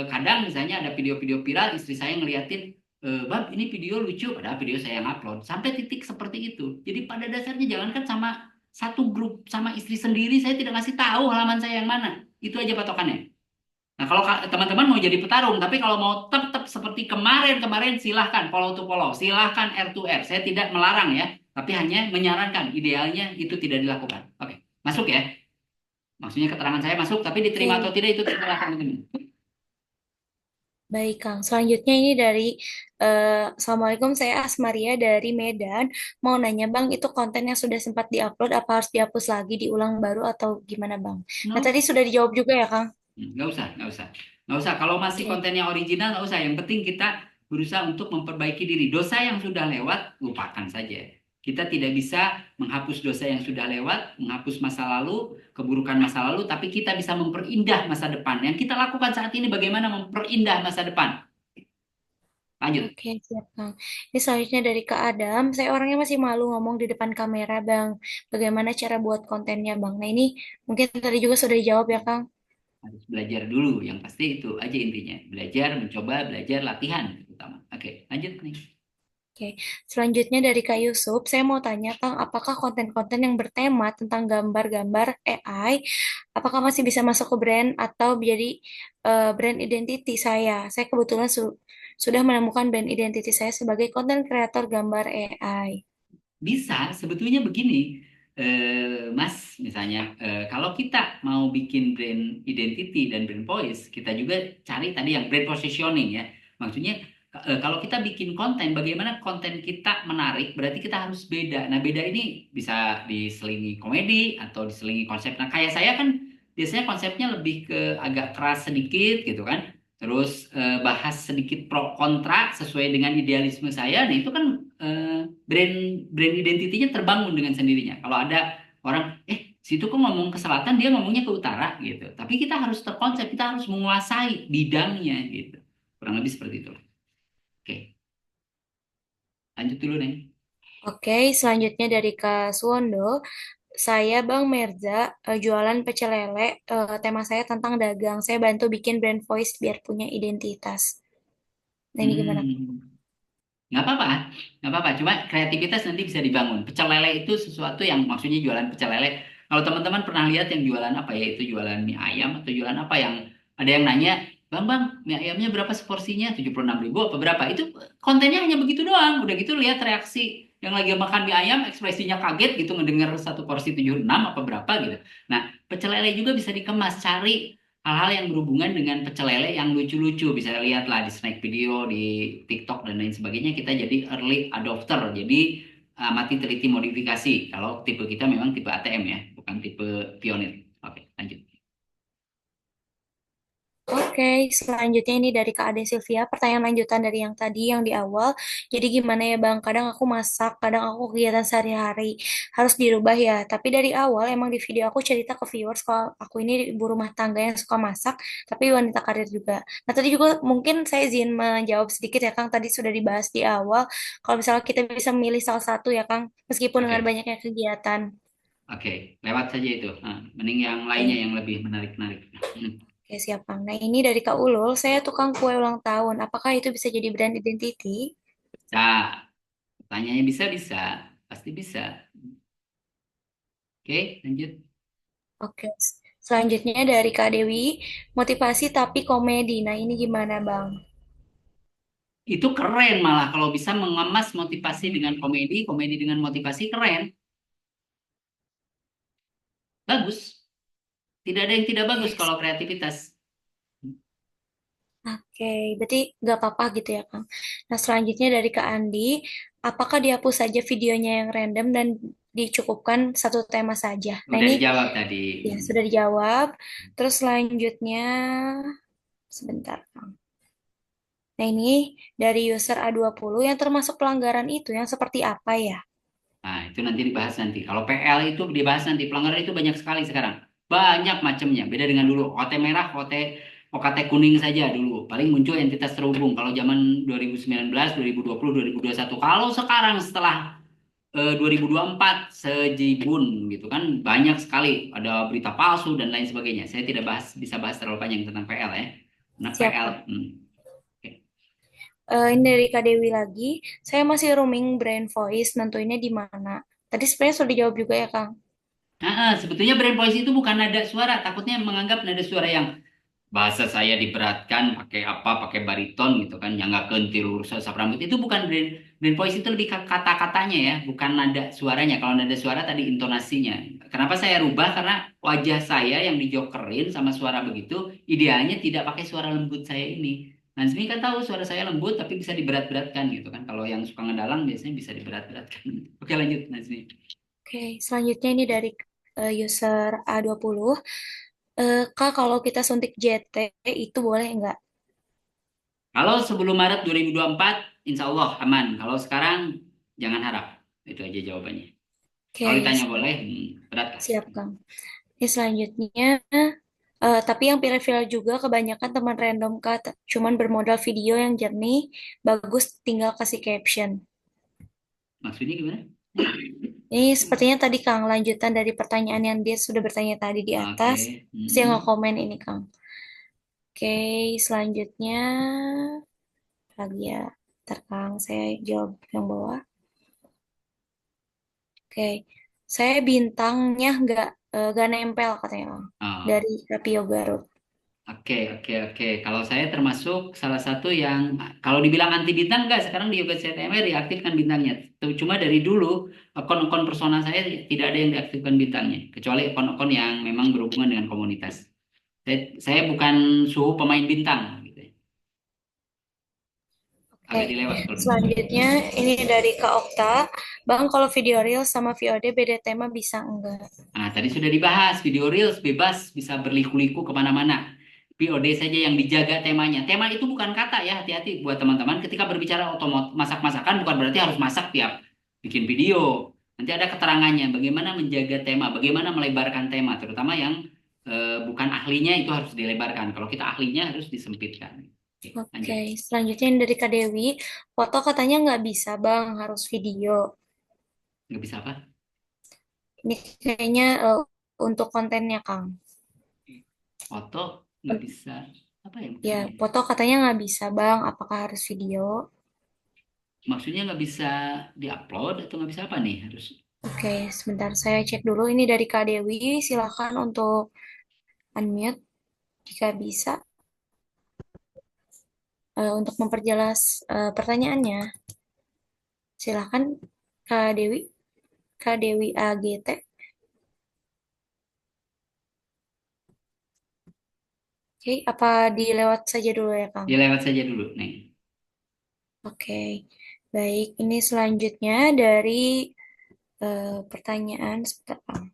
kadang misalnya ada video-video viral, istri saya ngeliatin, Bab ini video lucu, padahal video saya yang upload, sampai titik seperti itu. Jadi pada dasarnya jangankan sama satu grup, sama istri sendiri saya tidak ngasih tahu halaman saya yang mana. Itu aja patokannya. Nah, kalau teman-teman mau jadi petarung, tapi kalau mau tetap seperti kemarin-kemarin, silahkan follow to follow, silahkan R to R. Saya tidak melarang ya, tapi hanya menyarankan, idealnya itu tidak dilakukan. Oke, masuk ya. Maksudnya keterangan saya masuk, tapi diterima atau tidak itu terserah teman-teman. Baik, Kang. Selanjutnya ini dari Assalamualaikum, saya Asmaria dari Medan. Mau nanya, Bang, itu konten yang sudah sempat diupload, apa harus dihapus lagi, diulang baru, atau gimana, Bang? Nah, tadi sudah dijawab juga ya, Kang? Nggak usah, nggak usah. Nggak usah. Kalau masih Oke. kontennya original, nggak usah. Yang penting kita berusaha untuk memperbaiki diri. Dosa yang sudah lewat, lupakan saja. Kita tidak bisa menghapus dosa yang sudah lewat, menghapus masa lalu, keburukan masa lalu, tapi kita bisa memperindah masa depan. Yang kita lakukan saat ini bagaimana memperindah masa depan. Lanjut. Oke, siap, Kang. Ini selanjutnya dari Kak Adam. Saya orangnya masih malu ngomong di depan kamera, Bang. Bagaimana cara buat kontennya, Bang? Nah, ini mungkin tadi juga sudah dijawab ya, Kang? Harus belajar dulu. Yang pasti itu aja intinya. Belajar, mencoba, belajar, latihan. Utama. Oke, lanjut nih. Oke, selanjutnya dari Kak Yusuf, saya mau tanya, Kang, apakah konten-konten yang bertema tentang gambar-gambar AI, apakah masih bisa masuk ke brand atau jadi brand identity saya? Saya kebetulan sudah menemukan brand identity saya sebagai konten kreator gambar AI. Bisa, sebetulnya begini, Mas, misalnya, kalau kita mau bikin brand identity dan brand voice, kita juga cari tadi yang brand positioning ya. Maksudnya, kalau kita bikin konten, bagaimana konten kita menarik, berarti kita harus beda. Nah, beda ini bisa diselingi komedi atau diselingi konsep. Nah, kayak saya kan biasanya konsepnya lebih ke agak keras sedikit gitu kan. Terus bahas sedikit pro kontra sesuai dengan idealisme saya. Nah, itu kan brand brand identitinya terbangun dengan sendirinya. Kalau ada orang, situ kok ngomong ke selatan, dia ngomongnya ke utara gitu. Tapi kita harus terkonsep, kita harus menguasai bidangnya gitu. Kurang lebih seperti itu. Oke, lanjut dulu nih. Oke, selanjutnya dari Kak Suwondo. Saya Bang Merza, jualan pecel lele. Tema saya tentang dagang. Saya bantu bikin brand voice biar punya identitas. Nah, ini gimana? Nggak apa-apa, nggak apa-apa. Cuma kreativitas nanti bisa dibangun. Pecel lele itu sesuatu yang maksudnya jualan pecel lele. Kalau teman-teman pernah lihat yang jualan apa ya, itu jualan mie ayam atau jualan apa yang ada yang nanya, Bang, mie ayamnya berapa seporsinya? 76.000 apa berapa? Itu kontennya hanya begitu doang. Udah gitu lihat reaksi yang lagi makan mie ayam, ekspresinya kaget gitu ngedenger satu porsi 76 apa berapa gitu. Nah, pecel lele juga bisa dikemas, cari hal-hal yang berhubungan dengan pecel lele yang lucu-lucu. Bisa lihat lah di snack video, di TikTok dan lain sebagainya. Kita jadi early adopter. Jadi amati teliti modifikasi. Kalau tipe kita memang tipe ATM ya, bukan tipe pionir. Oke, lanjut. Oke, selanjutnya ini dari Kak Ade Sylvia. Pertanyaan lanjutan dari yang tadi, yang di awal. Jadi gimana ya Bang? Kadang aku masak, kadang aku kegiatan sehari-hari. Harus dirubah ya. Tapi dari awal emang di video aku cerita ke viewers kalau aku ini ibu rumah tangga yang suka masak, tapi wanita karir juga. Nah tadi juga mungkin saya izin menjawab sedikit ya Kang. Tadi sudah dibahas di awal. Kalau misalnya kita bisa memilih salah satu ya Kang, meskipun dengan Oke, banyaknya kegiatan. oke, lewat saja itu. Nah, mending yang lainnya yang lebih menarik-menarik. Oke, Oke, siap, Kang. Nah, ini dari Kak Ulul, saya tukang kue ulang tahun. Apakah itu bisa jadi brand identity? Nah, pertanyaannya bisa-bisa, pasti bisa. Oke, lanjut. Oke. Selanjutnya dari Kak Dewi, motivasi tapi komedi. Nah, ini gimana, Bang? Itu keren malah kalau bisa mengemas motivasi dengan komedi, komedi dengan motivasi keren. Bagus. Tidak ada yang tidak bagus Oke, kalau kreativitas. oke, berarti nggak apa-apa gitu ya, Kang. Nah, selanjutnya dari Kak Andi, apakah dihapus saja videonya yang random dan dicukupkan satu tema saja? Nah, Udah ini dijawab tadi. ya sudah dijawab. Terus selanjutnya, sebentar, Kang. Nah, ini dari user A20 yang termasuk pelanggaran itu yang seperti apa ya? Nah, itu nanti dibahas nanti. Kalau PL itu dibahas nanti. Pelanggaran itu banyak sekali sekarang. Banyak macamnya. Beda dengan dulu. OT merah, OKT kuning saja dulu. Paling muncul entitas terhubung. Kalau zaman 2019, 2020, 2021. Kalau sekarang setelah 2024 sejibun gitu kan banyak sekali ada berita palsu dan lain sebagainya. Saya tidak bisa bahas terlalu panjang tentang PL ya. Karena Siap, PL, Kang. oke. Ini dari Kak Dewi lagi. Saya masih roaming brain voice, nentuinnya di mana? Tadi sebenarnya sudah dijawab juga ya, Kang. Sebetulnya brain voice itu bukan nada suara, takutnya menganggap nada suara yang bahasa saya diberatkan pakai apa, pakai bariton gitu kan, yang nggak kentil sap rambut itu bukan brain voice itu lebih ke kata-katanya ya, bukan nada suaranya. Kalau nada suara tadi intonasinya. Kenapa saya rubah? Karena wajah saya yang dijokerin sama suara begitu, idealnya tidak pakai suara lembut saya ini. Nazmi kan tahu suara saya lembut tapi bisa diberat-beratkan gitu kan. Kalau yang suka ngedalang biasanya bisa diberat-beratkan. Oke lanjut Nazmi. Oke, selanjutnya ini dari user A20. Kak, kalau kita suntik JT itu boleh nggak? Kalau sebelum Maret 2024, insya Allah aman. Kalau sekarang, jangan harap. Itu aja jawabannya. Kalau Oke, ditanya boleh, berat lah. siap, Kang. Ini selanjutnya, tapi yang pilih-pilih juga kebanyakan teman random, Kak. Cuman bermodal video yang jernih, bagus, tinggal kasih caption. Maksudnya gimana? Ini sepertinya tadi, Kang, lanjutan dari pertanyaan yang dia sudah bertanya tadi di Oke. atas. Terus yang nge-komen ini, Kang. Oke, selanjutnya lagi ya. Ntar, Kang, saya jawab yang bawah. Oke, saya bintangnya nggak nempel katanya, Kang. Oh, Dari Rapio Garut. oke, oke, oke. Kalau saya termasuk salah satu yang, kalau dibilang anti bintang, enggak. Sekarang di Yoga CTMR diaktifkan bintangnya. Cuma dari dulu, akun-akun personal saya tidak ada yang diaktifkan bintangnya. Kecuali akun-akun yang memang berhubungan dengan komunitas. Saya bukan suhu pemain bintang. Gitu ya. Agak Oke, dilewat kalau begitu. selanjutnya ini dari Kak Okta. Bang, kalau video real sama VOD beda tema bisa enggak? Nah, tadi sudah dibahas, video reels bebas bisa berliku-liku kemana-mana. POD saja yang dijaga temanya. Tema itu bukan kata ya, hati-hati buat teman-teman. Ketika berbicara masak-masakan bukan berarti harus masak tiap bikin video. Nanti ada keterangannya, bagaimana menjaga tema, bagaimana melebarkan tema, terutama yang bukan ahlinya itu harus dilebarkan. Kalau kita ahlinya harus disempitkan. Oke, Oke, lanjut. selanjutnya yang dari Kak Dewi. Foto katanya nggak bisa, Bang, harus video. Nggak bisa apa? Ini kayaknya untuk kontennya, Kang. Foto nggak bisa. Apa ya Ya, maksudnya? foto katanya nggak bisa, Bang. Apakah harus video? Maksudnya nggak bisa diupload atau nggak bisa apa nih? Harus. Oke, sebentar saya cek dulu. Ini dari Kak Dewi. Silakan untuk unmute jika bisa untuk memperjelas pertanyaannya. Silakan Kak Dewi, Kak Dewi AGT. Oke, apa dilewat saja dulu ya, Kang? Dilewat saja dulu nih. Oke, baik. Ini selanjutnya dari pertanyaan sebentar, Kang.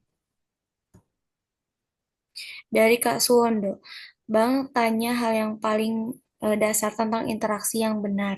Dari Kak Suwondo. Bang tanya hal yang paling dasar tentang interaksi yang benar.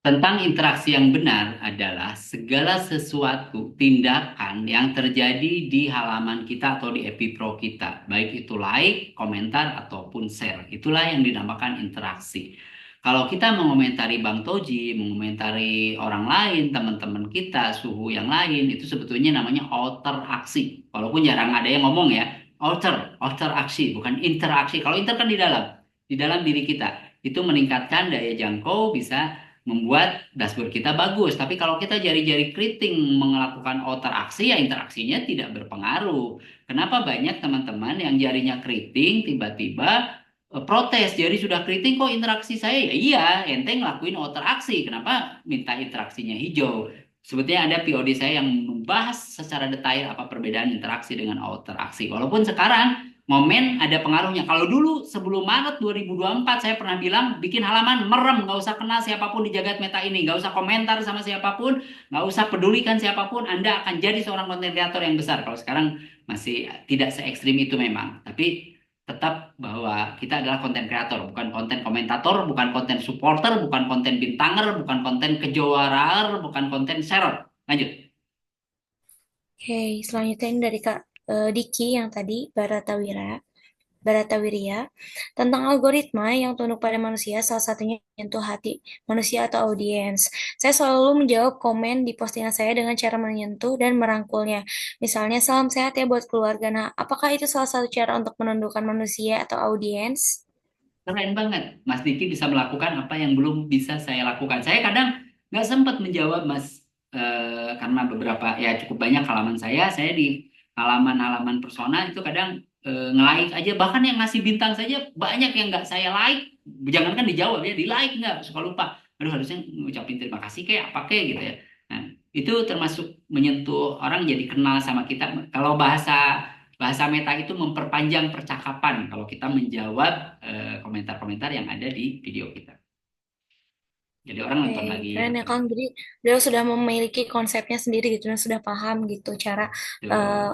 Tentang interaksi yang benar adalah segala sesuatu tindakan yang terjadi di halaman kita atau di epipro kita, baik itu like, komentar ataupun share. Itulah yang dinamakan interaksi. Kalau kita mengomentari Bang Toji, mengomentari orang lain, teman-teman kita, suhu yang lain, itu sebetulnya namanya outeraksi. Walaupun jarang ada yang ngomong ya, outer aksi, bukan interaksi. Kalau inter kan di dalam diri kita. Itu meningkatkan daya jangkau, bisa membuat dashboard kita bagus. Tapi kalau kita jari-jari keriting melakukan outer aksi, ya interaksinya tidak berpengaruh. Kenapa banyak teman-teman yang jarinya keriting tiba-tiba protes, jari sudah keriting kok interaksi saya? Ya iya, ente ngelakuin outer aksi. Kenapa minta interaksinya hijau? Sebetulnya ada POD saya yang membahas secara detail apa perbedaan interaksi dengan outer aksi. Walaupun sekarang momen ada pengaruhnya. Kalau dulu sebelum Maret 2024 saya pernah bilang bikin halaman merem, nggak usah kenal siapapun di jagat meta ini, nggak usah komentar sama siapapun, nggak usah pedulikan siapapun, Anda akan jadi seorang konten kreator yang besar. Kalau sekarang masih tidak se ekstrim itu memang, tapi tetap bahwa kita adalah konten kreator, bukan konten komentator, bukan konten supporter, bukan konten bintanger, bukan konten kejuaraan, bukan konten sharer. Lanjut. Oke, selanjutnya ini dari Kak Diki yang tadi, Baratawiria, tentang algoritma yang tunduk pada manusia, salah satunya menyentuh hati manusia atau audiens. Saya selalu menjawab komen di postingan saya dengan cara menyentuh dan merangkulnya. Misalnya, salam sehat ya buat keluarga. Nah, apakah itu salah satu cara untuk menundukkan manusia atau audiens? Keren banget, Mas Diki bisa melakukan apa yang belum bisa saya lakukan. Saya kadang nggak sempat menjawab, Mas, karena beberapa ya cukup banyak halaman saya di halaman-halaman persona itu kadang nge-like aja. Bahkan yang ngasih bintang saja banyak yang nggak saya like. Jangankan dijawab ya, di like nggak, suka lupa. Aduh, harusnya ngucapin terima kasih kayak apa kayak gitu ya. Nah, itu termasuk menyentuh orang jadi kenal sama kita. Kalau bahasa bahasa meta itu memperpanjang percakapan kalau kita menjawab komentar-komentar yang ada di video kita. Jadi orang nonton Oke, lagi. keren ya Kang. Jadi beliau sudah memiliki konsepnya sendiri gitu dan sudah paham gitu cara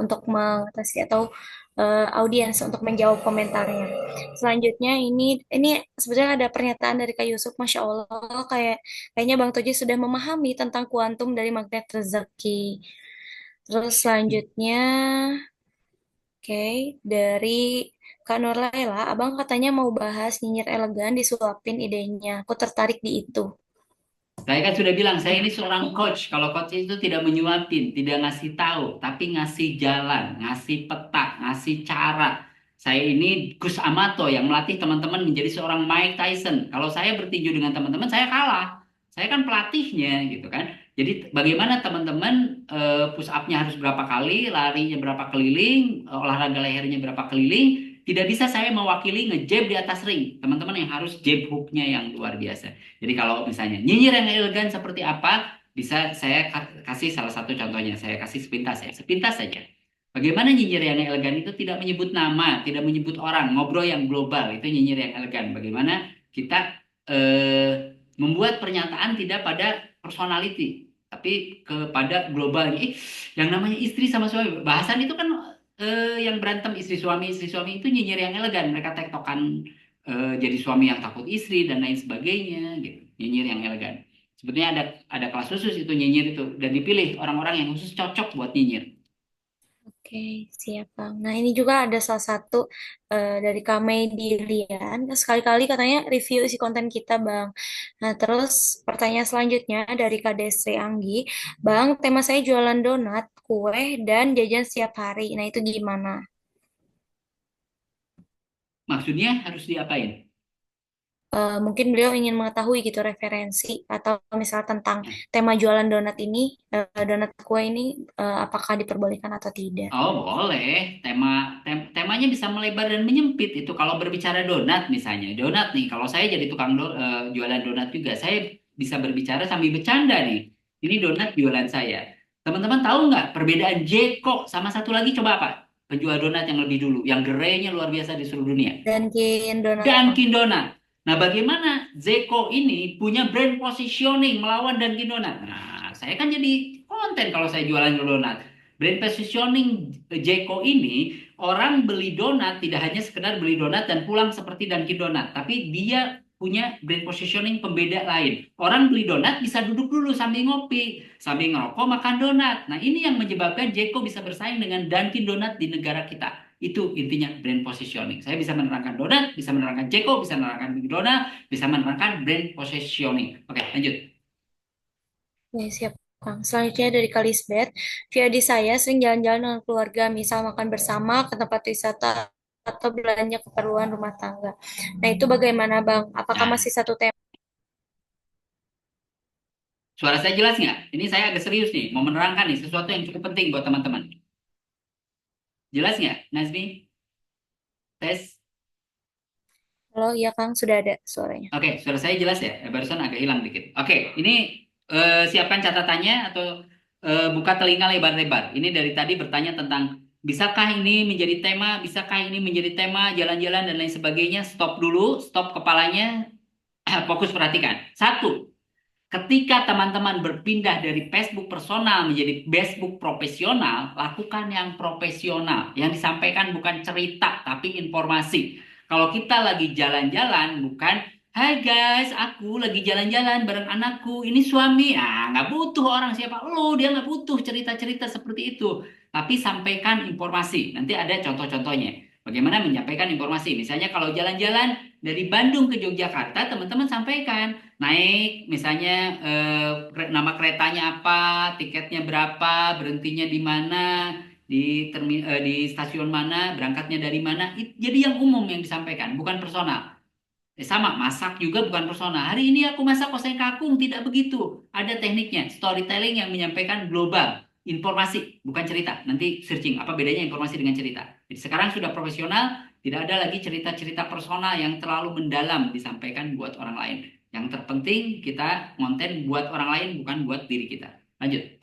untuk mengatasi atau audiens untuk menjawab komentarnya. Selanjutnya ini sebetulnya ada pernyataan dari Kak Yusuf, Masya Allah, kayaknya Bang Toji sudah memahami tentang kuantum dari magnet rezeki. Terus selanjutnya, oke, dari Kak Nur Laila, Abang katanya mau bahas nyinyir elegan disuapin idenya. Aku tertarik di itu. Saya kan sudah bilang, saya ini seorang coach. Kalau coach itu tidak menyuapin, tidak ngasih tahu, tapi ngasih jalan, ngasih peta, ngasih cara. Saya ini Gus Amato yang melatih teman-teman menjadi seorang Mike Tyson. Kalau saya bertinju dengan teman-teman, saya kalah. Saya kan pelatihnya gitu kan. Jadi bagaimana teman-teman push up-nya harus berapa kali, larinya berapa keliling, olahraga lehernya berapa keliling. Tidak bisa saya mewakili ngejab di atas ring. Teman-teman yang harus jab hook-nya yang luar biasa. Jadi kalau misalnya nyinyir yang elegan seperti apa, bisa saya kasih salah satu contohnya. Saya kasih sepintas ya, sepintas saja. Bagaimana nyinyir yang elegan itu tidak menyebut nama, tidak menyebut orang, ngobrol yang global, itu nyinyir yang elegan. Bagaimana kita membuat pernyataan tidak pada personality, tapi kepada global. Yang namanya istri sama suami, bahasan itu kan yang berantem istri suami itu nyinyir yang elegan. Mereka tektokan jadi suami yang takut istri dan lain sebagainya gitu, nyinyir yang elegan. Sebetulnya ada kelas khusus itu nyinyir itu dan dipilih orang-orang yang khusus cocok buat nyinyir. Oke, siap Bang. Nah, ini juga ada salah satu dari Kamedilian. Sekali-kali katanya review isi konten kita, Bang. Nah, terus pertanyaan selanjutnya dari Kak Desri Anggi. Bang, tema saya jualan donat, kue, dan jajan setiap hari. Nah, itu gimana? Maksudnya harus diapain? Mungkin beliau ingin mengetahui gitu referensi atau misal tentang tema jualan donat ini, donat kue ini, apakah diperbolehkan atau tidak. Oh, boleh. Temanya bisa melebar dan menyempit itu kalau berbicara donat misalnya. Donat nih, kalau saya jadi tukang jualan donat juga, saya bisa berbicara sambil bercanda nih. Ini donat jualan saya. Teman-teman tahu nggak perbedaan Jeko sama satu lagi coba apa? Penjual donat yang lebih dulu, yang gerainya luar biasa di seluruh dunia. Dunkin Donat, Bang. Dunkin Donat. Nah, bagaimana Zeko ini punya brand positioning melawan Dunkin Donat? Nah, saya kan jadi konten kalau saya jualan donat. Brand positioning Zeko ini, orang beli donat tidak hanya sekedar beli donat dan pulang seperti Dunkin Donat, tapi dia punya brand positioning pembeda lain. Orang beli donat bisa duduk dulu sambil ngopi, sambil ngerokok, makan donat. Nah, ini yang menyebabkan Zeko bisa bersaing dengan Dunkin Donat di negara kita. Itu intinya brand positioning. Saya bisa menerangkan donat, bisa menerangkan Jeko, bisa menerangkan donat, bisa menerangkan brand positioning. Oke, lanjut. Ya, siap Kang. Selanjutnya dari Kalisbeth, Fiadi saya sering jalan-jalan dengan keluarga, misal makan bersama ke tempat wisata atau belanja keperluan rumah tangga. Nah, itu bagaimana, Bang? Apakah Nah, masih satu tema? suara saya jelas nggak? Ini saya agak serius nih, mau menerangkan nih sesuatu yang cukup penting buat teman-teman. Jelas nggak, Nazmi? Tes. Halo, ya Kang, sudah ada suaranya. Oke, suara saya jelas ya? Barusan agak hilang dikit. Oke, ini siapkan catatannya atau buka telinga lebar-lebar. Ini dari tadi bertanya tentang bisakah ini menjadi tema, bisakah ini menjadi tema, jalan-jalan dan lain sebagainya. Stop dulu, stop kepalanya, fokus perhatikan. Satu, ketika teman-teman berpindah dari Facebook personal menjadi Facebook profesional, lakukan yang profesional. Yang disampaikan bukan cerita, tapi informasi. Kalau kita lagi jalan-jalan, bukan, hai guys, aku lagi jalan-jalan bareng anakku, ini suami. Ah, nggak butuh orang siapa lu, dia nggak butuh cerita-cerita seperti itu. Tapi sampaikan informasi. Nanti ada contoh-contohnya. Bagaimana menyampaikan informasi? Misalnya kalau jalan-jalan dari Bandung ke Yogyakarta, teman-teman sampaikan naik misalnya nama keretanya apa, tiketnya berapa, berhentinya di mana, di stasiun mana, berangkatnya dari mana. Jadi yang umum yang disampaikan, bukan personal. Sama, masak juga bukan personal. Hari ini aku masak oseng kakung, tidak begitu. Ada tekniknya, storytelling yang menyampaikan global, informasi, bukan cerita. Nanti searching apa bedanya informasi dengan cerita. Jadi sekarang sudah profesional, tidak ada lagi cerita-cerita personal yang terlalu mendalam disampaikan buat orang lain. Yang terpenting kita konten buat orang lain, bukan buat diri kita. Lanjut.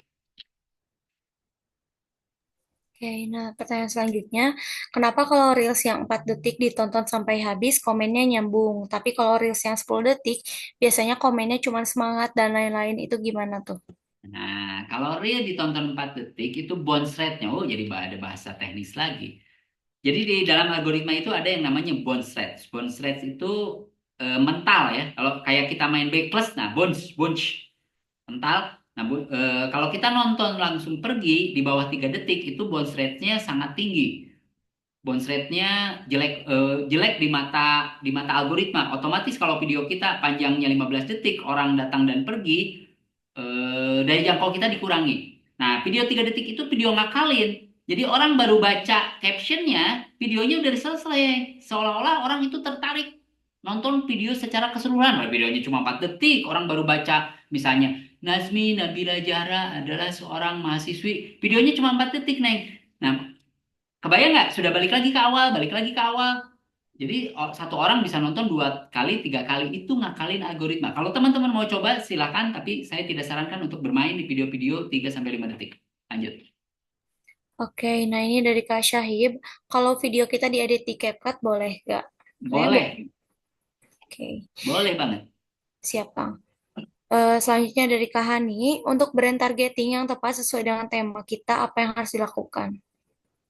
Oke, nah pertanyaan selanjutnya, kenapa kalau Reels yang 4 detik ditonton sampai habis, komennya nyambung, tapi kalau Reels yang 10 detik, biasanya komennya cuma semangat dan lain-lain, itu gimana tuh? Nah, kalau real ditonton 4 detik itu bounce rate-nya, oh jadi ada bahasa teknis lagi. Jadi di dalam algoritma itu ada yang namanya bounce rate. Bounce rate itu mental ya. Kalau kayak kita main backless, nah bounce mental. Nah, kalau kita nonton langsung pergi di bawah 3 detik itu bounce rate-nya sangat tinggi. Bounce rate-nya jelek di mata algoritma. Otomatis kalau video kita panjangnya 15 detik, orang datang dan pergi, dari jangkau kita dikurangi. Nah, video 3 detik itu video ngakalin. Jadi orang baru baca captionnya, videonya udah selesai. Seolah-olah orang itu tertarik nonton video secara keseluruhan. Nah, videonya cuma 4 detik, orang baru baca misalnya Nazmi Nabila Zahra adalah seorang mahasiswi. Videonya cuma 4 detik, Neng. Nah, kebayang nggak? Sudah balik lagi ke awal, balik lagi ke awal. Jadi satu orang bisa nonton 2 kali, 3 kali, itu ngakalin algoritma. Kalau teman-teman mau coba silakan, tapi saya tidak sarankan untuk bermain di video-video 3-5 detik. Lanjut. Oke, nah ini dari Kak Syahib, kalau video kita diedit di CapCut boleh nggak? Boleh, Oke, boleh banget. siap Kang. Selanjutnya dari Kak Hani, untuk brand targeting yang tepat sesuai dengan tema kita, apa yang harus dilakukan?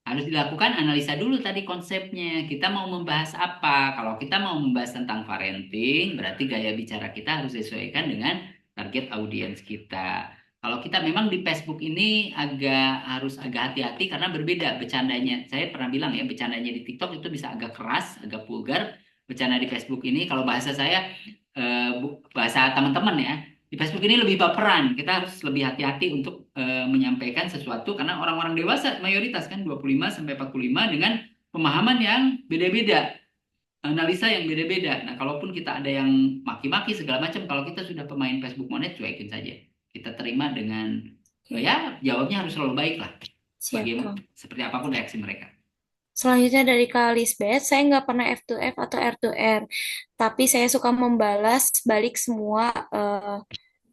Harus dilakukan analisa dulu tadi konsepnya. Kita mau membahas apa? Kalau kita mau membahas tentang parenting, berarti gaya bicara kita harus disesuaikan dengan target audiens kita. Kalau kita memang di Facebook ini harus agak hati-hati karena berbeda bercandanya. Saya pernah bilang ya, bercandanya di TikTok itu bisa agak keras, agak vulgar. Bercanda di Facebook ini, kalau bahasa saya, bahasa teman-teman ya, di Facebook ini lebih baperan. Kita harus lebih hati-hati untuk menyampaikan sesuatu karena orang-orang dewasa mayoritas kan 25 sampai 45 dengan pemahaman yang beda-beda, analisa yang beda-beda. Nah, kalaupun kita ada yang maki-maki segala macam, kalau kita sudah pemain Facebook Monet, cuekin saja. Kita terima dengan ya jawabnya harus selalu baik lah. Siap, Bagaimana, Kang. seperti apapun reaksi mereka. Selanjutnya dari Kak Lisbeth, saya nggak pernah F2F atau R2R, tapi saya suka membalas balik semua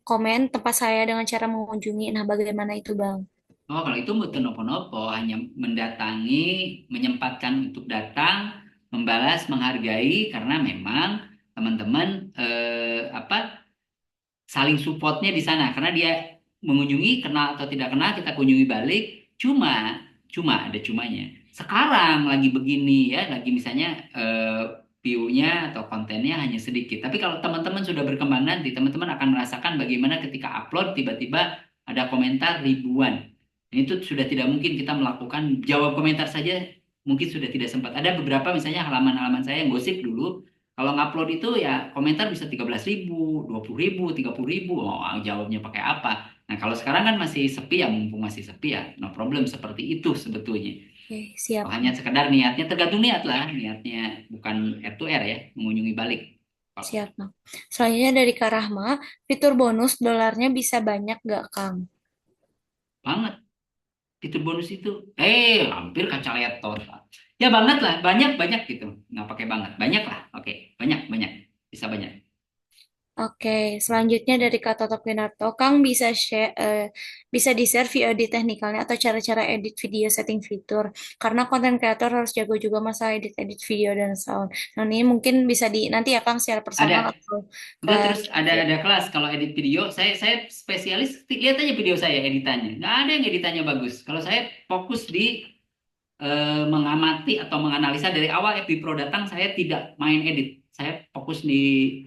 komen tempat saya dengan cara mengunjungi. Nah, bagaimana itu, Bang? Oh, kalau itu mboten nopo-nopo, hanya mendatangi, menyempatkan untuk datang, membalas, menghargai, karena memang teman-teman saling supportnya di sana, karena dia mengunjungi, kenal atau tidak kenal, kita kunjungi balik. Cuma ada cumanya. Sekarang lagi begini ya, lagi misalnya view-nya atau kontennya hanya sedikit. Tapi kalau teman-teman sudah berkembang nanti, teman-teman akan merasakan bagaimana ketika upload tiba-tiba ada komentar ribuan. Itu sudah tidak mungkin kita melakukan jawab komentar saja, mungkin sudah tidak sempat. Ada beberapa misalnya halaman-halaman saya yang gosip dulu, kalau ngupload itu ya komentar bisa 13.000, 20.000, 30.000. Oh, jawabnya pakai apa? Nah, kalau sekarang kan masih sepi ya, mumpung masih sepi ya, no problem seperti itu sebetulnya. Oke, siap. Kalau hanya sekedar niatnya, tergantung niat lah, niatnya bukan air to air ya, mengunjungi balik. Siap, Kang. Selanjutnya dari Kak Rahma, fitur bonus dolarnya bisa banyak gak, Kang? Banget. Fitur bonus itu, hampir kaca laptop. Ya banget lah, banyak gitu. Nggak pakai banget, banyak lah. Oke, banyak, bisa banyak. Oke, selanjutnya dari Kak Toto Kinarto, Kang bisa bisa di-share VOD teknikalnya atau cara-cara edit video setting fitur. Karena konten kreator harus jago juga masalah edit-edit video dan sound. Nah, ini mungkin bisa nanti ya Kang secara personal Ada, atau enggak kelas. terus ada kelas kalau edit video. Saya spesialis, lihat aja video saya editannya. Nggak ada yang editannya bagus. Kalau saya fokus di mengamati atau menganalisa dari awal FB Pro datang, saya tidak main edit. Saya fokus di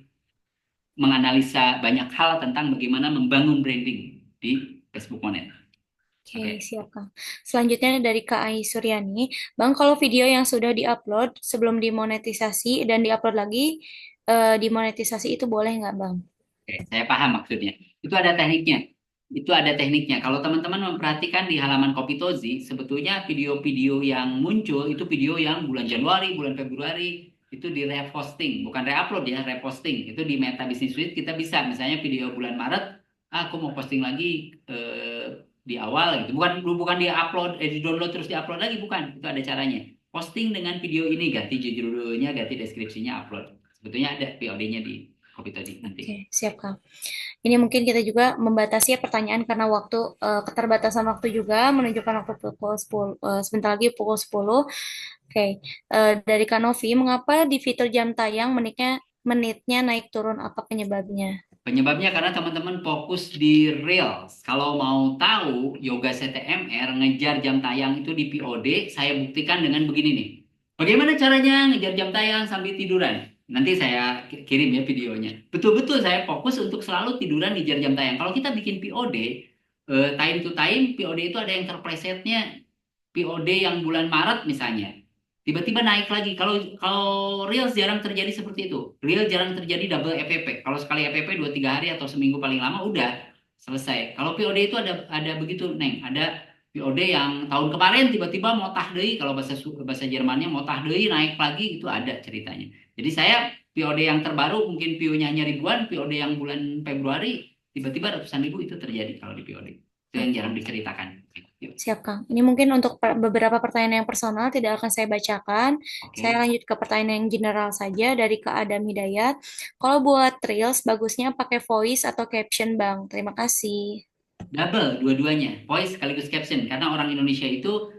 menganalisa banyak hal tentang bagaimana membangun branding di Facebook Monet. Oke, siap Kang. Selanjutnya dari Kak Ai Suryani, Bang, kalau video yang sudah diupload sebelum dimonetisasi dan diupload lagi, dimonetisasi itu boleh nggak, Bang? Oke, saya paham maksudnya. Itu ada tekniknya. Itu ada tekniknya. Kalau teman-teman memperhatikan di halaman Kopitozi, sebetulnya video-video yang muncul itu video yang bulan Januari, bulan Februari itu di reposting, bukan reupload ya, reposting. Itu di Meta Business Suite kita bisa, misalnya video bulan Maret, aku mau posting lagi di awal gitu. Bukan di upload, di download terus di upload lagi, bukan. Itu ada caranya. Posting dengan video ini, ganti judulnya, ganti deskripsinya, upload. Sebetulnya ada VOD-nya di Kopitozi nanti. Oke, siap Kang. Ini mungkin kita juga membatasi pertanyaan karena waktu keterbatasan waktu juga menunjukkan waktu pukul 10, sebentar lagi pukul 10. Oke, dari Kanovi, mengapa di fitur jam tayang menitnya naik turun, apa penyebabnya? Penyebabnya karena teman-teman fokus di Reels. Kalau mau tahu Yoga CTMR ngejar jam tayang itu di POD, saya buktikan dengan begini nih. Bagaimana caranya ngejar jam tayang sambil tiduran? Nanti saya kirim ya videonya. Betul-betul saya fokus untuk selalu tiduran ngejar jam tayang. Kalau kita bikin POD, time to time, POD itu ada yang terplesetnya. POD yang bulan Maret misalnya. Tiba-tiba naik lagi. Kalau kalau Reels jarang terjadi seperti itu. Reels jarang terjadi double EPP. Kalau sekali EPP 2-3 hari atau seminggu paling lama udah selesai. Kalau POD itu ada begitu, Neng. Ada POD yang tahun kemarin tiba-tiba motah deui, kalau bahasa Jermannya motah deui, naik lagi, itu ada ceritanya. Jadi saya POD yang terbaru mungkin view-nya hanya ribuan, POD yang bulan Februari tiba-tiba ratusan ribu itu terjadi kalau di POD. Itu yang jarang diceritakan. Siap, Kang. Ini mungkin untuk beberapa pertanyaan yang personal tidak akan saya bacakan. Oke. Saya lanjut ke pertanyaan yang general saja dari Kak Adam Hidayat. Kalau buat Reels, bagusnya pakai voice atau caption, Bang? Terima kasih. Double dua-duanya, voice sekaligus caption. Karena orang Indonesia itu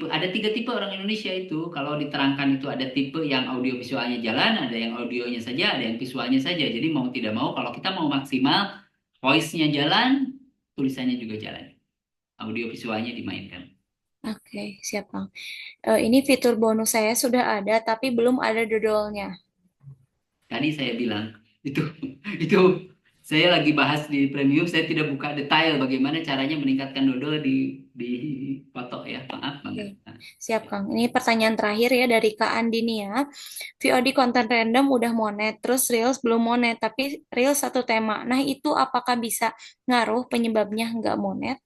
ada 3 tipe orang Indonesia itu. Kalau diterangkan itu ada tipe yang audio visualnya jalan, ada yang audionya saja, ada yang visualnya saja. Jadi mau tidak mau, kalau kita mau maksimal, voice-nya jalan, tulisannya juga jalan. Audio visualnya dimainkan. Oke, siap, Bang. Ini fitur bonus saya sudah ada, tapi belum ada dodolnya. Tadi saya bilang itu saya lagi bahas di premium, saya tidak buka detail bagaimana caranya meningkatkan dodol di foto ya, maaf banget. Siap, Kang. Ini pertanyaan terakhir ya dari Kak Andinia. VOD konten random udah monet, terus Reels belum monet, tapi Reels satu tema. Nah, itu apakah bisa ngaruh penyebabnya nggak monet?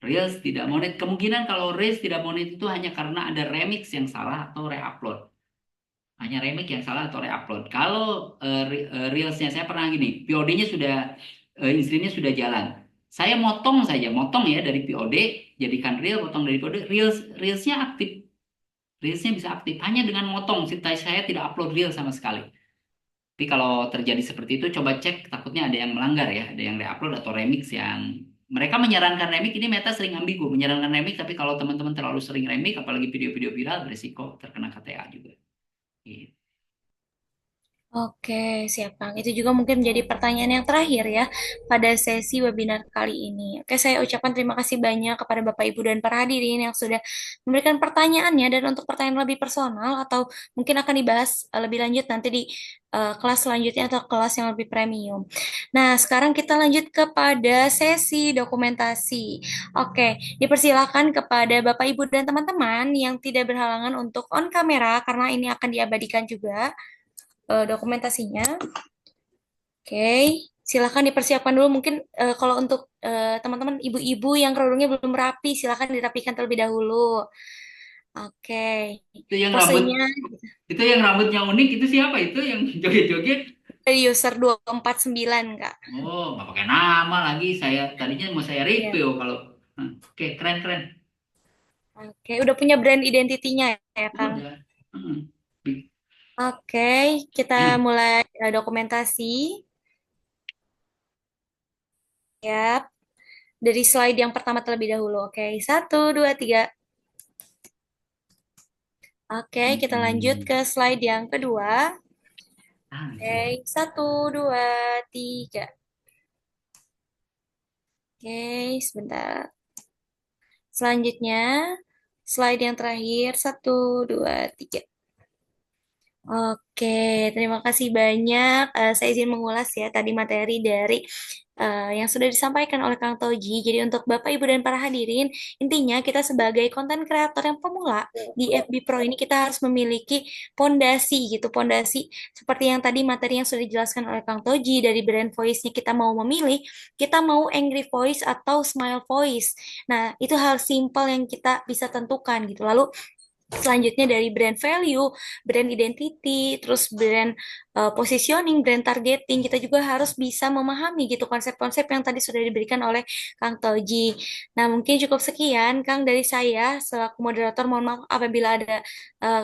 Reels tidak monet, kemungkinan kalau Reels tidak monet itu hanya karena ada remix yang salah atau reupload. Hanya remix yang salah atau reupload. Kalau Reelsnya saya pernah gini, POD-nya sudah, instruksinya sudah jalan. Saya motong ya dari POD, jadikan Reel, potong dari POD, Reelsnya aktif. Reelsnya bisa aktif hanya dengan motong. Saya tidak upload Reel sama sekali. Tapi kalau terjadi seperti itu, coba cek, takutnya ada yang melanggar ya, ada yang reupload atau remix yang mereka menyarankan remix. Ini Meta sering ambigu menyarankan remix, tapi kalau teman-teman terlalu sering remix, apalagi video-video viral, berisiko terkena KTA juga. Gitu. Oke, siap Kang. Itu juga mungkin menjadi pertanyaan yang terakhir ya pada sesi webinar kali ini. Oke, saya ucapkan terima kasih banyak kepada Bapak Ibu dan para hadirin yang sudah memberikan pertanyaannya, dan untuk pertanyaan lebih personal atau mungkin akan dibahas lebih lanjut nanti di kelas selanjutnya atau kelas yang lebih premium. Nah, sekarang kita lanjut kepada sesi dokumentasi. Oke, dipersilakan kepada Bapak Ibu dan teman-teman yang tidak berhalangan untuk on kamera karena ini akan diabadikan juga dokumentasinya. Oke. Silakan dipersiapkan dulu. Mungkin kalau untuk teman-teman ibu-ibu yang kerudungnya belum rapi, silakan dirapikan terlebih dahulu. Oke, Itu yang rambut, posenya itu yang rambutnya unik itu siapa itu yang joget-joget? dari user 249, Kak. Oh, nggak pakai nama lagi. Saya tadinya mau saya Iya. review kalau. Oke, keren keren. Oke, udah punya brand identitinya ya, Kang. Udah. Hmm. Bi- Oke, kita mulai dokumentasi. Yap, dari slide yang pertama terlebih dahulu. Oke, 1, 2, 3. Oke, kita lanjut ke slide yang kedua. Oke, 1, 2, 3. Oke, sebentar. Selanjutnya, slide yang terakhir. 1, 2, 3. Oke, terima kasih banyak. Saya izin mengulas ya tadi materi dari yang sudah disampaikan oleh Kang Toji. Jadi untuk Bapak, Ibu, dan para hadirin, intinya kita sebagai konten kreator yang pemula di FB Pro ini kita harus memiliki pondasi gitu, pondasi seperti yang tadi materi yang sudah dijelaskan oleh Kang Toji dari brand voice-nya kita mau memilih, kita mau angry voice atau smile voice. Nah, itu hal simpel yang kita bisa tentukan gitu. Lalu selanjutnya dari brand value, brand identity, terus brand positioning, brand targeting, kita juga harus bisa memahami gitu konsep-konsep yang tadi sudah diberikan oleh Kang Toji. Nah, mungkin cukup sekian, Kang, dari saya selaku moderator. Mohon maaf apabila ada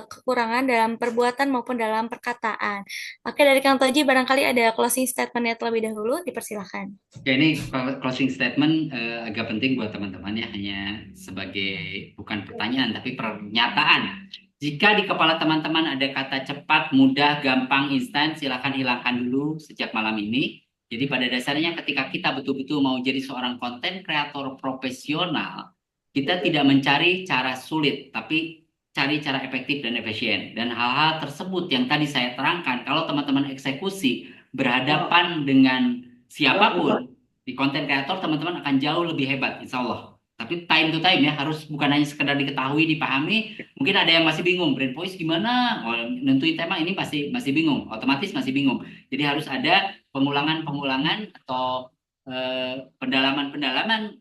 kekurangan dalam perbuatan maupun dalam perkataan. Oke, dari Kang Toji barangkali ada closing statement-nya terlebih dahulu, dipersilahkan. Ya, ini closing statement agak penting buat teman-teman ya, hanya sebagai bukan pertanyaan tapi pernyataan. Jika di kepala teman-teman ada kata cepat, mudah, gampang, instan, silakan hilangkan dulu sejak malam ini. Jadi pada dasarnya ketika kita betul-betul mau jadi seorang konten kreator profesional, kita tidak mencari cara sulit, tapi cari cara efektif dan efisien. Dan hal-hal tersebut yang tadi saya terangkan, kalau teman-teman eksekusi berhadapan dengan siapapun di konten kreator, teman-teman akan jauh lebih hebat, insya Allah. Tapi time to time ya, harus bukan hanya sekedar diketahui, dipahami. Mungkin ada yang masih bingung, brand voice gimana? Oh, nentuin tema ini masih bingung, otomatis masih bingung. Jadi harus ada pengulangan-pengulangan atau pendalaman-pendalaman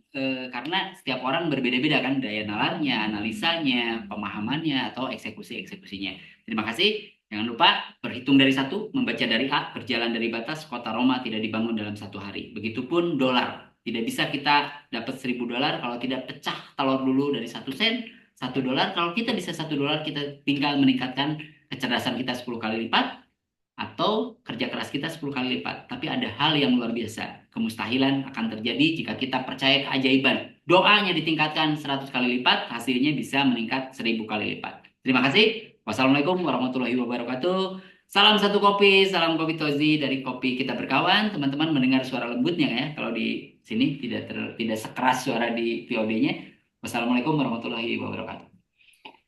karena setiap orang berbeda-beda kan daya nalarnya, analisanya, pemahamannya atau eksekusi-eksekusinya. Terima kasih. Jangan lupa berhitung dari 1, membaca dari A, berjalan dari batas, kota Roma tidak dibangun dalam 1 hari. Begitupun dolar. Tidak bisa kita dapat 1.000 dolar kalau tidak pecah telur dulu dari 1 sen, 1 dolar. Kalau kita bisa 1 dolar, kita tinggal meningkatkan kecerdasan kita 10 kali lipat, atau kerja keras kita 10 kali lipat. Tapi ada hal yang luar biasa. Kemustahilan akan terjadi jika kita percaya keajaiban. Doanya ditingkatkan 100 kali lipat, hasilnya bisa meningkat 1.000 kali lipat. Terima kasih. Wassalamualaikum warahmatullahi wabarakatuh. Salam satu kopi, salam kopi Tozi dari Kopi Kita Berkawan. Teman-teman mendengar suara lembutnya ya. Kalau di sini tidak sekeras suara di VOD-nya. Wassalamualaikum warahmatullahi wabarakatuh.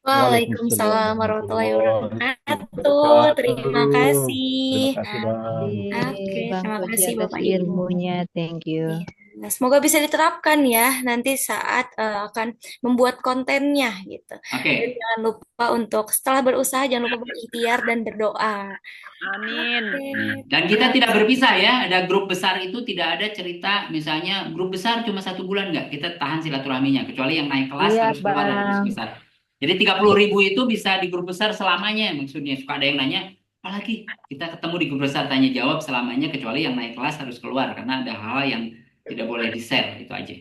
Waalaikumsalam warahmatullahi wabarakatuh. Terima kasih. Bang Oke, terima Koji kasih atas Bapak Ibu. ilmunya. Thank you. Nah, semoga bisa diterapkan ya nanti saat akan membuat kontennya gitu. Oke. Dan jangan lupa untuk setelah berusaha jangan lupa berikhtiar dan berdoa. Amin. Oke. Dan kita tidak berpisah ya. Ada grup besar itu tidak ada cerita misalnya grup besar cuma 1 bulan nggak. Kita tahan silaturahminya. Kecuali yang naik kelas Iya, harus keluar dari grup Bang. besar. Jadi 30.000 itu bisa di grup besar selamanya maksudnya. Suka ada yang nanya, apalagi kita ketemu di grup besar tanya jawab selamanya kecuali yang naik kelas harus keluar karena ada hal yang tidak boleh di-share. Itu aja.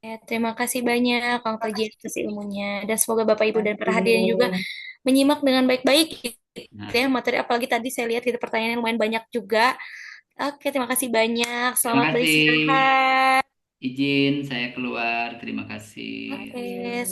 Ya, terima kasih banyak Kang Toji atas ilmunya. Dan semoga Bapak Ibu dan para hadirin juga menyimak dengan baik-baik gitu ya materi, apalagi tadi saya lihat gitu pertanyaan yang lumayan banyak juga. Oke, terima kasih banyak. Terima Selamat kasih. beristirahat. Izin saya keluar. Terima kasih. Oke,